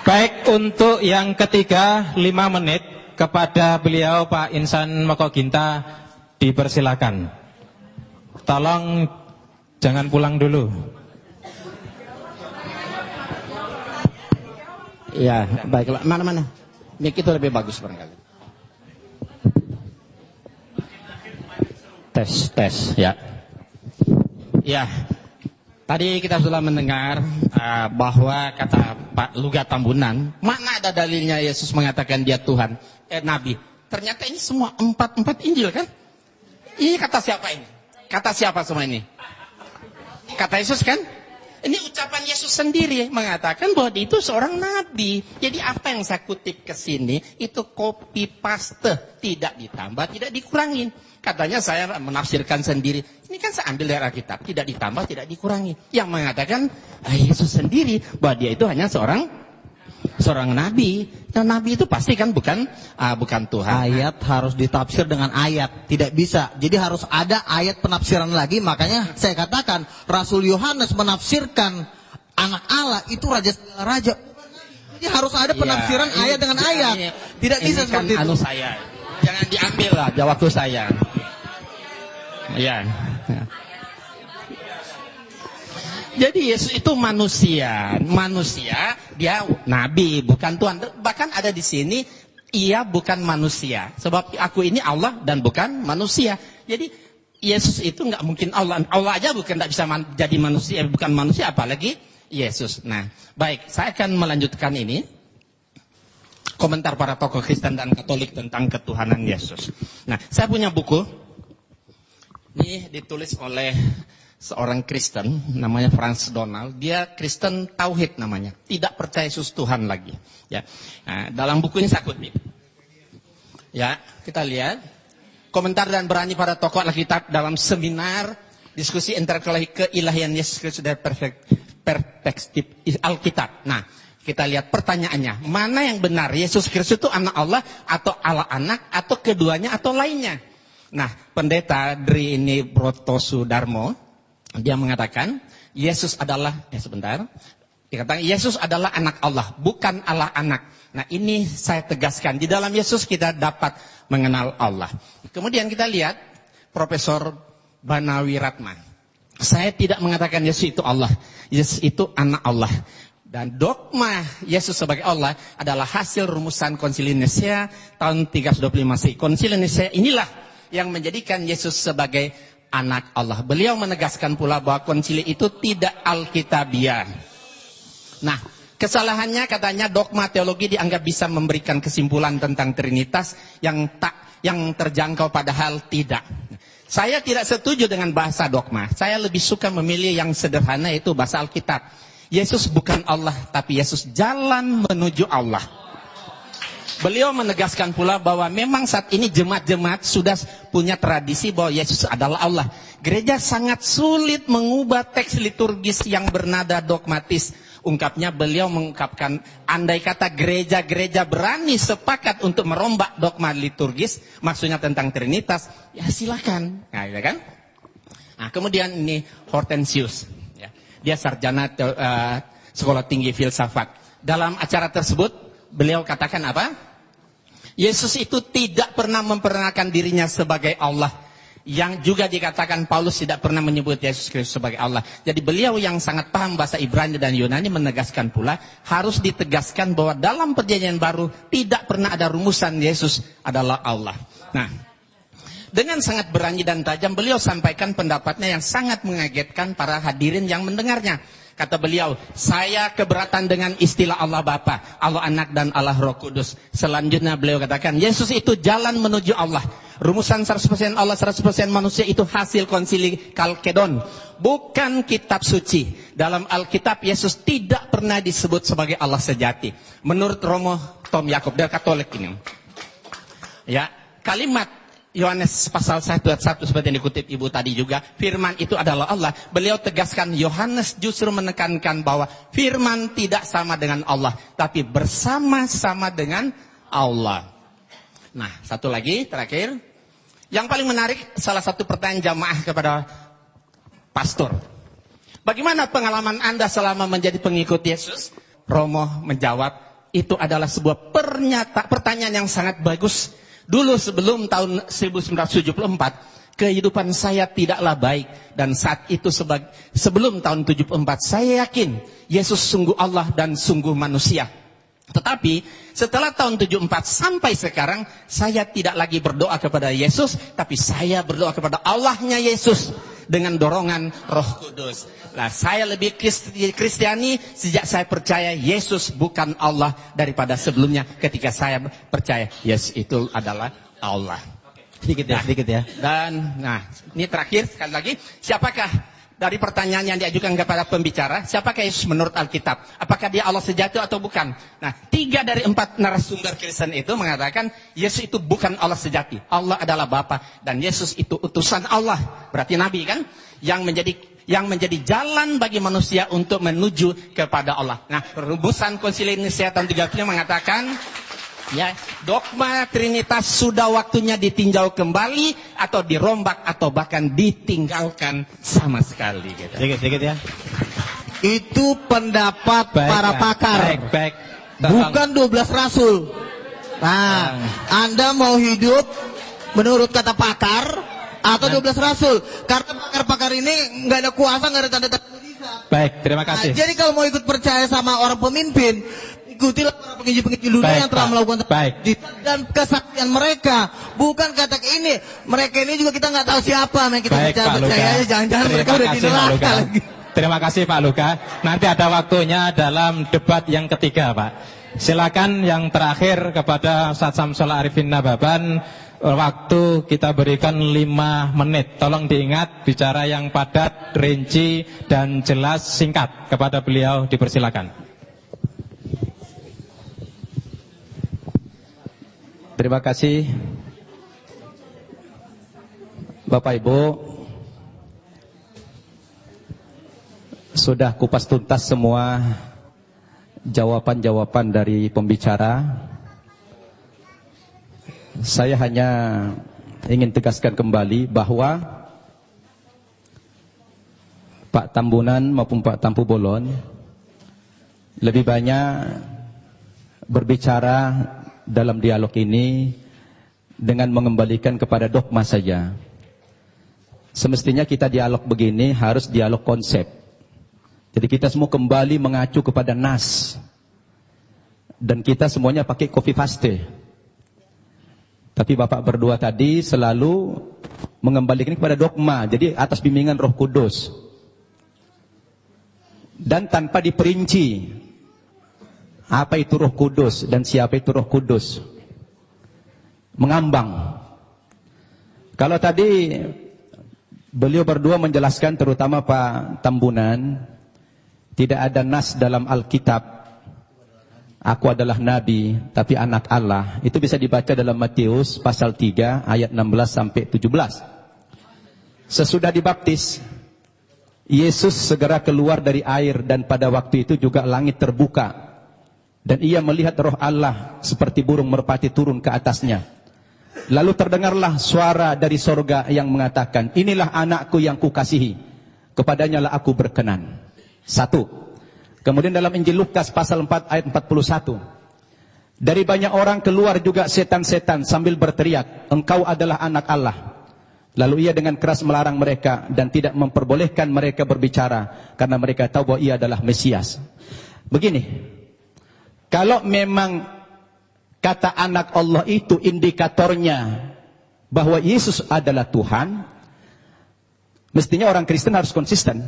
Baik, untuk yang ketiga 5 menit kepada beliau Pak Insan Mekoginta dipersilakan. Tolong jangan pulang dulu. Ya, baiklah. Mana-mana. Mic itu lebih bagus barangkali. Tes, ya. Ya, tadi kita sudah mendengar bahwa kata Pak Luga Tambunan, mana ada dalilnya Yesus mengatakan dia Tuhan, Nabi. Ternyata ini semua 4 Injil kan? Ini kata siapa ini? Kata siapa semua ini? Kata Yesus kan? Ini ucapan Yesus sendiri mengatakan bahwa dia itu seorang nabi. Jadi apa yang saya kutip ke sini itu copy paste, tidak ditambah, tidak dikurangin. Katanya saya menafsirkan sendiri. Ini kan saya ambil dari Alkitab, tidak ditambah, tidak dikurangi. Yang mengatakan Yesus sendiri bahwa dia itu hanya seorang nabi. Dan nabi itu pasti kan bukan Tuhan. Ayat harus ditafsir dengan ayat, tidak bisa. Jadi harus ada ayat penafsiran lagi. Makanya saya katakan Rasul Yohanes menafsirkan anak Allah itu raja. Jadi harus ada penafsiran ayat dengan ayat. Tidak bisa kan seperti itu. Saya. Jangan diambil lah waktu saya. Ya. Jadi Yesus itu manusia, dia nabi, bukan Tuhan. Bahkan ada di sini, ia bukan manusia. Sebab aku ini Allah dan bukan manusia. Jadi Yesus itu nggak mungkin Allah. Allah aja nggak bisa jadi manusia, bukan manusia, apalagi Yesus. Nah, baik, saya akan melanjutkan ini. Komentar para tokoh Kristen dan Katolik tentang ketuhanan Yesus. Nah, saya punya buku. Ini ditulis oleh seorang Kristen, namanya Franz Donald. Dia Kristen Tauhid namanya. Tidak percaya Yesus Tuhan lagi. Ya. Nah, dalam buku ini saya kutip. Ya, kita lihat. Komentar dan berani para tokoh Alkitab dalam seminar diskusi intelektual keilahian Yesus Kristus dari perspektif Alkitab. Nah, kita lihat pertanyaannya, mana yang benar? Yesus Kristus itu anak Allah atau Allah anak atau keduanya atau lainnya? Nah, pendeta Dri ini Brotosudarmo, dia mengatakan Yesus adalah dikatakan Yesus adalah anak Allah, bukan Allah anak. Nah, ini saya tegaskan, di dalam Yesus kita dapat mengenal Allah. Kemudian kita lihat Profesor Banawi Ratma. Saya tidak mengatakan Yesus itu Allah. Yesus itu anak Allah. Dan dogma Yesus sebagai Allah adalah hasil rumusan Konsili Nicea tahun 325 Masehi. Konsili Nicea inilah yang menjadikan Yesus sebagai anak Allah. Beliau menegaskan pula bahwa konsili itu tidak alkitabiah. Nah, kesalahannya katanya dogma teologi dianggap bisa memberikan kesimpulan tentang Trinitas yang terjangkau, padahal tidak. Saya tidak setuju dengan bahasa dogma. Saya lebih suka memilih yang sederhana, yaitu bahasa Alkitab. Yesus bukan Allah, tapi Yesus jalan menuju Allah. Beliau menegaskan pula bahwa memang saat ini jemaat-jemaat sudah punya tradisi bahwa Yesus adalah Allah. Gereja sangat sulit mengubah teks liturgis yang bernada dogmatis. Ungkapnya, beliau mengungkapkan, andai kata gereja-gereja berani sepakat untuk merombak dogma liturgis, maksudnya tentang Trinitas, ya silakan. Nah, ya kan? Nah, kemudian ini Hortensius. Dia sarjana sekolah tinggi filsafat. Dalam acara tersebut, beliau katakan apa? Yesus itu tidak pernah memperkenalkan dirinya sebagai Allah. Yang juga dikatakan Paulus tidak pernah menyebut Yesus Kristus sebagai Allah. Jadi beliau yang sangat paham bahasa Ibrani dan Yunani menegaskan pula, harus ditegaskan bahwa dalam perjanjian baru tidak pernah ada rumusan Yesus adalah Allah. Nah, dengan sangat berani dan tajam beliau sampaikan pendapatnya yang sangat mengagetkan para hadirin yang mendengarnya. Kata beliau, saya keberatan dengan istilah Allah Bapa, Allah Anak dan Allah Roh Kudus. Selanjutnya beliau katakan, Yesus itu jalan menuju Allah. Rumusan 100% Allah, 100% manusia itu hasil konsili Kalkedon. Bukan kitab suci. Dalam Alkitab, Yesus tidak pernah disebut sebagai Allah sejati. Menurut Romo Tom Yakob, dari Katolik ini. Ya, kalimat Yohanes pasal 1 ayat 1 seperti yang dikutip Ibu tadi juga, firman itu adalah Allah. Beliau tegaskan, Yohanes justru menekankan bahwa firman tidak sama dengan Allah, tapi bersama-sama dengan Allah. Nah, satu lagi terakhir. Yang paling menarik, salah satu pertanyaan jamaah kepada pastor. Bagaimana pengalaman Anda selama menjadi pengikut Yesus? Romo menjawab, itu adalah sebuah pertanyaan yang sangat bagus. Dulu sebelum tahun 1974, kehidupan saya tidaklah baik. Dan saat itu sebelum tahun 74, saya yakin Yesus sungguh Allah dan sungguh manusia. Tetapi setelah tahun 74 sampai sekarang, saya tidak lagi berdoa kepada Yesus, tapi saya berdoa kepada Allahnya Yesus dengan dorongan Roh Kudus. Nah, saya lebih Kristiani sejak saya percaya Yesus bukan Allah daripada sebelumnya ketika saya percaya Yesus itu adalah Allah. Sedikit ya. Dan nah, ini terakhir sekali lagi, siapakah dari pertanyaan yang diajukan kepada pembicara, siapakah Yesus menurut Alkitab? Apakah dia Allah sejati atau bukan? Nah, 3 dari 4 narasumber Kristen itu mengatakan Yesus itu bukan Allah sejati. Allah adalah Bapa dan Yesus itu utusan Allah. Berarti Nabi kan? Yang menjadi jalan bagi manusia untuk menuju kepada Allah. Nah, rumusan Konsili Nicea tahun 35 mengatakan, ya, dogma Trinitas sudah waktunya ditinjau kembali atau dirombak atau bahkan ditinggalkan sama sekali. Gitu. Sedikit ya. Itu pendapat para pakar. Baik. Bukan 12 rasul. Nah, Anda mau hidup menurut kata pakar atau 12 rasul? Karena pakar-pakar ini nggak ada kuasa, nggak ada tanda-tanda mujizat. Baik, terima kasih. Nah, jadi kalau mau ikut percaya sama orang pemimpin, ikutilah para penginjil-penginjil dunia yang telah melakukan dan kesaktian mereka. Bukan kata ini, mereka ini juga kita nggak tahu siapa. Kita percaya, jangan-jangan mereka udah di neraka lagi. Terima kasih Pak Luka. Nanti ada waktunya dalam debat yang ketiga, Pak. Silakan yang terakhir kepada Ustaz Samsul Arifin Nababan. Waktu kita berikan 5 menit. Tolong diingat, bicara yang padat, rinci, dan jelas, singkat. Kepada beliau dipersilakan. Terima kasih Bapak Ibu. Sudah kupas tuntas semua jawaban-jawaban dari pembicara. Saya hanya ingin tegaskan kembali bahwa Pak Tambunan maupun Pak Tampu Bolon lebih banyak berbicara dalam dialog ini dengan mengembalikan kepada dogma saja. Semestinya kita dialog begini harus dialog konsep. Jadi kita semua kembali mengacu kepada nas. Dan kita semuanya pakai copy paste. Tapi Bapak berdua tadi selalu mengembalikan kepada dogma. Jadi atas bimbingan Roh Kudus. Dan tanpa diperinci apa itu Roh Kudus dan siapa itu Roh Kudus. Mengambang. Kalau tadi beliau berdua menjelaskan, terutama Pak Tambunan, tidak ada nas dalam Alkitab aku adalah nabi tapi anak Allah. Itu bisa dibaca dalam Matius pasal 3 ayat 16 sampai 17. Sesudah dibaptis, Yesus segera keluar dari air dan pada waktu itu juga langit terbuka. Dan ia melihat roh Allah seperti burung merpati turun ke atasnya. Lalu terdengarlah suara dari sorga yang mengatakan, inilah anakku yang kukasihi, kepadanya lah aku berkenan. 1. Kemudian dalam Injil Lukas pasal 4 ayat 41. Dari banyak orang keluar juga setan-setan sambil berteriak, engkau adalah anak Allah. Lalu ia dengan keras melarang mereka dan tidak memperbolehkan mereka berbicara karena mereka tahu bahwa ia adalah Mesias. Begini, kalau memang kata anak Allah itu indikatornya bahwa Yesus adalah Tuhan, mestinya orang Kristen harus konsisten.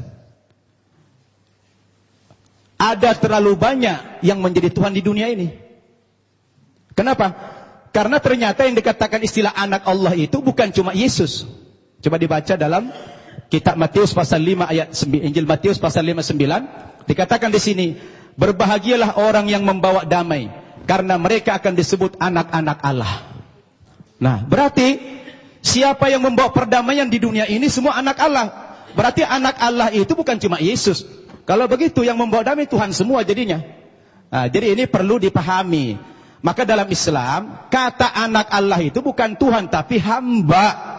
ada terlalu banyak yang menjadi Tuhan di dunia ini. Kenapa? Karena ternyata yang dikatakan istilah anak Allah itu bukan cuma Yesus. Coba dibaca dalam kitab Matius pasal 5 ayat 9, Injil Matius pasal 5:9, dikatakan di sini, berbahagialah orang yang membawa damai, karena mereka akan disebut anak-anak Allah. Nah, berarti siapa yang membawa perdamaian di dunia ini semua anak Allah. Berarti anak Allah itu bukan cuma Yesus. Kalau begitu yang membawa damai Tuhan semua jadinya. Nah, jadi ini perlu dipahami. Maka dalam Islam, kata anak Allah itu bukan Tuhan tapi hamba.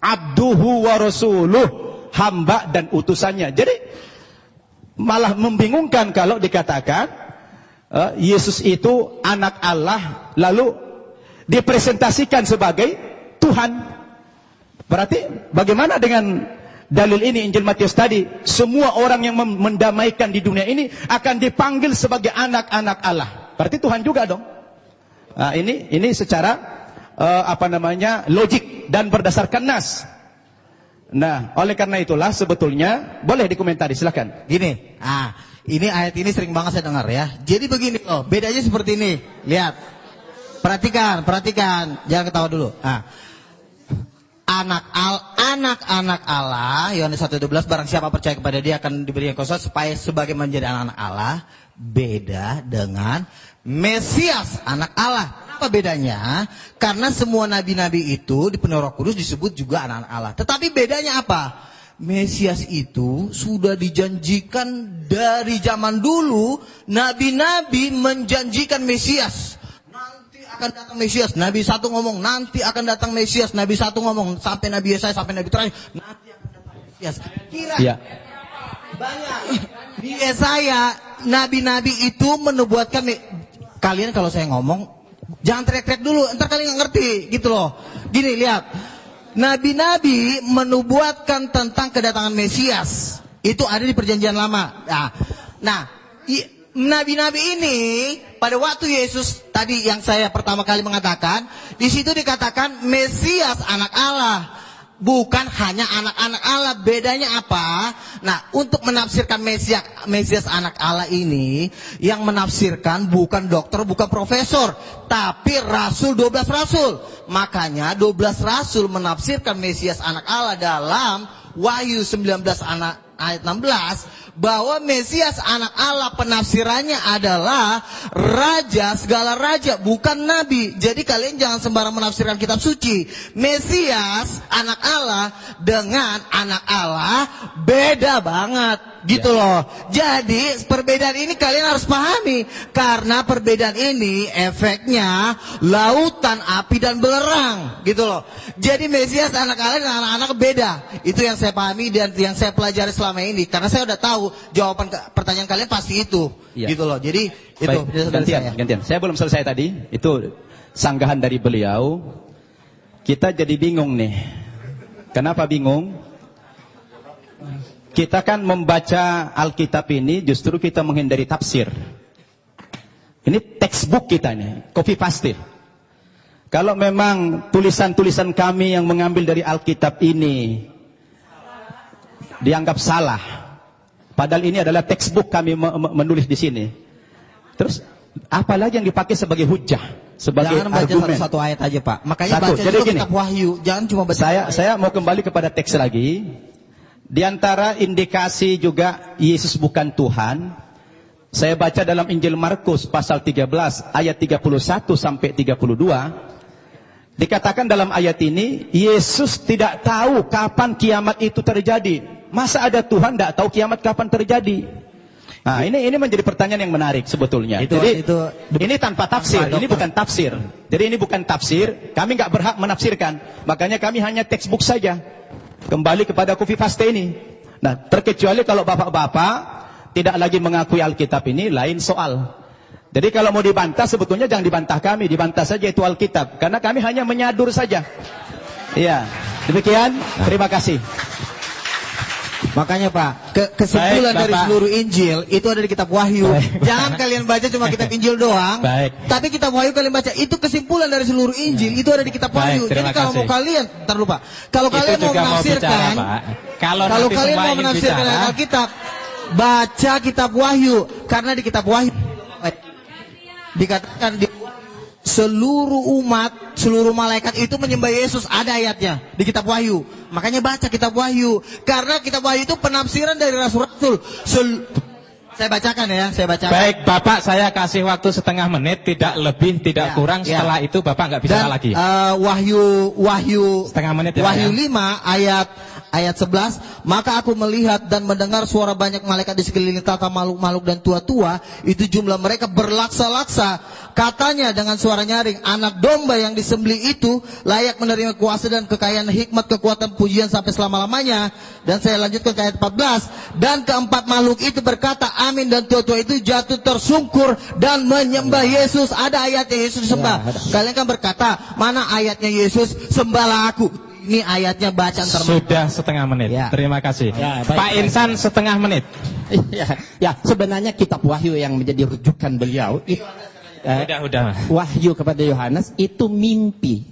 Abduhu wa rasuluh, hamba dan utusannya. Jadi malah membingungkan kalau dikatakan Yesus itu anak Allah lalu dipresentasikan sebagai Tuhan. Berarti bagaimana dengan dalil ini Injil Matius tadi? Semua orang yang mendamaikan di dunia ini akan dipanggil sebagai anak-anak Allah. Berarti Tuhan juga dong. Nah, ini secara logik dan berdasarkan nas. Nah, oleh karena itulah sebetulnya boleh dikomentari, silakan. Gini, ini ayat ini sering banget saya dengar ya. Jadi begini loh, bedanya seperti ini. Lihat, perhatikan, jangan ketawa dulu. Anak-anak Allah, Yohanes 1:12, barang siapa percaya kepada dia akan diberi kuasa supaya sebagai menjadi anak-anak Allah. Beda dengan Mesias, anak Allah. Apa bedanya? Karena semua nabi-nabi itu dipenuhi Roh Kudus disebut juga anak-anak Allah. Tetapi bedanya apa? Mesias itu sudah dijanjikan dari zaman dulu. Nabi-nabi menjanjikan Mesias. Nanti akan datang Mesias. Nabi satu ngomong, nanti akan datang Mesias. Nabi satu ngomong, sampai Nabi Yesaya, sampai Nabi terakhir, nanti akan datang Mesias. Kira banyak. Di Yesaya, nabi-nabi itu menubuatkan. Kalian kalau saya ngomong, jangan teriak-teriak dulu, entar kalian nggak ngerti, gitu loh. Gini, lihat. Nabi-nabi menubuatkan tentang kedatangan Mesias. Itu ada di perjanjian lama. Nah, nabi-nabi ini, pada waktu Yesus, tadi yang saya pertama kali mengatakan, di situ dikatakan Mesias anak Allah. Bukan hanya anak-anak Allah. Bedanya apa? Nah, untuk menafsirkan Mesias anak Allah ini, yang menafsirkan bukan dokter, bukan profesor, tapi rasul, 12 rasul. Makanya 12 rasul menafsirkan Mesias anak Allah dalam Wahyu 19 ayat 16, bahwa Mesias anak Allah penafsirannya adalah raja, segala raja, bukan nabi. Jadi kalian jangan sembarang menafsirkan kitab suci. Mesias anak Allah dengan anak Allah beda banget, gitu loh. Jadi perbedaan ini kalian harus pahami, karena perbedaan ini efeknya lautan, api dan belerang, gitu loh. Jadi Mesias anak Allah dan anak-anak beda. Itu yang saya pahami dan yang saya pelajari selama ini, karena saya udah tahu jawaban pertanyaan kalian pasti itu, gitu loh. Jadi itu gantian. Saya belum selesai tadi. Itu sanggahan dari beliau. Kita jadi bingung nih. Kenapa bingung? Kita kan membaca Alkitab ini justru kita menghindari tafsir. Ini textbook kita nih, copy paste. Kalau memang tulisan-tulisan kami yang mengambil dari Alkitab ini dianggap salah, padahal ini adalah textbook kami menulis di sini. Terus apalagi yang dipakai sebagai hujah, sebagai jangan baca argumen. satu ayat aja, Pak. Makanya baca jadi dulu gini, kitab Wahyu, jangan cuma baca. Saya mau kembali kepada teks lagi. Di antara indikasi juga Yesus bukan Tuhan, saya baca dalam Injil Markus pasal 13 ayat 31 sampai 32. Dikatakan dalam ayat ini, Yesus tidak tahu kapan kiamat itu terjadi. Masa ada Tuhan tidak tahu kiamat kapan terjadi? Nah, ini menjadi pertanyaan yang menarik sebetulnya. Ini tanpa tafsir, ini bukan tafsir. Jadi ini bukan tafsir, kami nggak berhak menafsirkan. Makanya kami hanya textbook saja. Kembali kepada copy paste ini. Nah, terkecuali kalau bapak-bapak tidak lagi mengakui Alkitab ini, lain soal. Jadi kalau mau dibantah, sebetulnya jangan dibantah kami, dibantah saja itu Alkitab. Karena kami hanya menyadur saja. Iya, demikian. Terima kasih. Makanya Pak, kesimpulan dari seluruh Injil itu ada di kitab Wahyu. Jangan kalian baca cuma kitab Injil doang. Tapi kitab Wahyu kalian baca, itu kesimpulan dari seluruh Injil, itu ada di kitab Wahyu. Jadi kalau mau kalian, ntar lupa. Kalau kalian mau menafsirkan, kalau kalian mau menafsirkan Alkitab, baca kitab Wahyu, karena di kitab Wahyu dikatakan di seluruh umat, seluruh malaikat itu menyembah Yesus, ada ayatnya di kitab Wahyu. Makanya baca kitab Wahyu, karena kitab Wahyu itu penafsiran dari rasul-rasul. Saya bacakan ya, saya bacakan. Baik, Bapak, saya kasih waktu setengah menit, tidak lebih, tidak kurang. Setelah itu Bapak nggak bicara lagi. Wahyu setengah menit ya. Wahyu 5 ayat 11, maka aku melihat dan mendengar suara banyak malaikat di sekeliling tata makhluk-makhluk dan tua-tua, itu jumlah mereka berlaksa-laksa. Katanya dengan suara nyaring, anak domba yang disembelih itu layak menerima kuasa dan kekayaan, hikmat, kekuatan, pujian sampai selama-lamanya. Dan saya lanjutkan ke ayat 14. Dan keempat makhluk itu berkata, amin, dan tua-tua itu jatuh tersungkur dan menyembah Yesus. Ada ayatnya Yesus disembah. Kalian kan berkata, mana ayatnya Yesus, sembahlah aku. Ini ayatnya bacaan terbaik. Sudah setengah menit. Terima kasih. Pak Insan setengah menit. Ya, sebenarnya kitab Wahyu yang menjadi rujukan beliau udah. Wahyu kepada Yohanes itu mimpi,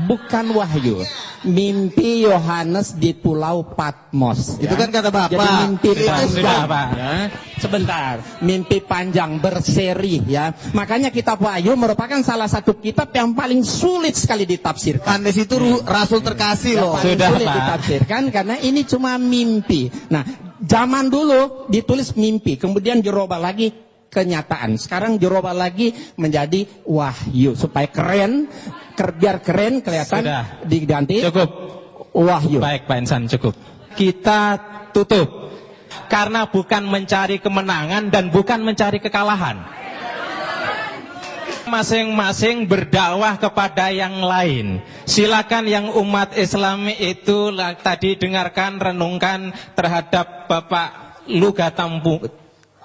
bukan wahyu. Mimpi Yohanes di Pulau Patmos. Itu kan kata Bapak. Jadi mimpi sudah, Pak. Sebentar, mimpi panjang berseri ya. Makanya kitab Wahyu merupakan salah satu kitab yang paling sulit sekali ditafsirkan. Di situ rasul terkasih loh. Sudah sulit ditafsirkan karena ini cuma mimpi. Nah, zaman dulu ditulis mimpi, kemudian dirubah lagi kenyataan. Sekarang dirubah lagi menjadi wahyu supaya keren, biar keren kelihatan. Sudah. Diganti cukup wahyu. Baik, Pak Insan, cukup. Kita tutup. Karena bukan mencari kemenangan dan bukan mencari kekalahan. Masing-masing berdakwah kepada yang lain. Silakan yang umat Islam itu tadi dengarkan, renungkan terhadap Bapak Luga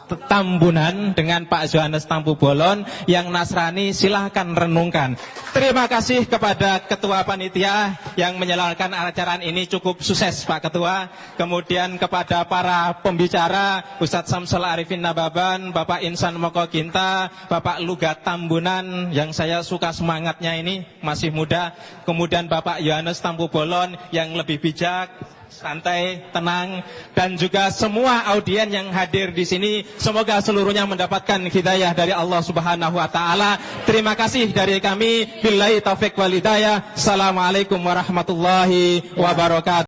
Tambunan dengan Pak Yohanes Tampu Bolon. Yang Nasrani silahkan renungkan. Terima kasih kepada Ketua Panitia yang menyelenggarakan acara ini, cukup sukses Pak Ketua. Kemudian kepada para pembicara, Ustadz Samsul Arifin Nababan, Bapak Insan Moko Ginta, Bapak Luga Tambunan yang saya suka semangatnya ini, masih muda. Kemudian Bapak Yohanes Tampu Bolon yang lebih bijak, santai, tenang, dan juga semua audien yang hadir di sini, semoga seluruhnya mendapatkan hidayah dari Allah Subhanahu wa taala. Terima kasih dari kami. Billahi taufik wal hidayah. Assalamualaikum warahmatullahi wabarakatuh.